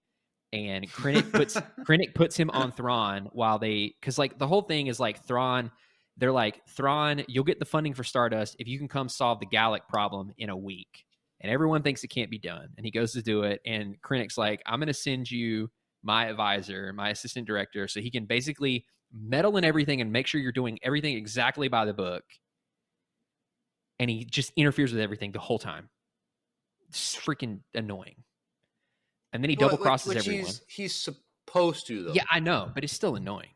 and Krennic puts him on Thrawn because like the whole thing is like Thrawn. They're like, Thrawn, you'll get the funding for Stardust if you can come solve the Gallic problem in a week. And everyone thinks it can't be done. And he goes to do it. And Krennic's like, I'm going to send you my advisor, my assistant director, so he can basically meddle in everything and make sure you're doing everything exactly by the book. And he just interferes with everything the whole time. It's freaking annoying. And then he double crosses everyone. He's supposed to, though. Yeah, I know, but it's still annoying.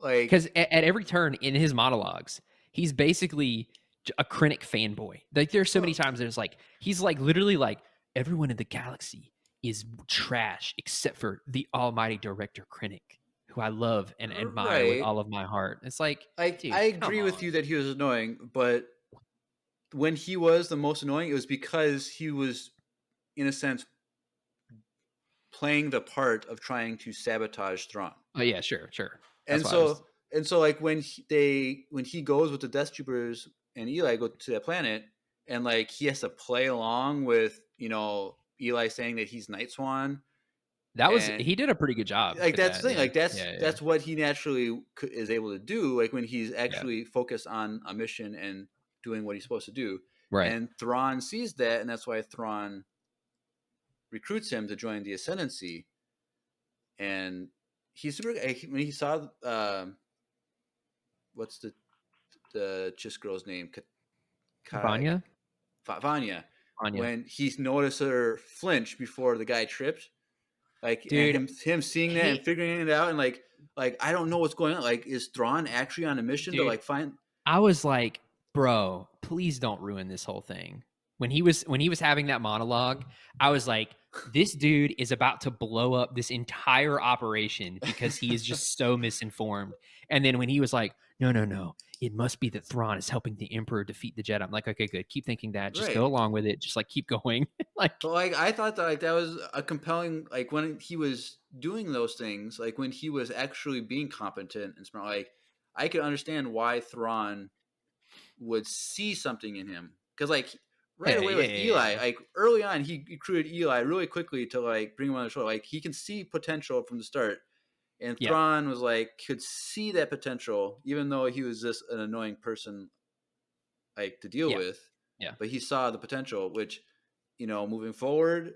Like, because at every turn in his monologues, he's basically a Krennic fanboy. Like there's so many times there's like he's like literally like everyone in the galaxy is trash except for the almighty director Krennic, who I love and admire with all of my heart. It's like dude, I agree with you that he was annoying, but when he was the most annoying, it was because he was, in a sense, playing the part of trying to sabotage Thrawn. Oh yeah, sure. And so like when he goes with the Death Troopers and Eli go to that planet, and like he has to play along with Eli saying that he's Night Swan. He did a pretty good job. Like that's the thing. Yeah. Like that's what he naturally is able to do. Like when he's actually focused on a mission and doing what he's supposed to do. Right. And Thrawn sees that, and that's why Thrawn recruits him to join the Ascendancy. And he's super. When he saw what's the Chiss girl's name? Vanya. Vanya. When he noticed her flinch before the guy tripped, like dude, him seeing that and figuring it out, and like I don't know what's going on. Like, is Thrawn actually on a mission to like find? I was like, bro, please don't ruin this whole thing. When he was having that monologue, I was like, this dude is about to blow up this entire operation because he is just so misinformed. And then when he was like, no, it must be that Thrawn is helping the Emperor defeat the Jedi. I'm like, okay, good. Keep thinking that. Just go along with it. Just like keep going. Like I thought that that was a compelling, like when he was doing those things, like when he was actually being competent and smart, like I could understand why Thrawn would see something in him. Because like away with Eli, like early on, he recruited Eli really quickly to like bring him on the show. Like he can see potential from the start. And Thrawn was like, could see that potential, even though he was just an annoying person, like to deal with. Yeah. But he saw the potential, which, moving forward,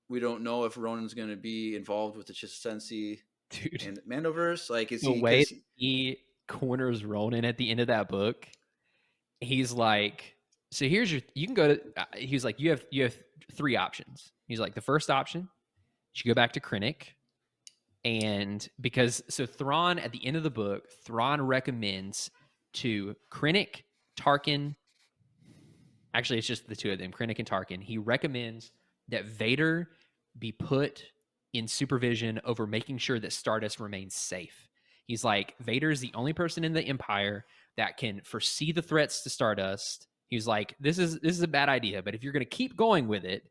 we don't know if Ronan's going to be involved with the Chisensi and Mandoverse. Like, is the way he corners Ronan at the end of that book? He's like, So here's you can go to, he was like, you have 3 options. He's like, the first option, you go back to Krennic. And because, so Thrawn, at the end of the book, Thrawn recommends to Krennic, Tarkin, actually it's just the 2 of them, Krennic and Tarkin. He recommends that Vader be put in supervision over making sure that Stardust remains safe. He's like, Vader is the only person in the Empire that can foresee the threats to Stardust. He's like, this is a bad idea, but if you're going to keep going with it,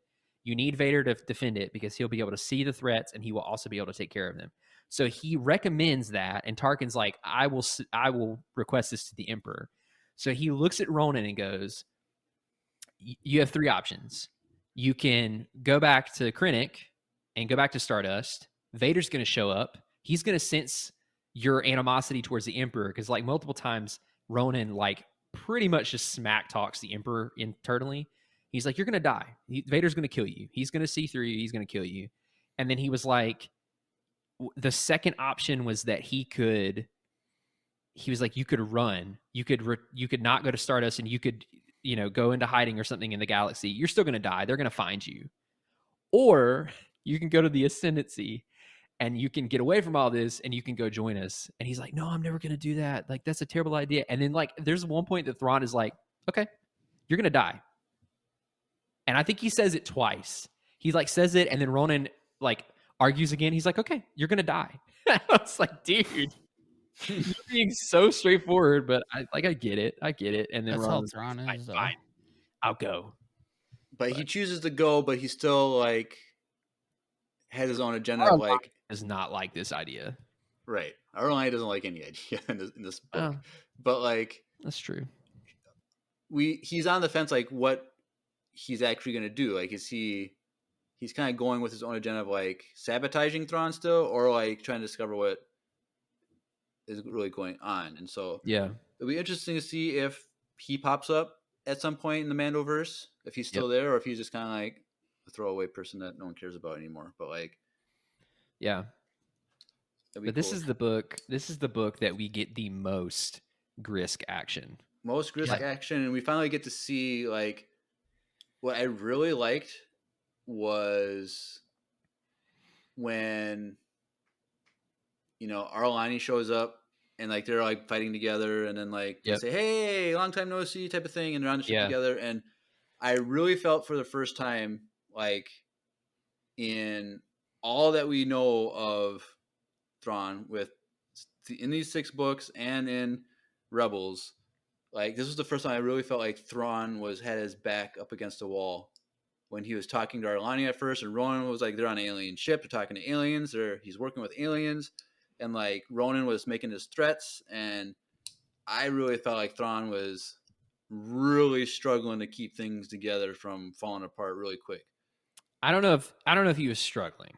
you need Vader to defend it because he'll be able to see the threats and he will also be able to take care of them. So he recommends that, and Tarkin's like, I will request this to the Emperor. So he looks at Ronan and goes, you have 3 options. You can go back to Krennic and go back to Stardust. Vader's going to show up. He's going to sense your animosity towards the Emperor because, like, multiple times Ronan, like, pretty much just smack talks the Emperor internally. He's like, you're going to die. Vader's going to kill you. He's going to see through you. He's going to kill you. And then he was like, the second option was that he was like, you could run. You could not go to Stardust and you could, go into hiding or something in the galaxy. You're still going to die. They're going to find you. Or you can go to the Ascendancy and you can get away from all this and you can go join us. And he's like, no, I'm never going to do that. Like, that's a terrible idea. And then, like, there's one point that Thrawn is like, okay, you're going to die. And I think he says it twice. He, like, says it and then Ronan, like, argues again. He's like, okay, you're going to die. I was like, dude, you're being so straightforward, but I get it. And then That's Ronan's how Thrawn is, though. fine, I'll go. But he chooses to go, but he still, like, has his own agenda of, like, does not like this idea. Right. Arlene doesn't like any idea in this book. But, like, that's true. He's on the fence, like, what he's actually going to do. Like, he's kind of going with his own agenda of, like, sabotaging Thrawn still, or, like, trying to discover what is really going on. And so yeah, it'll be interesting to see if he pops up at some point in the Mandoverse, if he's still there, or if he's just kind of like a throwaway person that no one cares about anymore. But, like, yeah. But this is the book. This is the book that we get the most Grisk action. Most Grisk action, and we finally get to see, like, what I really liked was when, Arlani shows up and, like, they're, like, fighting together, and then, like, they say, hey, long time no see type of thing, and they're on the ship together. And I really felt for the first time, like, in all that we know of Thrawn in these 6 books and in Rebels, like, this was the first time I really felt like Thrawn had his back up against a wall when he was talking to Arlani at first, and Ronan was like, they're on an alien ship, they're talking to aliens, he's working with aliens, and, like, Ronan was making his threats, and I really felt like Thrawn was really struggling to keep things together from falling apart really quick. I don't know if he was struggling.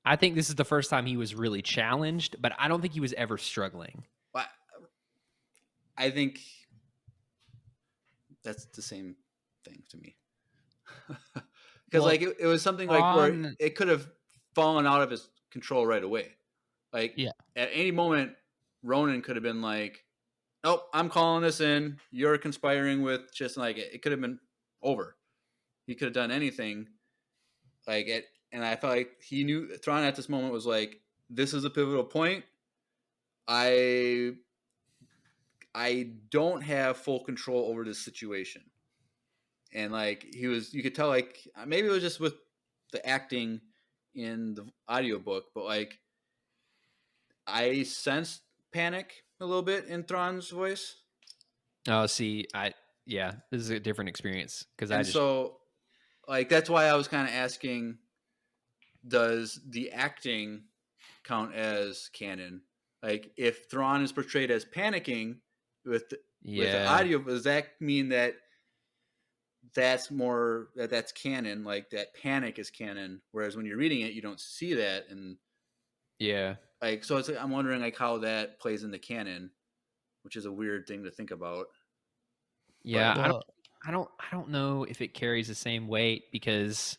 I think this is the first time he was really challenged, but I don't think he was ever struggling. I think that's the same thing to me. Because, like, it was something like where it could have fallen out of his control right away. Like, at any moment, Ronan could have been like, nope, I'm calling this in. You're conspiring with just, like, it could have been over. He could have done anything. Like, and I felt like he knew Thrawn at this moment was like, this is a pivotal point. I don't have full control over this situation. And, like, you could tell, like, maybe it was just with the acting in the audiobook, but, like, I sensed panic a little bit in Thrawn's voice. Oh, see, this is a different experience so, like, that's why I was kind of asking, does the acting count as canon? Like, if Thrawn is portrayed as panicking with the audio, does that mean that that's canon? Like, that panic is canon, whereas when you're reading it, you don't see that, and like, so it's like, I'm wondering, like, how that plays into canon, which is a weird thing to think about. Yeah, I don't know if it carries the same weight, because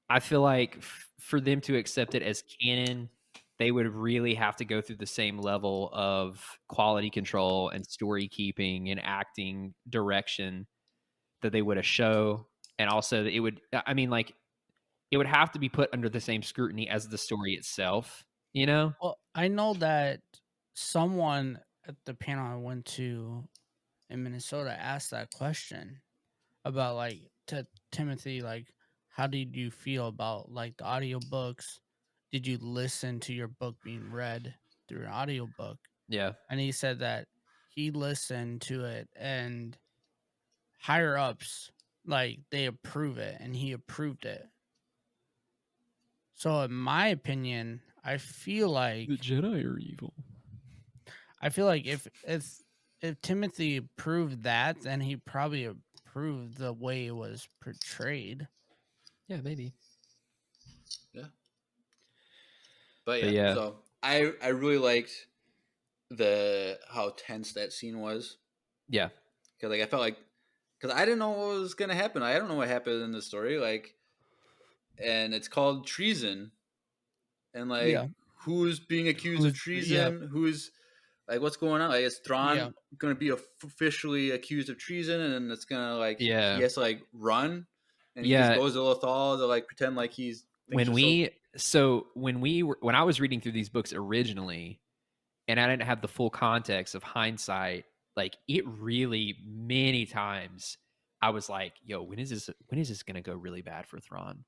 I feel like for them to accept it as canon, they would really have to go through the same level of quality control and story keeping and acting direction that they would show, and also that it would. I mean, like, it would have to be put under the same scrutiny as the story itself. You know? Well, I know that someone at the panel I went to in Minnesota asked that question about like to Timothy, like, how did you feel about like the audiobooks? Did you listen to your book being read through an audiobook? Yeah. And he said that he listened to it and higher ups, like, they approve it, and he approved it. So in my opinion, I feel like Jedi are evil. if Timothy approved that, then he probably approved the way it was portrayed. Yeah, maybe. Yeah. But But yeah, yeah. so I really liked how tense that scene was. Yeah. Because like I felt like, because I didn't know what was gonna happen. I don't know what happened in the story. Like, and it's called treason, and like Yeah. who's being accused of treason? Who's like what's going on? Like, is Thrawn going to be officially accused of treason, and it's gonna like he has to like run, and he just goes to Lothal to like pretend like he's when I was reading through these books originally, and I didn't have the full context of hindsight, like it really many times I was like, yo, when is this gonna go really bad for Thrawn?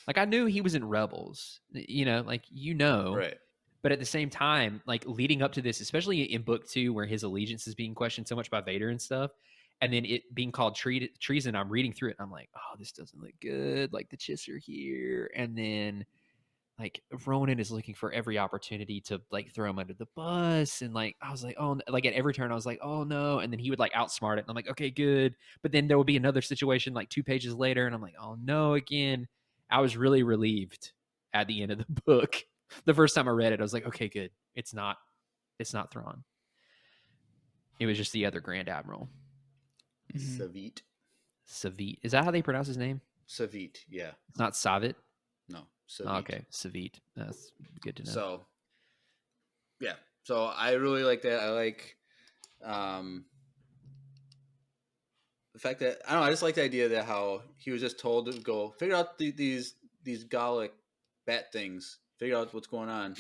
Like I knew he was in Rebels, like right. But at the same time, like leading up to this, especially in book 2, where his allegiance is being questioned so much by Vader and stuff, and then it being called treason, I'm reading through it and I'm like, oh, this doesn't look good. Like the Chiss are here, and then like Ronan is looking for every opportunity to like throw him under the bus, and like I was like, oh, like at every turn I was like, oh no, and then he would like outsmart it, and I'm like, okay, good. But then there would be another situation like 2 pages later, and I'm like, oh no, again. I was really relieved at the end of the book. The first time I read it, I was like, okay, good. It's not Thrawn. It was just the other Grand Admiral. Savit. Is that how they pronounce his name? Savit, yeah. It's not Savit? No, Savit. Oh, okay, Savit. That's good to know. So, yeah. So I really like that. I like the fact that I just like the idea that how he was just told to go figure out these Gallic bat things, figure out what's going on,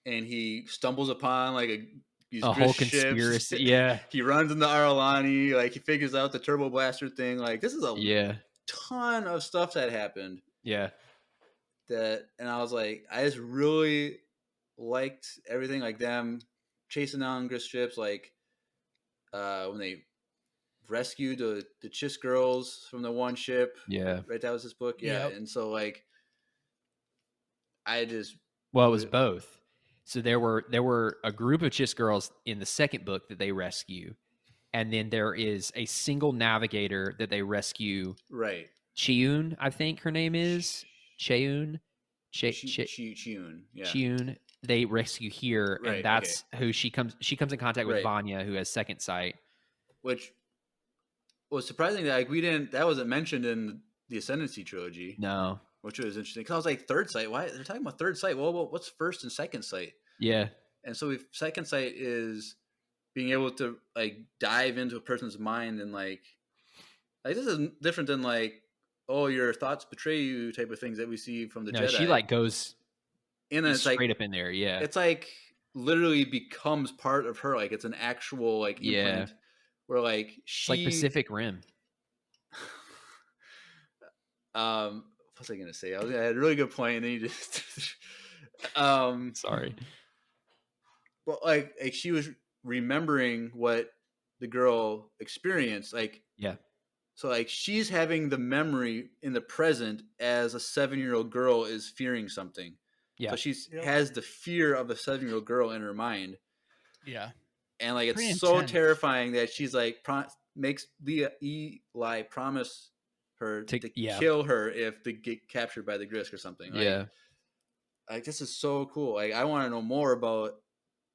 and he stumbles upon like these whole conspiracy. Yeah, he runs into Aralani, like he figures out the turbo blaster thing. Like this is a ton of stuff that happened. Yeah, and I was like, I just really liked everything, like them chasing down Gris ships, like when they rescued the Chiss girls from the one ship. Yeah. Right, that was his book. Yeah. Yep. And so like it was both. So there were a group of Chiss girls in the second book that they rescue, and then there is a single navigator that they rescue. Right. Chiun, I think her name is Chiun. Chiun. Yeah. Chiun. They rescue here, and that's who she comes in contact with. Vanya, who has second sight. Which was surprising that like that wasn't mentioned in the Ascendancy trilogy. No. Which was interesting because I was like, third sight. Why they're talking about third sight? Well, what's first and second sight? Yeah. And so second sight is being able to like dive into a person's mind and like this is different than like, oh, your thoughts betray you type of things that we see from the Jedi. She like goes and then it's straight like, up in there. Yeah. It's like literally becomes part of her. Like it's an actual like implant where like it's like Pacific Rim. What was I gonna say? I had a really good point, and then you just sorry. Well, like she was remembering what the girl experienced, like So like she's having the memory in the present as a 7-year-old girl is fearing something. Yeah. So she's has the fear of a 7-year-old girl in her mind. Yeah. And like it's pretty so intense. Terrifying that she's like makes Eli promise her to kill her if they get captured by the Grisk or something. Like, like this is so cool. Like I want to know more about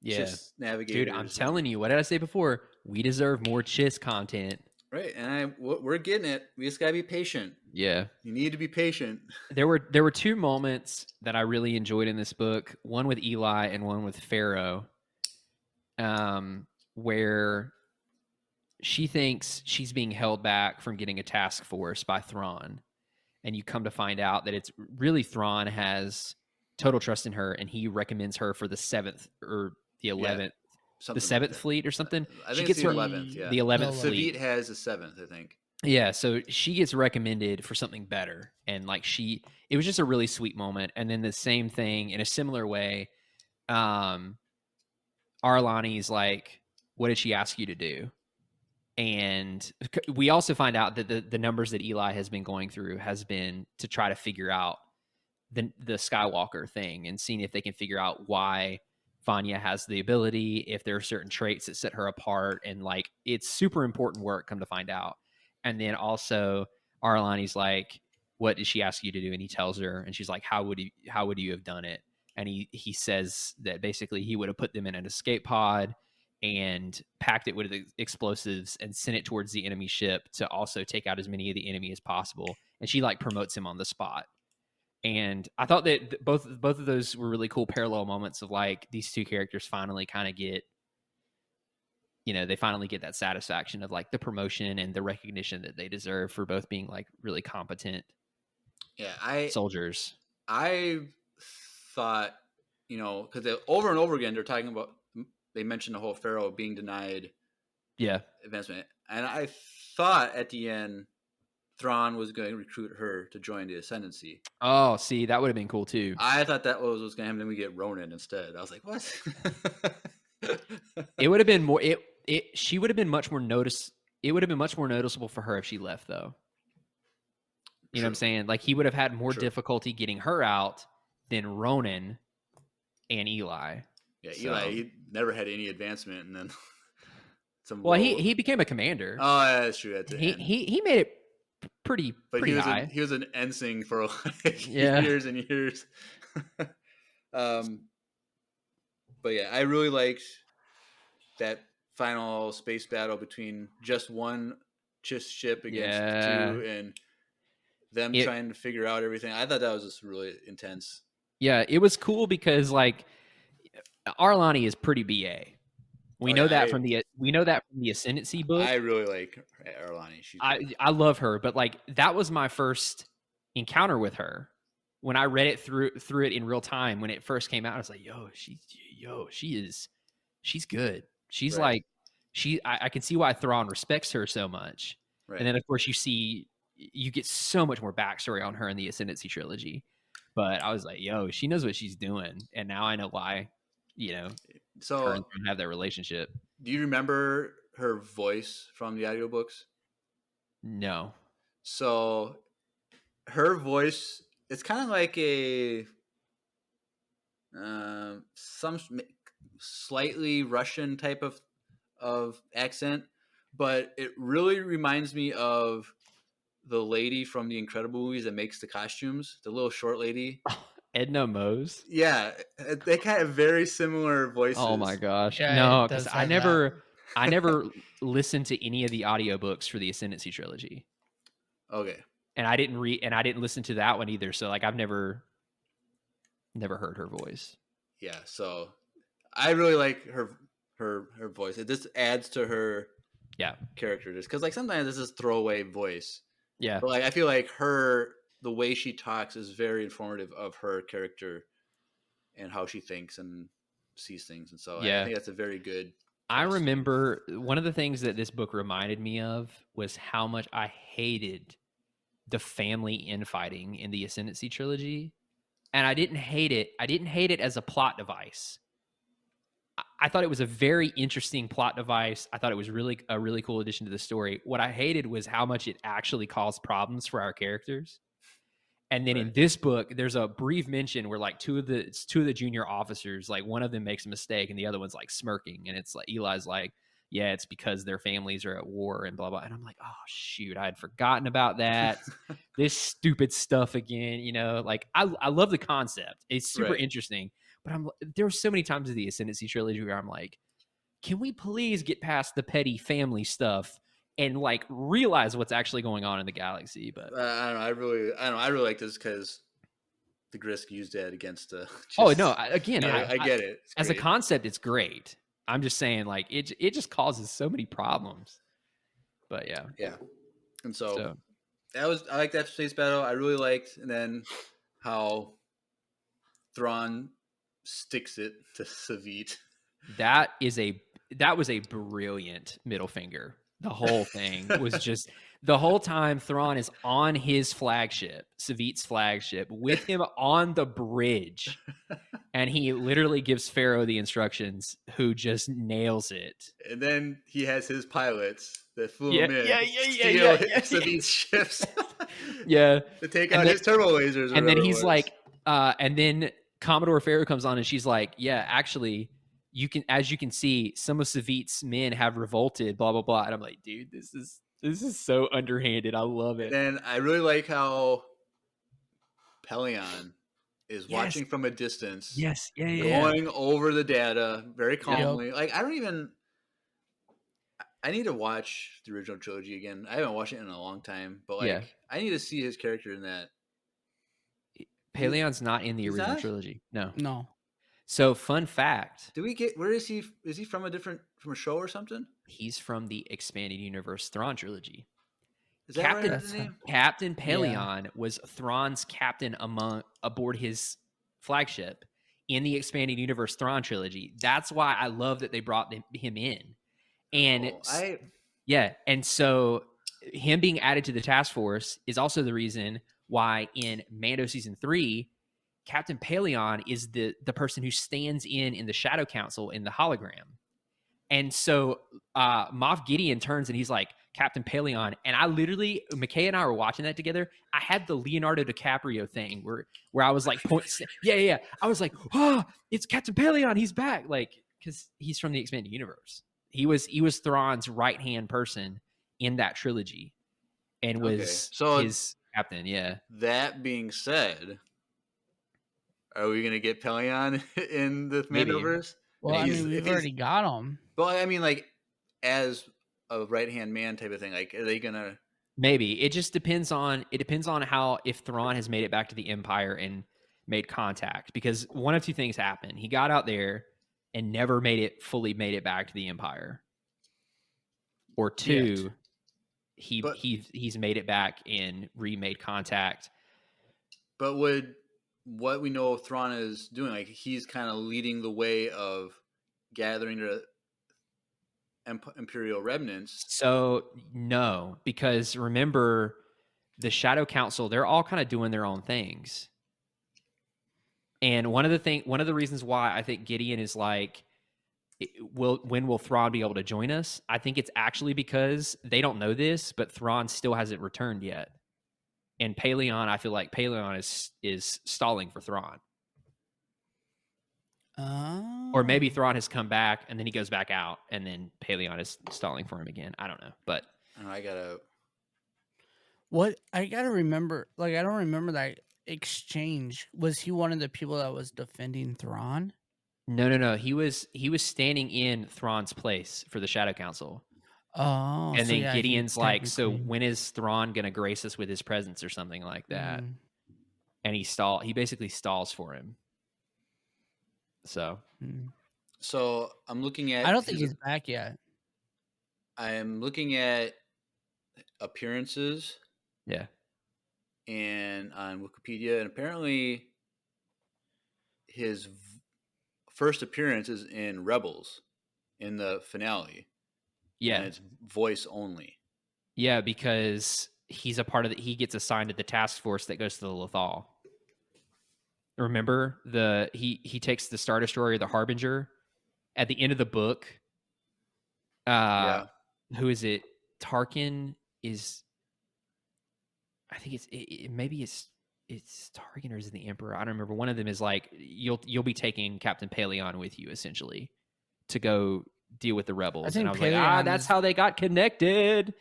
Chiss navigators. Dude, I'm telling you, what did I say before? We deserve more Chiss content. Right, and we're getting it. We just gotta be patient. Yeah, you need to be patient. There were 2 moments that I really enjoyed in this book. One with Eli and one with Pharaoh, where she thinks she's being held back from getting a task force by Thrawn. And you come to find out that it's really Thrawn has total trust in her, and he recommends her for the 7th or the 11th, the 7th like fleet or something. I she think gets it's the her 11th. Yeah, the 11th Savit fleet has the 7th, I think. Yeah, so she gets recommended for something better, and like it was just a really sweet moment. And then the same thing in a similar way, Arlani's like, "What did she ask you to do?" And we also find out that the numbers that Eli has been going through has been to try to figure out the Skywalker thing and seeing if they can figure out why Vanya has the ability, if there are certain traits that set her apart, and like it's super important work. Come to find out, and then also Arlani's like, "What did she ask you to do?" And he tells her, and she's like, "How would you have done it?" And he says that basically he would have put them in an escape pod and packed it with explosives and sent it towards the enemy ship to also take out as many of the enemy as possible. And she like promotes him on the spot. And I thought that both of those were really cool parallel moments of like these two characters finally kind of get, they finally get that satisfaction of like the promotion and the recognition that they deserve for both being like really competent soldiers. I thought, because over and over again they're talking about, they mentioned the whole Pharaoh being denied advancement. And I thought at the end, Thrawn was going to recruit her to join the Ascendancy. Oh, see, that would have been cool too. I thought that was going to happen. Then we get Ronan instead. I was like, what? It would have been more. She would have been much more It would have been much more noticeable for her if she left, though. You know what I'm saying? Like he would have had more difficulty getting her out than Ronan and Eli. Yeah, Eli, he never had any advancement, and then he became a commander. Oh, that's true. He made it pretty high. He was an ensign for like years and years. But yeah, I really liked that final space battle between just one ship against two, and them trying to figure out everything. I thought that was just really intense. Yeah, it was cool because like Arlani is pretty BA. We know that from the Ascendancy book. I really like Arlani. I love her, but like that was my first encounter with her. When I read it through it in real time when it first came out, I was like, she's good. She's like I can see why Thrawn respects her so much. Right. And then of course you get so much more backstory on her in the Ascendancy trilogy. But I was like, she knows what she's doing, and now I know why. So her and Thrawn have that relationship. Do you remember her voice from the audiobooks? No. So her voice, it's kind of like a some slightly Russian type of accent, but it really reminds me of the lady from the Incredible movies that makes the costumes, the little short lady. Edna Mose? Yeah, they kind of very similar voices. Oh my gosh. Yeah, no, because I never listened to any of the audiobooks for the Ascendancy trilogy. Okay. And I didn't listen to that one either. So like I've never heard her voice. Yeah, so I really like her voice. It just adds to her character, just because like sometimes this is throwaway voice. Yeah. But like I feel like the way she talks is very informative of her character and how she thinks and sees things. And so I think that's a very good. I remember one of the things that this book reminded me of was how much I hated the family infighting in the Ascendancy trilogy. And I didn't hate it. I didn't hate it as a plot device. I thought it was a very interesting plot device. I thought it was a really cool addition to the story. What I hated was how much it actually caused problems for our characters. And then in this book, there's a brief mention where like two of the junior officers, like one of them makes a mistake and the other one's like smirking. And it's like, Eli's like, yeah, it's because their families are at war and blah, blah. And I'm like, oh shoot, I had forgotten about that. This stupid stuff again, like I love the concept. It's super interesting, but there were so many times in the Ascendancy trilogy where I'm like, can we please get past the petty family stuff and like realize what's actually going on in the galaxy? But I don't know. I really like this because the Grisk used that against I get it. As a concept, it's great. I'm just saying, like it just causes so many problems. But yeah. Yeah. And so So I like that space battle. I really liked, and then how Thrawn sticks it to Savit. that was a brilliant middle finger. The whole thing was just the whole time Thrawn is on his flagship, Savit's flagship, with him on the bridge. And he literally gives Pharaoh the instructions, who just nails it. And then he has his pilots that flew Yeah, him in, yeah. Savit's ships. Yeah. To take And out then- his turbo lasers. Or And then whatever it he's was. like, and then Commodore Pharaoh comes on and she's like, yeah, actually, as you can see, some of Savit's men have revolted, blah, blah, blah. And I'm like, dude, this is so underhanded. I love it. And then I really like how Pelion is Yes. watching from a distance. Yes. Yeah. Going over the data very calmly. Yep. Like, I need to watch the original trilogy again. I haven't watched it in a long time, but like, Yeah. I need to see his character in that. Paleon's not in the He's original not? trilogy. No. No. So fun fact, Do we get, where is he? Is he from a show or something? he's from the expanded universe Thrawn trilogy. Is that Captain- right? His name? Captain Paleon was Thrawn's captain aboard his flagship in the expanded universe Thrawn trilogy. That's why I love that they brought him in. And yeah, and so him being added to the task force is also the reason why in Mando season 3, Captain Paleon is the person who stands in the Shadow Council in the hologram. And so Moff Gideon turns and he's like, Captain Paleon. And I literally, McKay and I were watching that together. I had the Leonardo DiCaprio thing where I was like, yeah. I was like, oh, it's Captain Paleon. He's back. Like, because he's from the expanded universe. He was Thrawn's right-hand person in that trilogy and was his captain. Yeah. That being said, are we going to get Pelion in the Mandoverse? Well, I mean, we've already got him. But I mean, like, as a right-hand man type of thing, like, are they going to... Maybe. It just depends on how, if Thrawn has made it back to the Empire and made contact. Because one of two things happened. He got out there and never fully made it back to the Empire. Or two, he's made it back and remade contact. But what we know Thrawn is doing, like, he's kind of leading the way of gathering the Imperial remnants. So no, because remember, the Shadow Council, they're all kind of doing their own things. And one of the reasons why I think Gideon is like, when will Thrawn be able to join us? I think it's actually because they don't know this, but Thrawn still hasn't returned yet. And Paleon, I feel like Paleon is stalling for Thrawn. Or maybe Thrawn has come back and then he goes back out and then Paleon is stalling for him again. I don't know, but I gotta remember. Like, I don't remember that exchange. Was he one of the people that was defending Thrawn? No. He was standing in Thrawn's place for the Shadow Council. Oh, and then Gideon's like, so when is Thrawn gonna grace us with his presence or something like that? And he basically stalls for him. So I'm looking at... I don't think he's back yet. I am looking at appearances. Yeah. And on Wikipedia, and apparently his first appearance is in Rebels in the finale. Yeah. And it's voice only. Yeah, because he's a part of he gets assigned to the task force that goes to the Lothal. Remember he takes the Star Destroyer, the Harbinger, at the end of the book. Who is it? Tarkin is. I think maybe it's Tarkin or is it the Emperor? I don't remember. One of them is like, you'll be taking Captain Paleon with you essentially to go deal with the rebels. And I was like, that's how they got connected.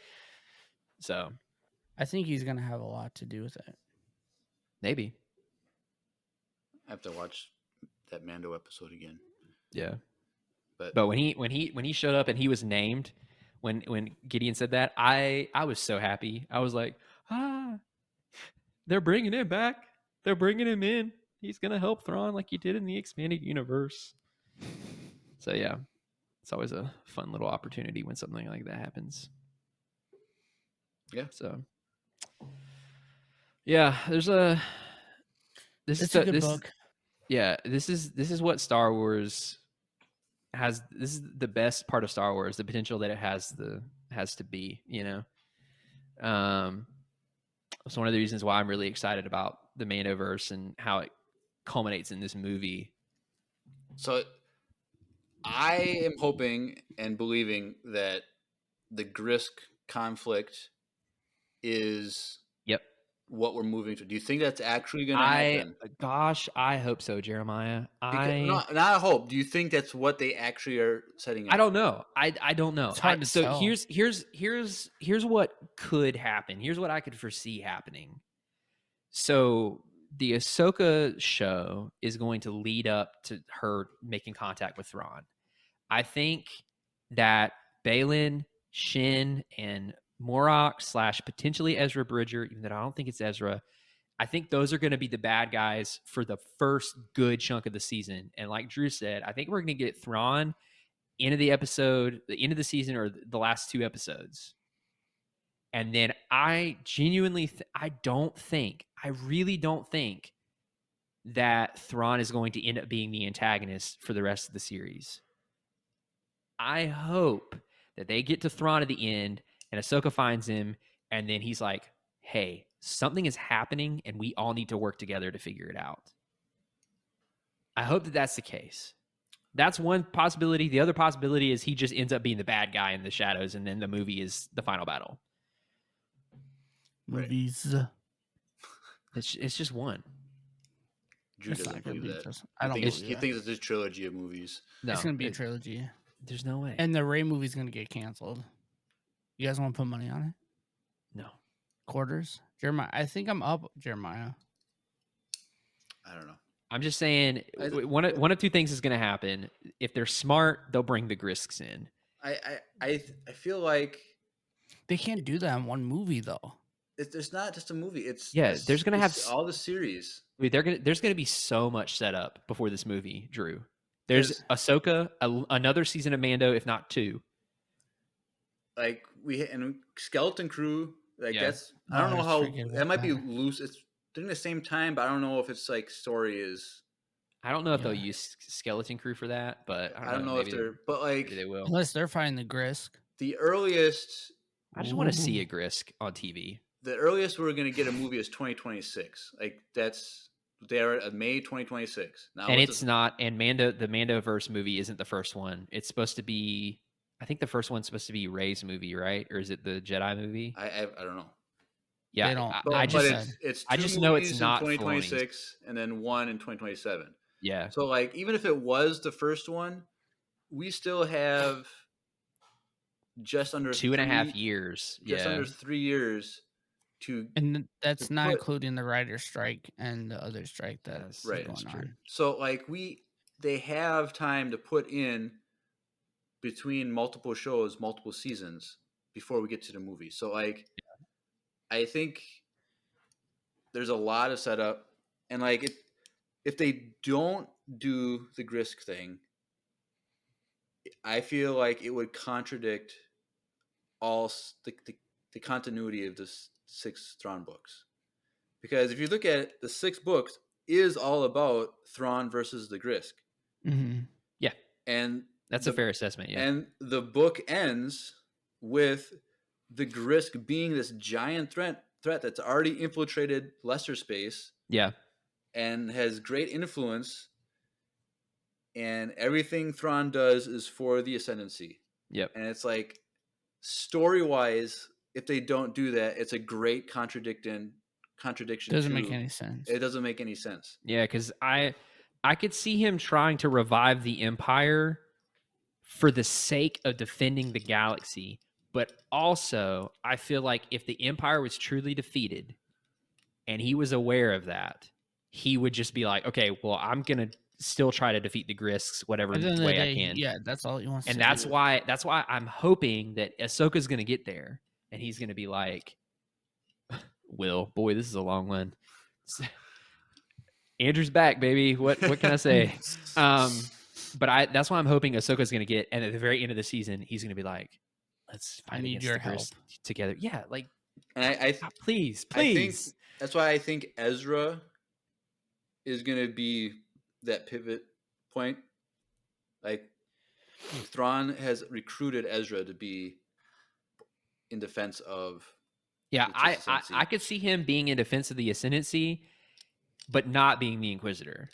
So I think he's gonna have a lot to do with it. Maybe. I have to watch that Mando episode again. Yeah. But when he showed up and he was named, when Gideon said that, I was so happy. I was like, they're bringing him back. They're bringing him in. He's gonna help Thrawn like he did in the expanded universe. So yeah, it's always a fun little opportunity when something like that happens. Yeah. So, yeah, there's a. It's a good book. Yeah, this is what Star Wars has. This is the best part of Star Wars, the potential that it has to be. It's one of the reasons why I'm really excited about the Mandoverse and how it culminates in this movie. So I am hoping and believing that the Grisk conflict is Yep. what we're moving to. Do you think that's actually going to happen? Gosh, I hope so, Jeremiah. Not hope. Do you think that's what they actually are setting up? I don't know. I don't know. It's hard to so tell. Here's what could happen. Here's what I could foresee happening. So the Ahsoka show is going to lead up to her making contact with Thrawn. I think that Balin, Shin, and Morok / potentially Ezra Bridger, even though I don't think it's Ezra, I think those are going to be the bad guys for the first good chunk of the season. And like Drew said, I think we're going to get Thrawn end of the episode, the end of the season, or the last 2 episodes. And then I genuinely, I really don't think that Thrawn is going to end up being the antagonist for the rest of the series. I hope that they get to Thrawn at the end and Ahsoka finds him and then he's like, hey, something is happening and we all need to work together to figure it out. I hope that that's the case. That's one possibility. The other possibility is he just ends up being the bad guy in the shadows and then the movie is the final battle. Movies. It's just one. Drew doesn't believe that. I don't believe he thinks it's a trilogy of movies. No, it's going to be a trilogy. There's no way. And the Rey movie's going to get canceled. You guys want to put money on it? No. Quarters? Jeremiah, I think I'm up, Jeremiah. I don't know. I'm just saying one of 2 things is going to happen. If they're smart, they'll bring the Grisks in. I feel like they can't do that in one movie though. It's not just a movie. There's going to have all the series. There's going to be so much set up before this movie, Drew. There's Ahsoka, another season of Mando, if not 2. Like and Skeleton Crew, that's I don't know how that might be loose. It's during the same time, but I don't know if it's like story is. I don't know if they'll use Skeleton Crew for that, but I don't know if they're. But like they will, unless they're fighting the Grisk. The earliest. I just want to see a Grisk on TV. The earliest we're going to get a movie is 2026. Like they're at May 2026. Now and it's not. And the Mandoverse movie isn't the first one. It's supposed to be. I think the first one's supposed to be Rey's movie, right? Or is it the Jedi movie? I don't know. Yeah, they don't, I just know it's not 2026 and then one in 2027. Yeah. So like even if it was the first one, we still have just under 2.5 years. Just under 3 years to, and that's not including the writer's strike and the other strike that's going on. So like they have time to put in between multiple shows, multiple seasons before we get to the movie. So like, I think there's a lot of setup, and like if they don't do the Grisk thing, I feel like it would contradict all the continuity of the 6 Thrawn books. Because if you look at it, the 6 books is all about Thrawn versus the Grisk. Mm-hmm. Yeah. And that's a fair assessment, yeah. And the book ends with the Grisk being this giant threat that's already infiltrated lesser space. Yeah. And has great influence. And everything Thrawn does is for the Ascendancy. Yep. And it's like, story-wise, if they don't do that, it's a great contradiction. Doesn't make any sense. It doesn't make any sense. Yeah, because I could see him trying to revive the Empire for the sake of defending the galaxy. But also, I feel like if the Empire was truly defeated and he was aware of that, he would just be like, okay, well, I'm going to still try to defeat the Grisks whatever way I can. Yeah, that's all he wants to do. And that's why I'm hoping that Ahsoka's going to get there and he's going to be like, boy, this is a long one. Andrew's back, baby. What can I say? But that's why I'm hoping Ahsoka's going to get, and at the very end of the season, he's going to be like, let's fight against the Grisks together. Yeah, like And I Please. I think that's why I think Ezra is going to be that pivot point. Like Thrawn has recruited Ezra to be in defense of Yeah, the I Ascendancy. could see him being in defense of the Ascendancy, but not being the Inquisitor.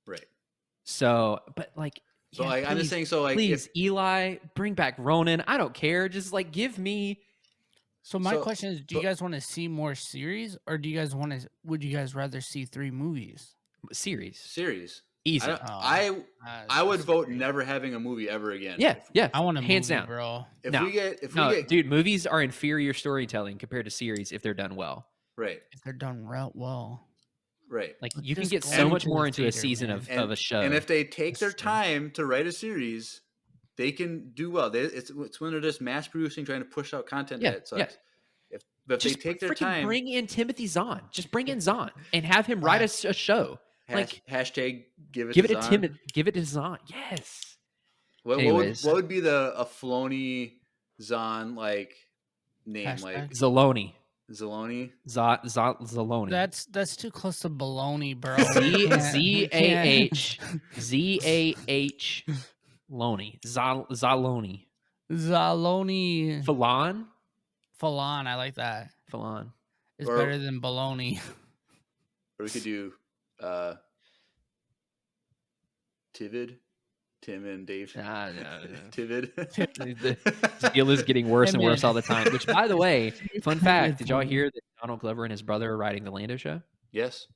Right. So, but like, So yeah, like, I'm just saying. So like, please, Eli, bring back Ronan. I don't care. Just like give me. So my question is, do you guys want to see more series, or do you guys want to? Would you guys rather see 3 movies? Series. Easy. I would vote never having a movie ever again. Yeah. I want a hands movie, down, bro. Dude, movies are inferior storytelling compared to series if they're done well. Right. If they're done well. Right. Like you can get so much more into a season of a show. And if they take their time to write a series, they can do well. It's when they're just mass producing, trying to push out content that sucks. Yeah. But if they take their time, bring in Timothy Zahn. Just bring in Zahn and have him write a show. Hashtag give it to Zahn. Give it to Zahn. Yes. What would be a Filoni Zahn like name? Hashtag? Like Zaloni. Zaloni. That's too close to baloney, bro. Z-A-H Loney. Zaloni. Zaloni. Falon. I like that. Falon. It's better than baloney. Or we could do Tivid. Tim and Dave. No. Tivid. The deal is getting worse and worse all the time. Which, by the way, fun fact, did y'all hear that Donald Glover and his brother are writing the Lando show? Yes.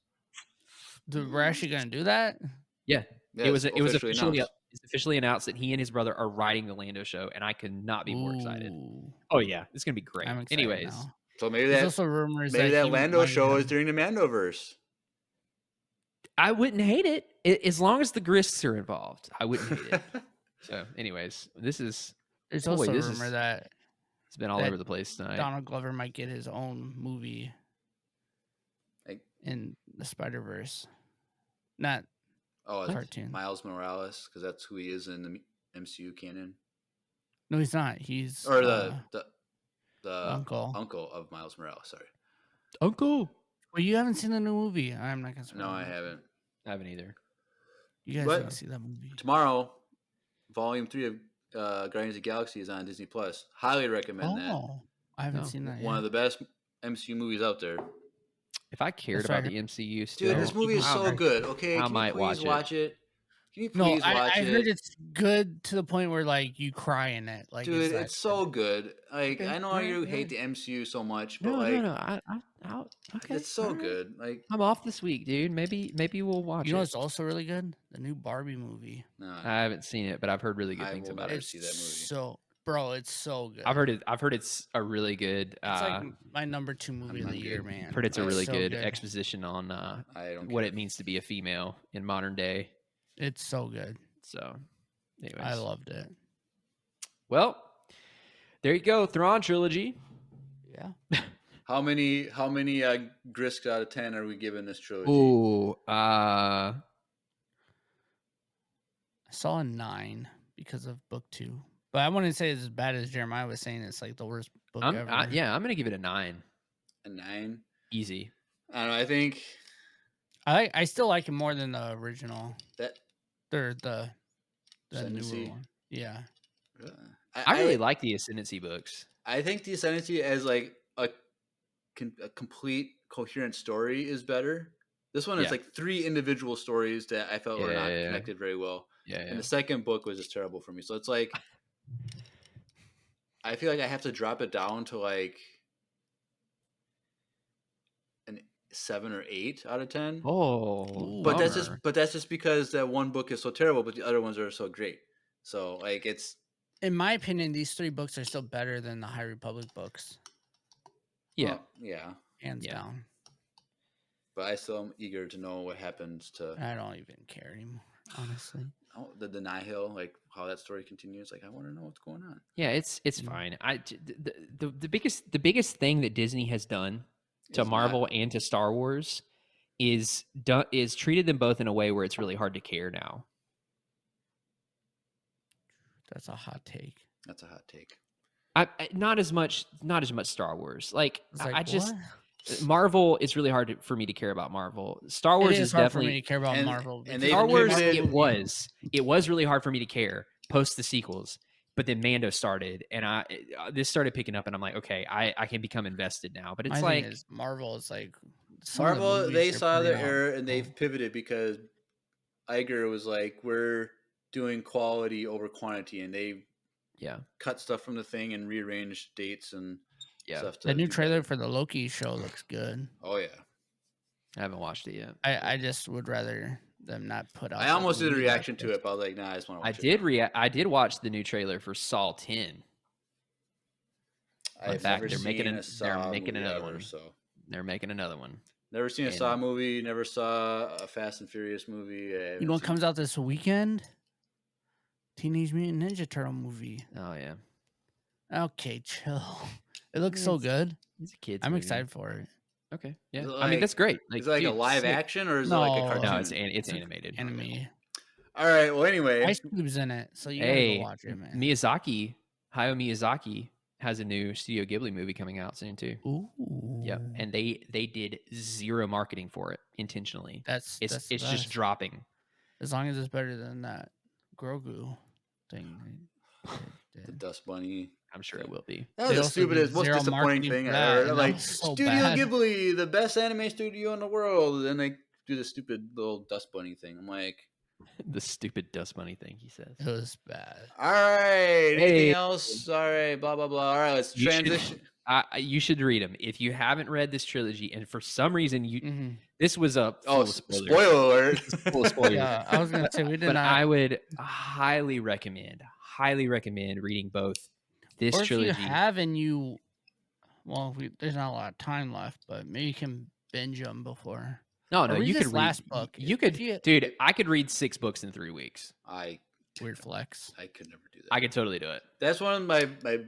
We're actually going to do that? Yeah. It was officially announced that he and his brother are writing the Lando show, and I could not be more excited. Oh, yeah. It's going to be great. Anyways. Now. So maybe that Lando show is during the Mandoverse. I wouldn't hate it as long as the Grists are involved. I wouldn't hate it. So, anyways, there's also a rumor that it's been all over the place tonight. Donald Glover might get his own movie in the Spider-Verse, not cartoon. Miles Morales, because that's who he is in the MCU canon. No, he's not. He's the uncle of Miles Morales. Sorry, uncle. Well, you haven't seen the new movie. I'm not gonna. No, I haven't. I haven't either. You guys didn't see that movie. Tomorrow, Volume 3 of Guardians of the Galaxy is on Disney Plus. Highly recommend that. Oh, I haven't seen that yet. One of the best MCU movies out there. If I cared about the MCU still, dude, this movie is so good. Okay, I might watch it. Can you please watch it? I heard it's good to the point where like you cry in it. Like, dude, it's so good. Like, I know you hate the MCU so much, but okay, it's so good. Like, I'm off this week, dude. Maybe we'll watch it. You know what's also really good? The new Barbie movie. No, I haven't seen it, but I've heard really good things about it. See that movie. So, bro, it's so good. I've heard it's a really good. It's like my number 2 movie of the year, man. I've heard it's a really good exposition on what it means to be a female in modern day. It's so good. So, anyways, I loved it. Well, there you go, Thrawn trilogy. Yeah. How many Grisks out of 10 are we giving this trilogy? Ooh, I saw a 9 because of book 2, but I wouldn't say it's as bad as Jeremiah was saying. It's like the worst book ever. I'm gonna give it a 9. A 9, easy. I don't know. I think I still like it more than the original. The Ascendancy? newer one. Yeah. I really like the Ascendancy books. I think the Ascendancy as like a complete coherent story is better. This one is like 3 individual stories that I felt were not connected very well. And the second book was just terrible for me. So it's like I feel like I have to drop it down to like an 7 or 8 out of 10. Oh, but that's just because that one book is so terrible, but the other ones are so great. So like it's, in my opinion, these 3 books are still better than the High Republic books. Yeah, hands down. But I still am eager to know what happens to. I don't even care anymore, honestly. Oh, the Nihil, like how that story continues. Like I want to know what's going on. Yeah, it's fine. The biggest thing that Disney has done to Marvel and to Star Wars is treated them both in a way where it's really hard to care now. That's a hot take. That's a hot take. Not as much Star Wars. Like, It's I just what? Marvel. It's really hard for me to care about Marvel. Star Wars It is is hard definitely for me to care about and- Marvel. and because they've Star Wars. pivoted- It was really hard for me to care post the sequels. But then Mando started, and this started picking up, and I'm like, okay, I can become invested now. But it's my like thing is Marvel is like some of the Marvel, movies they they're saw putting their out- error and they've pivoted because Iger was like, we're doing quality over quantity, and they yeah, cut stuff from the thing and rearranged dates and yeah. stuff. The new do trailer better. for the Loki show looks good. Oh yeah, I haven't watched it yet. I just would rather them not put out. I the almost did a movie reaction like to this. it, but I was like, nah, I just want to I watch it. did I did watch the new trailer for Saw 10. I've fact, never they're making seen an- a Saw they're making movie another ever, one. So They're making another one. never seen a And- Saw movie. Never saw a Fast and Furious movie. I You haven't know what seen- comes out this weekend? Teenage Mutant Ninja Turtle movie. Oh yeah, Okay, chill. It looks so good. it's a kid's I'm movie. excited for it. Okay, yeah. Is it I mean, that's great. Is it like a dude, live sick. action or is it like a No. cartoon? No, it's animated. Enemy. All right. Well, anyway, Ice Cube's in it, so you gotta Hey, go watch it, man. Hayao Miyazaki has a new Studio Ghibli movie coming out soon too. Ooh. Yep, and they did zero marketing for it intentionally. That's It's the just best. dropping. As long as it's better than that Grogu thing. they the did. Dust Bunny. I'm sure it will be. That They was the also stupidest, did most zero disappointing marketing thing for I that, heard. and that Like was so Studio bad. Ghibli, the best anime studio in the world, and they do the stupid little Dust Bunny thing. I'm like, The stupid Dust Bunny thing, he says. It was bad. all right, anything Hey. else? All right, blah blah blah. All right, let's You should- transition. You should read them if you haven't read this trilogy, and for some reason you Mhm. this was a full Oh, of spoilers. spoiler alert! Full of spoilers. Yeah, I was gonna say we did But not. I would highly recommend reading both this or if trilogy. you have and you, well, there's not a lot of time left, but maybe you can binge them before. No, Or no, read you this could read. last book. You If could, you- dude. I could read 6 books in 3 weeks. Weird flex. I could never do that. I could totally do it. That's one of my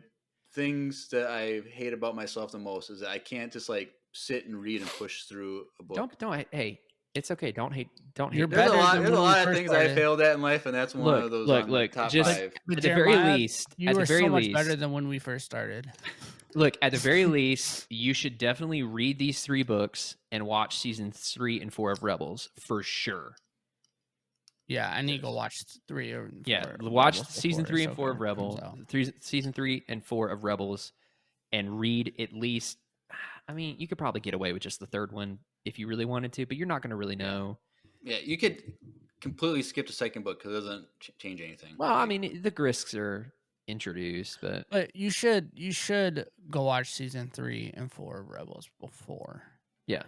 things that I hate about myself the most is that I can't just like sit and read and push through a book. Don't. Hey, it's okay. Don't hate. Don't hate. You're There's a better lot. than There's a when we lot of first things I started. failed at in life, and that's one of those. on the top just 5. But at the very Jeremiah, least. You At were the very so much least, better than when we first started. look. At the very least, you should definitely read these 3 books and watch season 3 and 4 of Rebels for sure. Yeah, I need to go watch 3 or 4. Yeah, of watch Rebels season before 3 and Ahsoka 4 of comes Rebels, out. season 3 and 4 of Rebels, and read at least. I mean, you could probably get away with just the 3rd one if you really wanted to, but you're not going to really know. Yeah, you could completely skip the second book because it doesn't change anything. Well, I mean, the Grisks are introduced, but But you should go watch season 3 and 4 of Rebels before. yeah,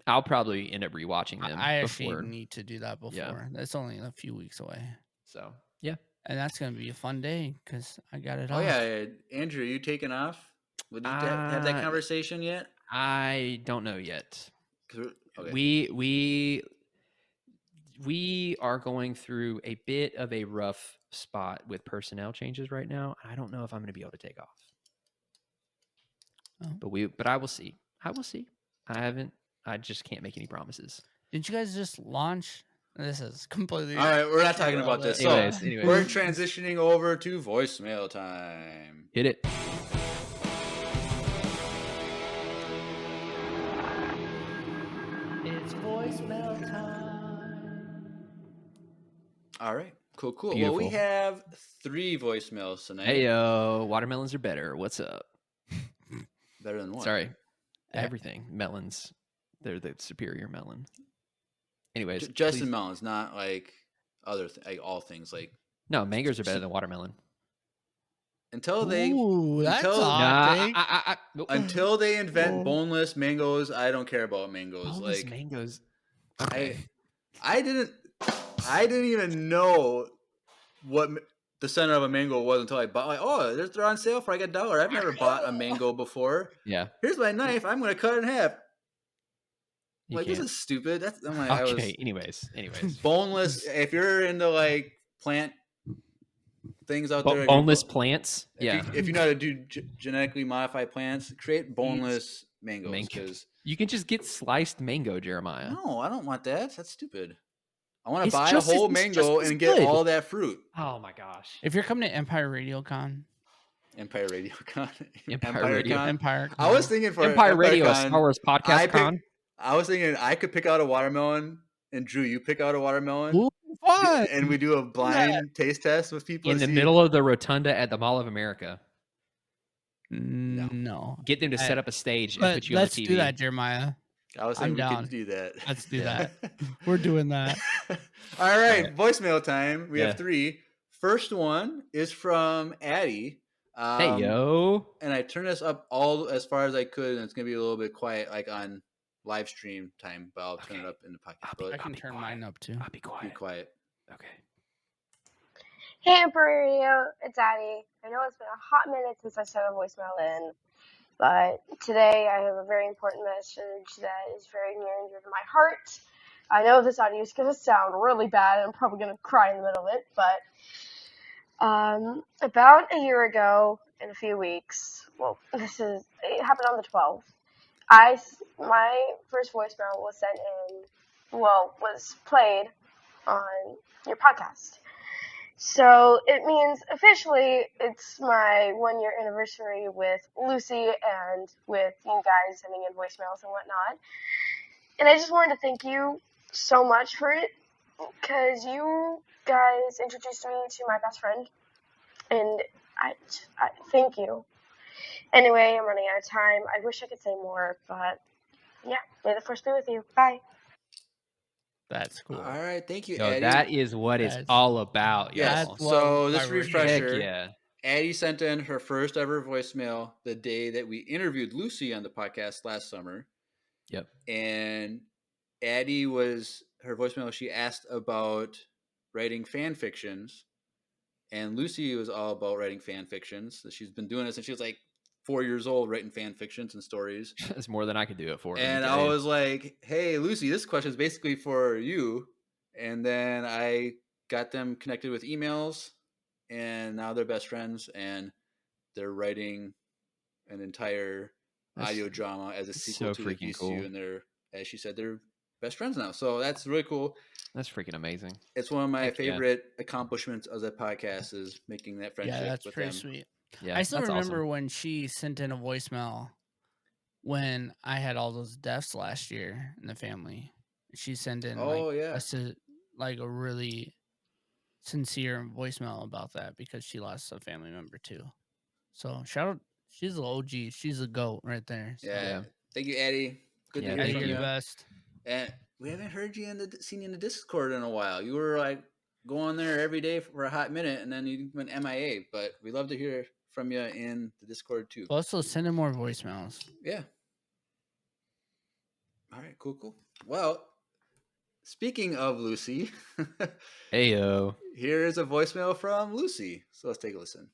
I'll probably end up rewatching them I actually before. need to do that before. Yeah. That's only a few weeks away, So yeah, and that's gonna be a fun day because I got it. Oh off. yeah, Andrew, you taking off? Would you have that conversation yet? I don't know yet. 'Cause okay. We are going through a bit of a rough spot with personnel changes right now. I don't know if I'm going to be able to take off. Oh. But I will see. I just can't make any promises. Didn't you guys just launch? This is completely. All right, we're not talking about this. So Anyways. we're transitioning over to voicemail time. Hit it. It's voicemail time. All right, cool. Well, Beautiful. we have 3 voicemails tonight. Hey yo, watermelons are better. What's up? Better than one. Sorry, everything melons. They're the superior melon. Anyways, Just please- in melons, not like other like all things. Like no, mangoes are better than watermelon. until they Ooh, that's until- hot take. until they invent Oh. boneless mangoes, I don't care about mangoes. Boneless Like mangoes. I didn't even know what the center of a mango was until I bought. Like, oh, they're on sale for like $1. I've never bought a mango before. Yeah. Here's my knife. I'm gonna cut it in half. You Like this can't. is stupid. That's I'm like, I was Okay. Anyways. boneless. If you're into like plant things out there, Boneless plants. Yeah. If you know how to do genetically modified plants, create boneless mangoes. mango. Because You can just get sliced mango, Jeremiah. no, I don't want that. That's stupid. I want to It's buy a just whole as- it's mango just as and get good. all that fruit. Oh my gosh. If you're coming to Empire Radio Con, Empire Radio Con. Empire Radio. Con. Empire. I was thinking for Empire Radio, a Con, Star Wars podcast con. I was thinking I could pick out a watermelon, and Drew, you pick out a watermelon. Ooh, fun. And we do a blind taste test with people In the middle of the rotunda at the Mall of America. No. Get them to set up a stage and But put you on the let's TV. do that, Jeremiah. I was saying we could do that. Let's do that. We're doing that. All right, voicemail time. We have 3. First one is from Addie. Hey, yo. And I turned this up all as far as I could, and it's going to be a little bit quiet, like on live stream time, but I'll turn it up in the podcast. I can turn mine up too. I'll be quiet. Be quiet. Okay. Hey, Empire Radio, it's Addie. I know it's been a hot minute since I sent a voicemail in, but today I have a very important message that is very near and dear to my heart. I know this audio is going to sound really bad, and I'm probably going to cry in the middle of it, but about a year ago, in a few weeks, well, it happened on the 12th, my first voicemail was was played on your podcast. So it means officially it's my 1-year anniversary with Lucy and with you guys sending in voicemails and whatnot. And I just wanted to thank you so much for it, because you guys introduced me to my best friend, and I thank you. Anyway, I'm running out of time. I wish I could say more, but yeah, may the force be with you. Bye. That's cool. All right, thank you, So Addie. that is what it's all about, Yes. y'all. So this refresher, Heck yeah. Addie sent in her first ever voicemail the day that we interviewed Lucy on the podcast last summer. Yep. And Addie her voicemail, she asked about writing fan fictions. And Lucy was all about writing fan fictions. She's been doing it since she was like 4 years old, writing fan fictions and stories. That's more than I could do it for. And I was like, hey, Lucy, this question is basically for you. And then I got them connected with emails, and now they're best friends, and they're writing an entire audio drama as a sequel to the VCU. Cool. And they're, as she said, they're best friends now. So that's really cool. That's freaking amazing. It's one of my favorite accomplishments of the podcast is making that friendship. Yeah, that's with pretty them. sweet. Yeah, I still remember when she sent in a voicemail when I had all those deaths last year in the family. She sent in a really sincere voicemail about that, because she lost a family member too. So shout out, she's an OG. She's a GOAT right there. So. Yeah. Thank you, Addie. Good to hear Addie, from you're you. the best. And we haven't heard you seen you in the Discord in a while. You were like going there every day for a hot minute, and then you went MIA. But we love to hear from you in the Discord too. Also, send in more voicemails. Yeah. All right, cool. Well, speaking of Lucy, heyo, here is a voicemail from Lucy. So let's take a listen.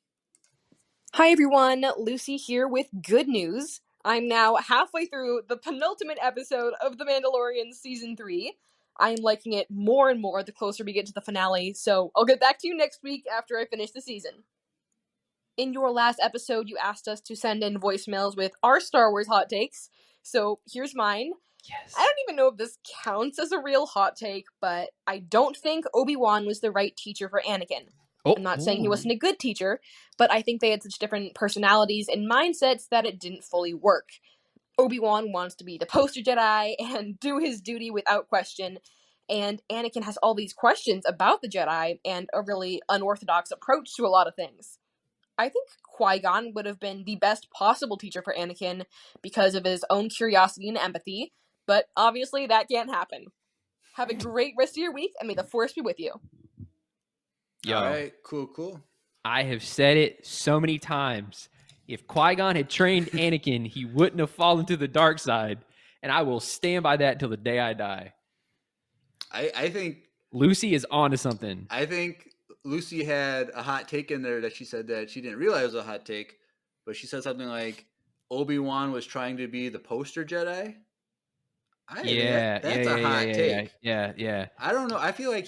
Hi everyone, Lucy here with good news. I'm now halfway through the penultimate episode of The Mandalorian Season 3. I am liking it more and more the closer we get to the finale, so I'll get back to you next week after I finish the season. In your last episode, you asked us to send in voicemails with our Star Wars hot takes, so here's mine. Yes. I don't even know if this counts as a real hot take, but I don't think Obi-Wan was the right teacher for Anakin. I'm not saying he wasn't a good teacher, but I think they had such different personalities and mindsets that it didn't fully work. Obi-Wan wants to be the poster Jedi and do his duty without question, and Anakin has all these questions about the Jedi and a really unorthodox approach to a lot of things. I think Qui-Gon would have been the best possible teacher for Anakin because of his own curiosity and empathy, but obviously that can't happen. Have a great rest of your week, and may the Force be with you. Yo, all right, cool. I have said it so many times. If Qui-Gon had trained Anakin, he wouldn't have fallen to the dark side, and I will stand by that till the day I die. I think Lucy is onto something. I think Lucy had a hot take in there that she said that she didn't realize was a hot take, but she said something like Obi-Wan was trying to be the poster Jedi. That's a hot take. Yeah. I don't know. I feel like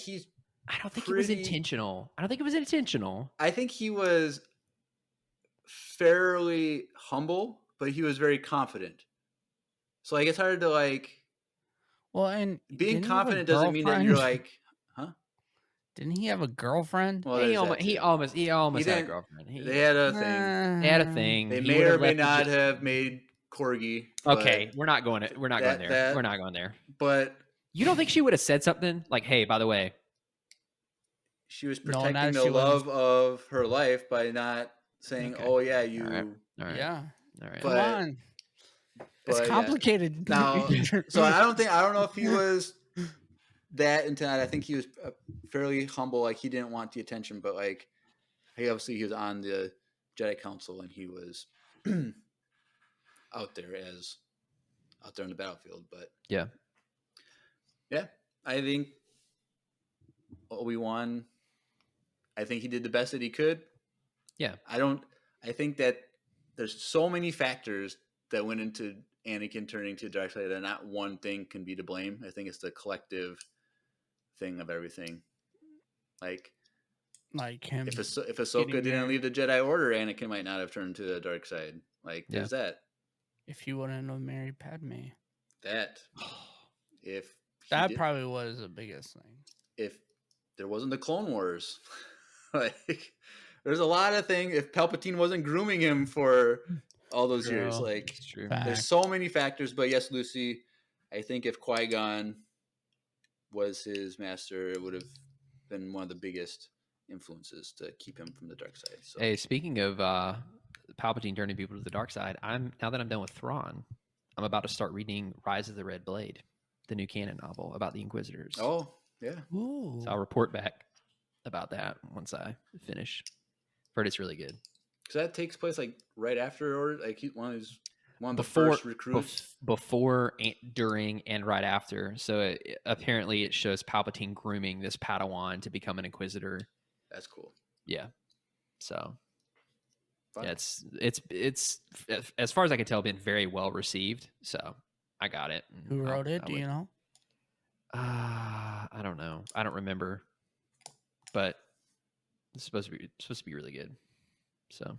I don't think it was intentional. I think he was fairly humble, but he was very confident. So like it's hard to Well, and being confident doesn't mean that you're like, huh? Didn't he have a girlfriend? Well, he there's that almost too. had a didn't- girlfriend. They had a thing. They had a thing. They He may would or have may left the not j- have made Corgi. Okay, we're not going there. We're not going there. But You don't think she would have said something like, "Hey, by the way," she was No, protecting not the she love of her life by not saying, Okay. "Oh yeah, you." All right. Yeah. All right. Come But- on. It's but, yeah. complicated. Now, so I don't know if he was that into it. I think he was fairly humble. Like he didn't want the attention, but like he was on the Jedi Council and he was out there in the battlefield. But Yeah. I think Obi-Wan. I think he did the best that he could. Yeah. I think that there's so many factors that went into Anakin turning to the dark side that not one thing can be to blame. I think it's the collective thing of everything. Like him. if Ahsoka getting didn't there. leave the Jedi Order, Anakin might not have turned to the dark side. Like there's that. If he wouldn't have married Padme. That. If That probably was the biggest thing. if there wasn't the Clone Wars, like there's a lot of things. If Palpatine wasn't grooming him for all those years, like It's true. there's so many factors. But yes, Lucy, I think if Qui-Gon was his master, it would have been one of the biggest influences to keep him from the dark side. So. Hey, speaking of Palpatine turning people to the dark side, now that I'm done with Thrawn, I'm about to start reading Rise of the Red Blade, the new canon novel about the Inquisitors. Oh, yeah. Ooh. So I'll report back about that once I finish. Heard it's really good. Because that takes place like right after, or like he's one of the Before- first recruits. Before, during, and right after. So apparently it shows Palpatine grooming this Padawan to become an Inquisitor. That's cool. Yeah. So Fun. yeah, it's as far as I can tell, been very well received. So I got it. Who wrote it? Do you know? I don't know. I don't remember. But it's supposed to be really good. So,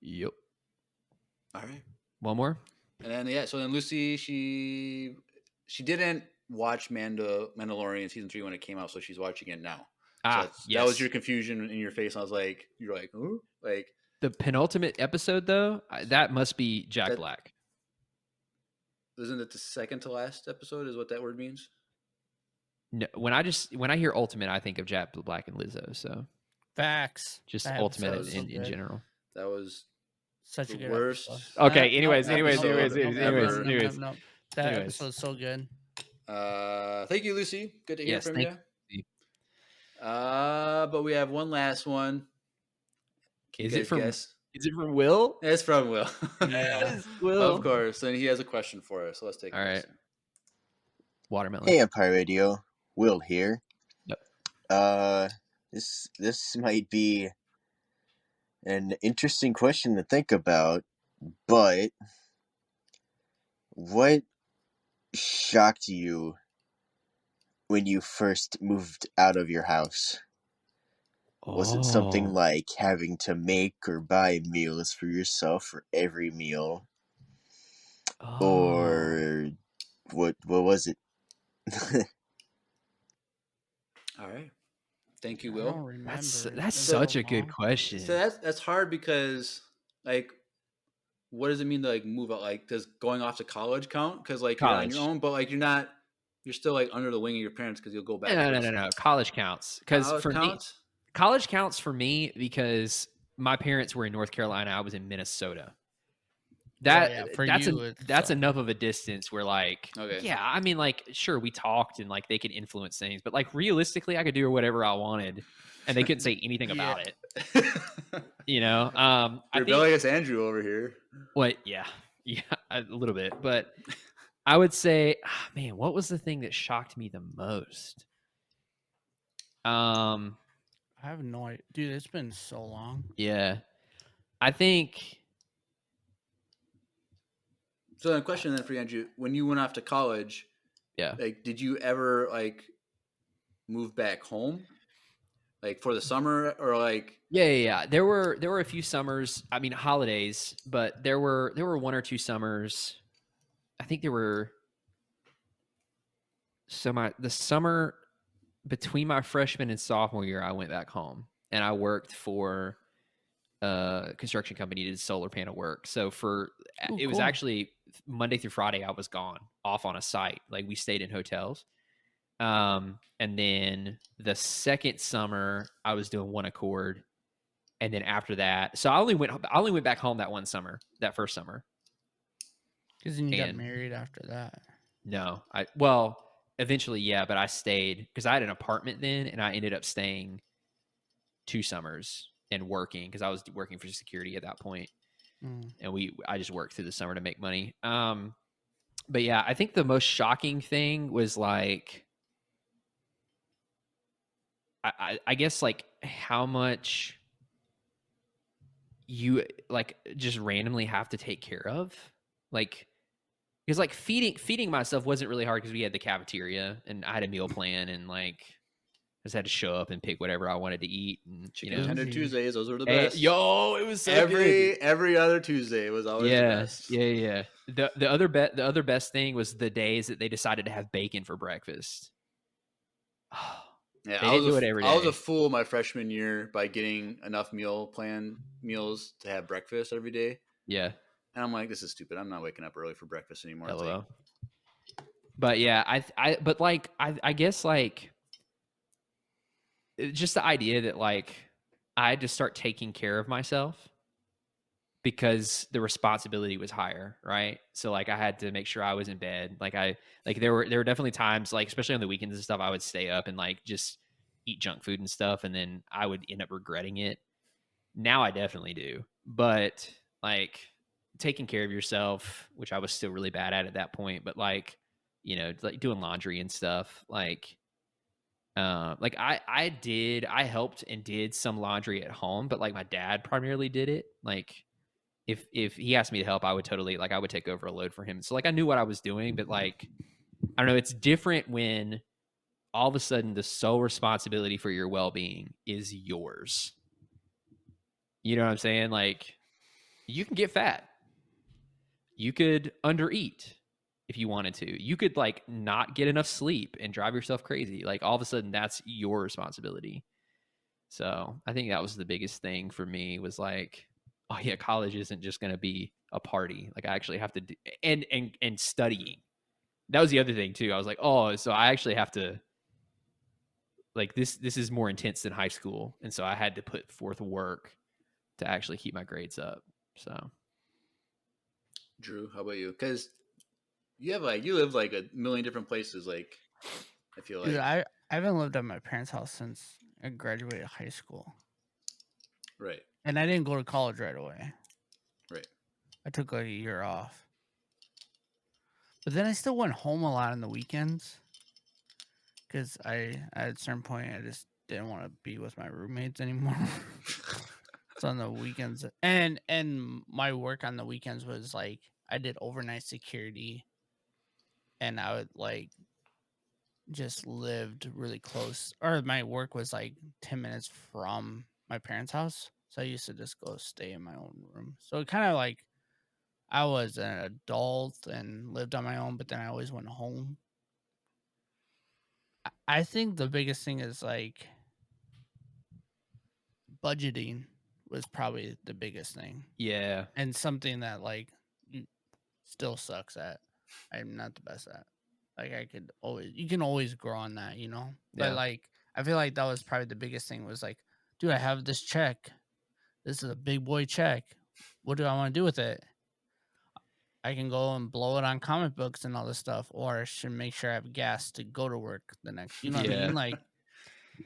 yep. All right. One more. And then so then Lucy, she didn't watch Mandalorian season 3 when it came out, so she's watching it now. So Yes. That was your confusion in your face. I was like, you're like, ooh, like The penultimate episode, though, that must be Jack That- Black. isn't it the second to last episode? Is what that word means? No, when I hear ultimate, I think of Jack Black and Lizzo. So Facts. just That ultimate episode was so in good. general. That was Such a the good worst. episode. Okay, anyways. That Anyways. episode is so good. Thank you, Lucy. Good to hear Yes, from thank you. But we have one last one. Can Is you it guys from guess? Is it from Will? It's from Will. Yeah. Will. Of course. And he has a question for us. So let's take All a right. listen. Watermelon. Hey, Empire Radio. Will here. Yep. This might be an interesting question to think about, but what shocked you when you first moved out of your house? Was it something like having to make or buy meals for yourself for every meal? Or what was it? All right. Thank you, I don't Will. remember. That's It's such so a good long. question. So that's hard because like what does it mean to like move out? Like does going off to college count? Because like you're on your College. own, but like you're still like under the wing of your parents because you'll go back. No. College counts because College for me, counts? college counts for me because my parents were in North Carolina. I was in Minnesota. Yeah, for you, it's That's so- enough of a distance where like Okay. yeah, I mean like sure we talked and like they could influence things, but like realistically I could do whatever I wanted and they couldn't say anything about it. You know, I think Rebellious Andrew over here. what yeah a little bit, but I would say man, what was the thing that shocked me the most? I have no idea. Dude, it's been so long. Yeah, I think. So the question then for you, Andrew, when you went off to college, Yeah. like did you ever like move back home? Like for the summer or like Yeah. There were a few summers. I mean, holidays, but there were one or two summers. I think there were. So the summer between my freshman and sophomore year, I went back home and I worked for a construction company, did solar panel work. So it was actually Monday through Friday, I was gone off on a site. Like we stayed in hotels. And then the second summer I was doing one accord. And then after that, so I only went back home that one summer, that first summer. Because then you got married after that. No, eventually, yeah, but I stayed because I had an apartment then, and I ended up staying 2 summers and working because I was working for security at that point. And I just worked through the summer to make money. But yeah, I think the most shocking thing was like, I guess like how much you like just randomly have to take care of, like, because like feeding myself wasn't really hard because we had the cafeteria and I had a meal plan and like I just had to show up and pick whatever I wanted to eat. And Chicken Tender Tuesdays, those were the best. It was so every good. Every other Tuesday was always the best. Yeah. The other best thing was the days that they decided to have bacon for breakfast. Yeah, they didn't do it every day. I was a fool my freshman year by getting enough meals to have breakfast every day. Yeah. And I'm like, this is stupid. I'm not waking up early for breakfast anymore. Like, but yeah, I guess like just the idea that like I had to start taking care of myself because the responsibility was higher, right? So like I had to make sure I was in bed. There were definitely times, like especially on the weekends and stuff, I would stay up and like just eat junk food and stuff, and then I would end up regretting it. Now I definitely do, but like taking care of yourself, which I was still really bad at that point, but like, you know, like doing laundry and stuff, like I helped and did some laundry at home, but like my dad primarily did it. Like if he asked me to help, I would totally, like, I would take over a load for him. So like I knew what I was doing, but like, I don't know, it's different when all of a sudden the sole responsibility for your well-being is yours. You know what I'm saying? Like, you can get fat. You could undereat if you wanted to. You could like not get enough sleep and drive yourself crazy. Like all of a sudden that's your responsibility. So I think that was the biggest thing for me, was like, oh yeah, college isn't just going to be a party. Like I actually have to do, and studying. That was the other thing too. I was like, oh, so I actually have to, like, this is more intense than high school. And so I had to put forth work to actually keep my grades up. So Drew, how about you? Because you live like a million different places. Like, I feel like. Dude, I haven't lived at my parents' house since I graduated high school. Right. And I didn't go to college right away. Right. I took like a year off. But then I still went home a lot on the weekends. Because at a certain point, I just didn't want to be with my roommates anymore. So on the weekends. And my work on the weekends was like, I did overnight security. And I would like just lived really close. Or my work was like 10 minutes from my parents' house. So I used to just go stay in my own room. So it kind of like I was an adult and lived on my own, but then I always went home. I think the biggest thing is like budgeting was probably the biggest thing. yeah. And something that like still sucks at. I'm not the best at. Like you can always grow on that, you know? But like I feel like that was probably the biggest thing, was like, dude, I have this check. This is a big boy check. What do I want to do with it? I can go and blow it on comic books and all this stuff, or I should make sure I have gas to go to work the next, you know what I mean? Like,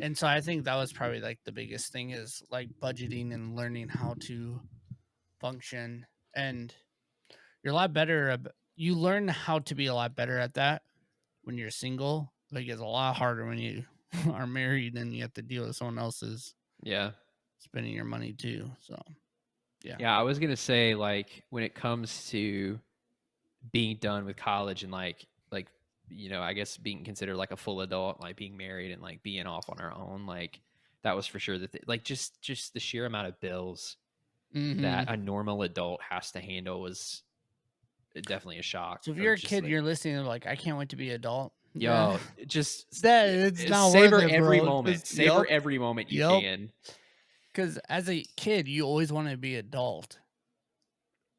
and so I think that was probably like the biggest thing, is like budgeting and learning how to function. And you're a lot better. You learn how to be a lot better at that when you're single. Like, it's a lot harder when you are married and you have to deal with someone else's spending your money too. So yeah, I was gonna say, like, when it comes to being done with college and like you know, I guess being considered like a full adult, like being married and like being off on our own, like that was for sure like just the sheer amount of bills that a normal adult has to handle was definitely a shock. So if you're a kid, like, you're listening to like, I can't wait to be an adult. Yo, just it's not savor worth it, every bro. moment. Just- Savor yup, every moment you yup. can. Because as a kid, you always want to be adult.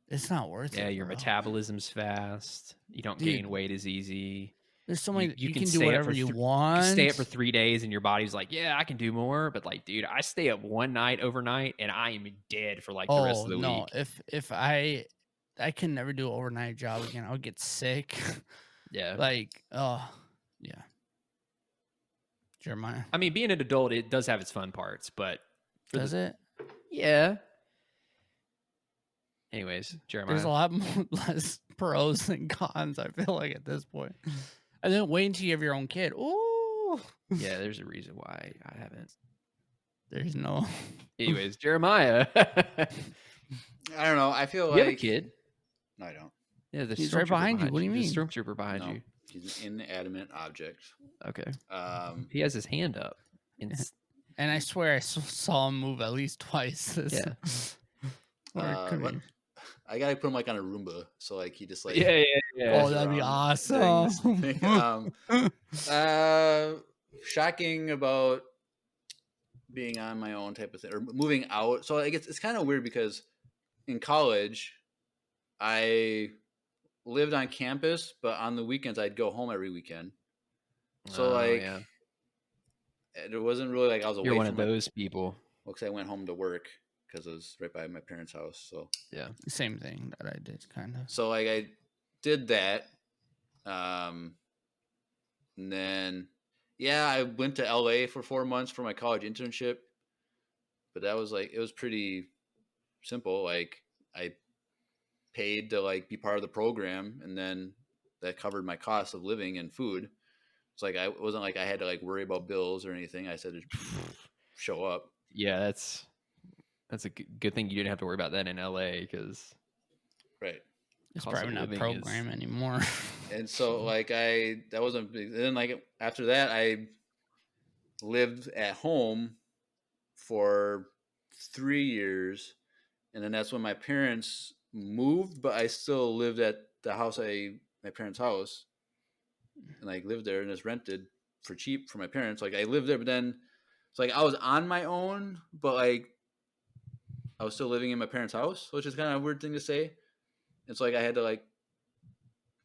It's not worth Yeah, it. your bro. metabolism's fast. You don't Dude, gain weight as easy. There's so many. You can do stay up whatever for you You want. can stay up for 3 days, and your body's like, "Yeah, I can do more." But like, dude, I stay up one night overnight, and I am dead for like the rest of the week. If I can never do an overnight job again. I'll get sick. Yeah, like, oh yeah. Jeremiah, I mean, being an adult, it does have its fun parts, but does it? Yeah. Anyways, Jeremiah. There's a lot less pros than cons. I feel like at this point. And then wait until you have your own kid. Ooh. Yeah, there's a reason why I haven't. There's no. Anyways, Jeremiah. I don't know. I feel you like have a kid. No, I don't. Yeah, the He's right behind you. What do you There's mean? a stormtrooper behind No, you. he's an inanimate object. Okay. He has his hand up. And I swear I saw him move at least twice. Yeah. I gotta put him like on a Roomba, so like he just like yeah. Oh, that'd be awesome. Shocking about being on my own type of thing or moving out. So like it's kind of weird because in college I lived on campus, but on the weekends I'd go home every weekend. So it wasn't really like I was away. You're one of those people. Well, because I went home to work because it was right by my parents' house. So yeah, same thing that I did, kind of. So like I did that, and then I went to LA for 4 months for my college internship. But that was like it was pretty simple. Like I paid to like be part of the program, and then that covered my costs of living and food. It's like it wasn't like I had to like worry about bills or anything. I said to show up. Yeah, that's a good thing you didn't have to worry about that in LA because it's probably not program anymore. And so like that wasn't big. And then like after that I lived at home for 3 years, and then that's when my parents moved, but I still lived at the house my parents' house, and like lived there and just rented for cheap for my parents. Like I lived there, but then it's like I was on my own, but like I was still living in my parents' house, which is kind of a weird thing to say. It's like I had to like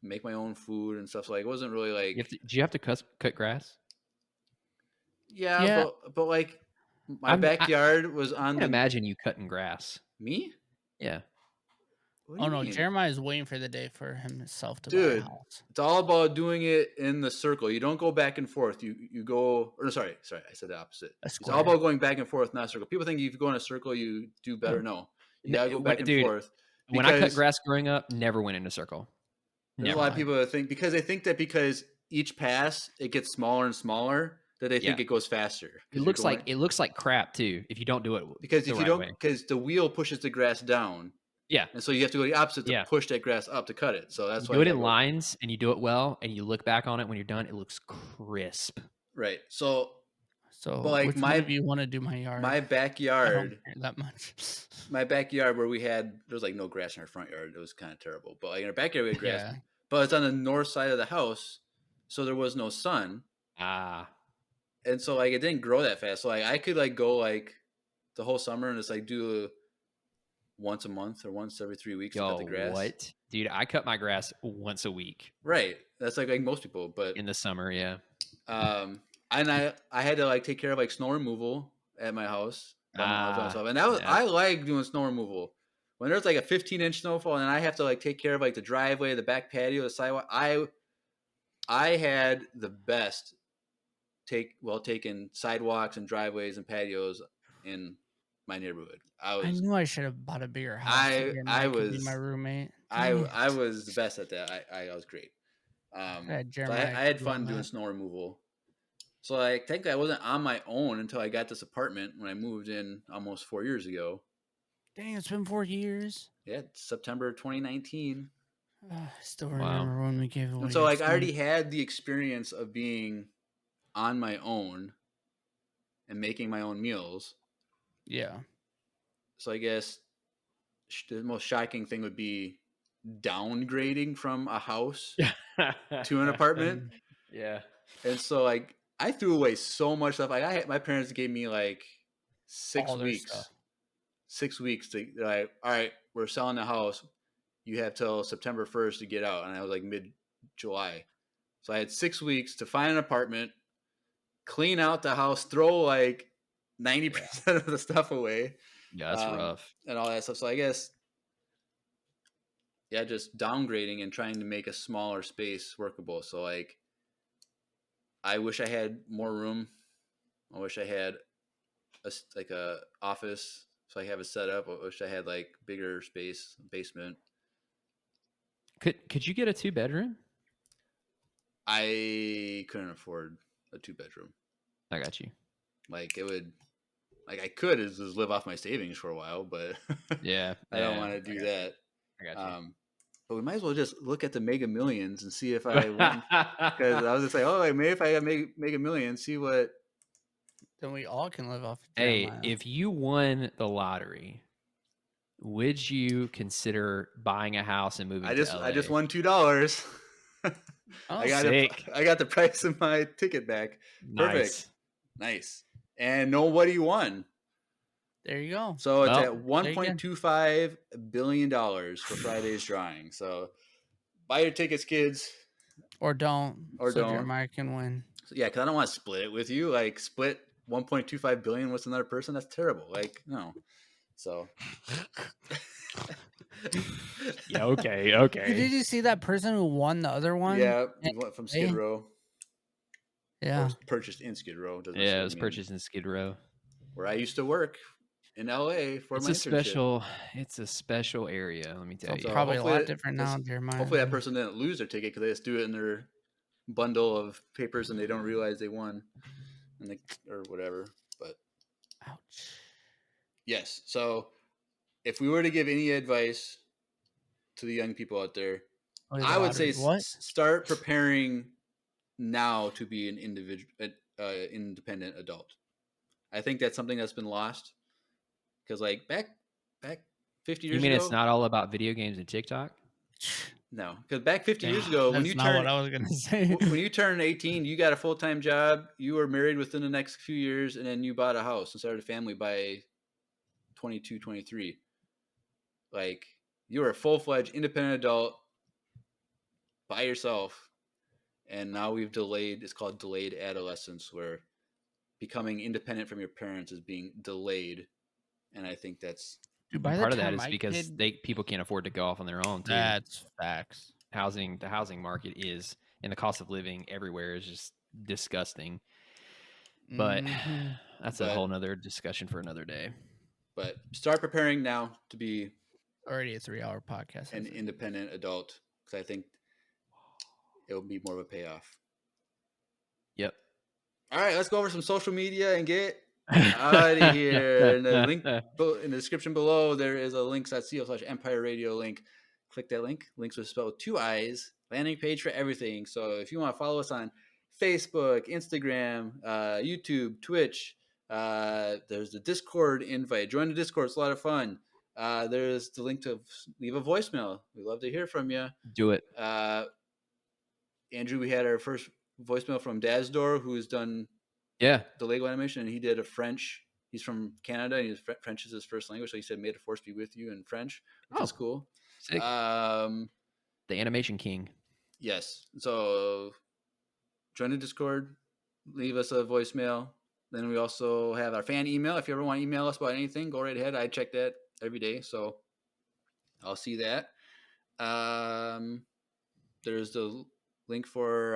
make my own food and stuff. So like it wasn't really like. Do you have to cut grass? Yeah. But like my backyard was on. I can imagine you cutting grass. Me? Yeah. Oh no, Jeremiah is waiting for the day for himself to buy a house. It's all about doing it in the circle. You don't go back and forth. You go. Or sorry, I said the opposite. It's all about going back and forth, not a circle. People think if you go in a circle, you do better. No, you gotta go back and forth. When I cut grass growing up, never went in a circle. There's a lot of people that think because each pass it gets smaller and smaller that they think it goes faster. It looks like crap too if you don't do it because if you don't because the wheel pushes the grass down. Yeah, and so you have to go the opposite to push that grass up to cut it. So that's why you do it in lines and you do it well, and you look back on it when you're done. It looks crisp. Right. So but like which one of you want to do my yard? My backyard. I don't care that much. My backyard where there was like no grass in our front yard. It was kind of terrible. But like in our backyard we had grass. But it's on the north side of the house, so there was no sun. And so like it didn't grow that fast. So like I could like go like the whole summer and just like do once a month or once every 3 weeks to cut the grass. What? Dude, I cut my grass once a week. Right. That's like most people, but in the summer, yeah. And I had to like take care of like snow removal at my house. And that was I like doing snow removal. When there's like a 15-inch snowfall and I have to like take care of like the driveway, the back patio, the sidewalk, I had the best taken sidewalks and driveways and patios in my neighborhood. I knew I should have bought a bigger house. I was be my roommate. I was the best at that. I was great. I had fun doing snow removal. So like technically I wasn't on my own until I got this apartment when I moved in almost 4 years ago. Dang, it's been 4 years. Yeah, September 2019. I still remember when we gave away. And so like I already had the experience of being on my own and making my own meals. Yeah. So I guess the most shocking thing would be downgrading from a house to an apartment. Yeah. And so like I threw away so much stuff. Like my parents gave me like 6 All their weeks. stuff. 6 weeks to like, all right, we're selling the house. You have till September 1st to get out. And I was like mid-July. So I had 6 weeks to find an apartment, clean out the house, throw like 90% of the stuff away. Yeah, that's rough. And all that stuff. So I guess, yeah, just downgrading and trying to make a smaller space workable. So like, I wish I had more room. I wish I had a office so I have it set up. I wish I had like bigger space, basement. Could you get a 2-bedroom? I couldn't afford a 2-bedroom. I got you. Like it would, like I could just live off my savings for a while, but yeah, I don't want to do that. I got you. But we might as well just look at the Mega Millions and see if I win. Because I was just like, oh, maybe if I got Mega Millions, see what. Then we all can live off of Hey, if you won the lottery, would you consider buying a house and moving to LA? I just won $2. I got the price of my ticket back. Perfect. Nice. And nobody won. There you go. So it's at $1.25 billion for Friday's drawing. So buy your tickets, kids. Or don't. Or so don't. Jeremiah can win. So, yeah, because I don't want to split it with you. Like split 1.25 billion with another person. That's terrible. Like, no. So yeah, okay. Did you see that person who won the other one? Yeah, he went from Skid Row. Yeah. Or purchased in Skid Row. Yeah, it was purchased in Skid Row. Where I used to work in LA for my internship. It's a special area, let me tell you. Probably a lot different now, Jeremiah. Hopefully that person didn't lose their ticket because they just do it in their bundle of papers and they don't realize they won. And or whatever. But ouch. Yes. So if we were to give any advice to the young people out there, I would say start preparing now to be an independent adult. I think that's something that's been lost because like back 50 years ago. You mean it's not all about video games and TikTok? No, because back 50 years ago, when you turned, what I was gonna say. When you turned 18, you got a full-time job, you were married within the next few years, and then you bought a house and started a family by 22, 23. Like you were a full-fledged independent adult by yourself, and now we've delayed. It's called delayed adolescence, where becoming independent from your parents is being delayed, and I think that's. Dude, part of that is because people can't afford to go off on their own too. That's facts. The housing market is, and the cost of living everywhere is just disgusting. But that's a whole nother discussion for another day. But start preparing now to be already a 3-hour podcast. An independent adult, because I think it will be more of a payoff. Yep. All right, let's go over some social media and get out of here. In the link in the description below, there is a links.co/Empire Radio link. Click that link. Links are spelled with 2 I's. Landing page for everything. So if you want to follow us on Facebook, Instagram, YouTube, Twitch, there's the Discord invite. Join the Discord. It's a lot of fun. There's the link to leave a voicemail. We'd love to hear from you. Do it. Andrew, we had our first voicemail from Dazdor, who's done the Lego animation, and he did a French. He's from Canada, and French is his first language, so he said, "May the force be with you" in French, which is cool. Sick. The animation king. Yes. So join the Discord, leave us a voicemail. Then we also have our fan email. If you ever want to email us about anything, go right ahead. I check that every day, so I'll see that. There's the link for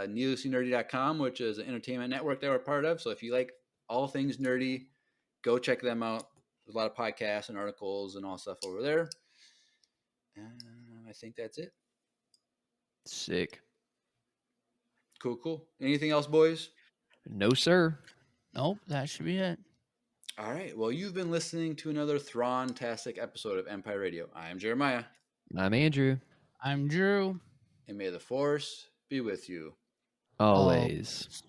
needlesslynerdy.com, which is an entertainment network that we're part of. So if you like all things nerdy, go check them out. There's a lot of podcasts and articles and all stuff over there. I think that's it. Sick. Cool. Anything else, boys? No, sir. Nope, that should be it. All right. Well, you've been listening to another Thrawn-tastic episode of Empire Radio. I'm Jeremiah. I'm Andrew. I'm Drew. And may the force be with you. Always.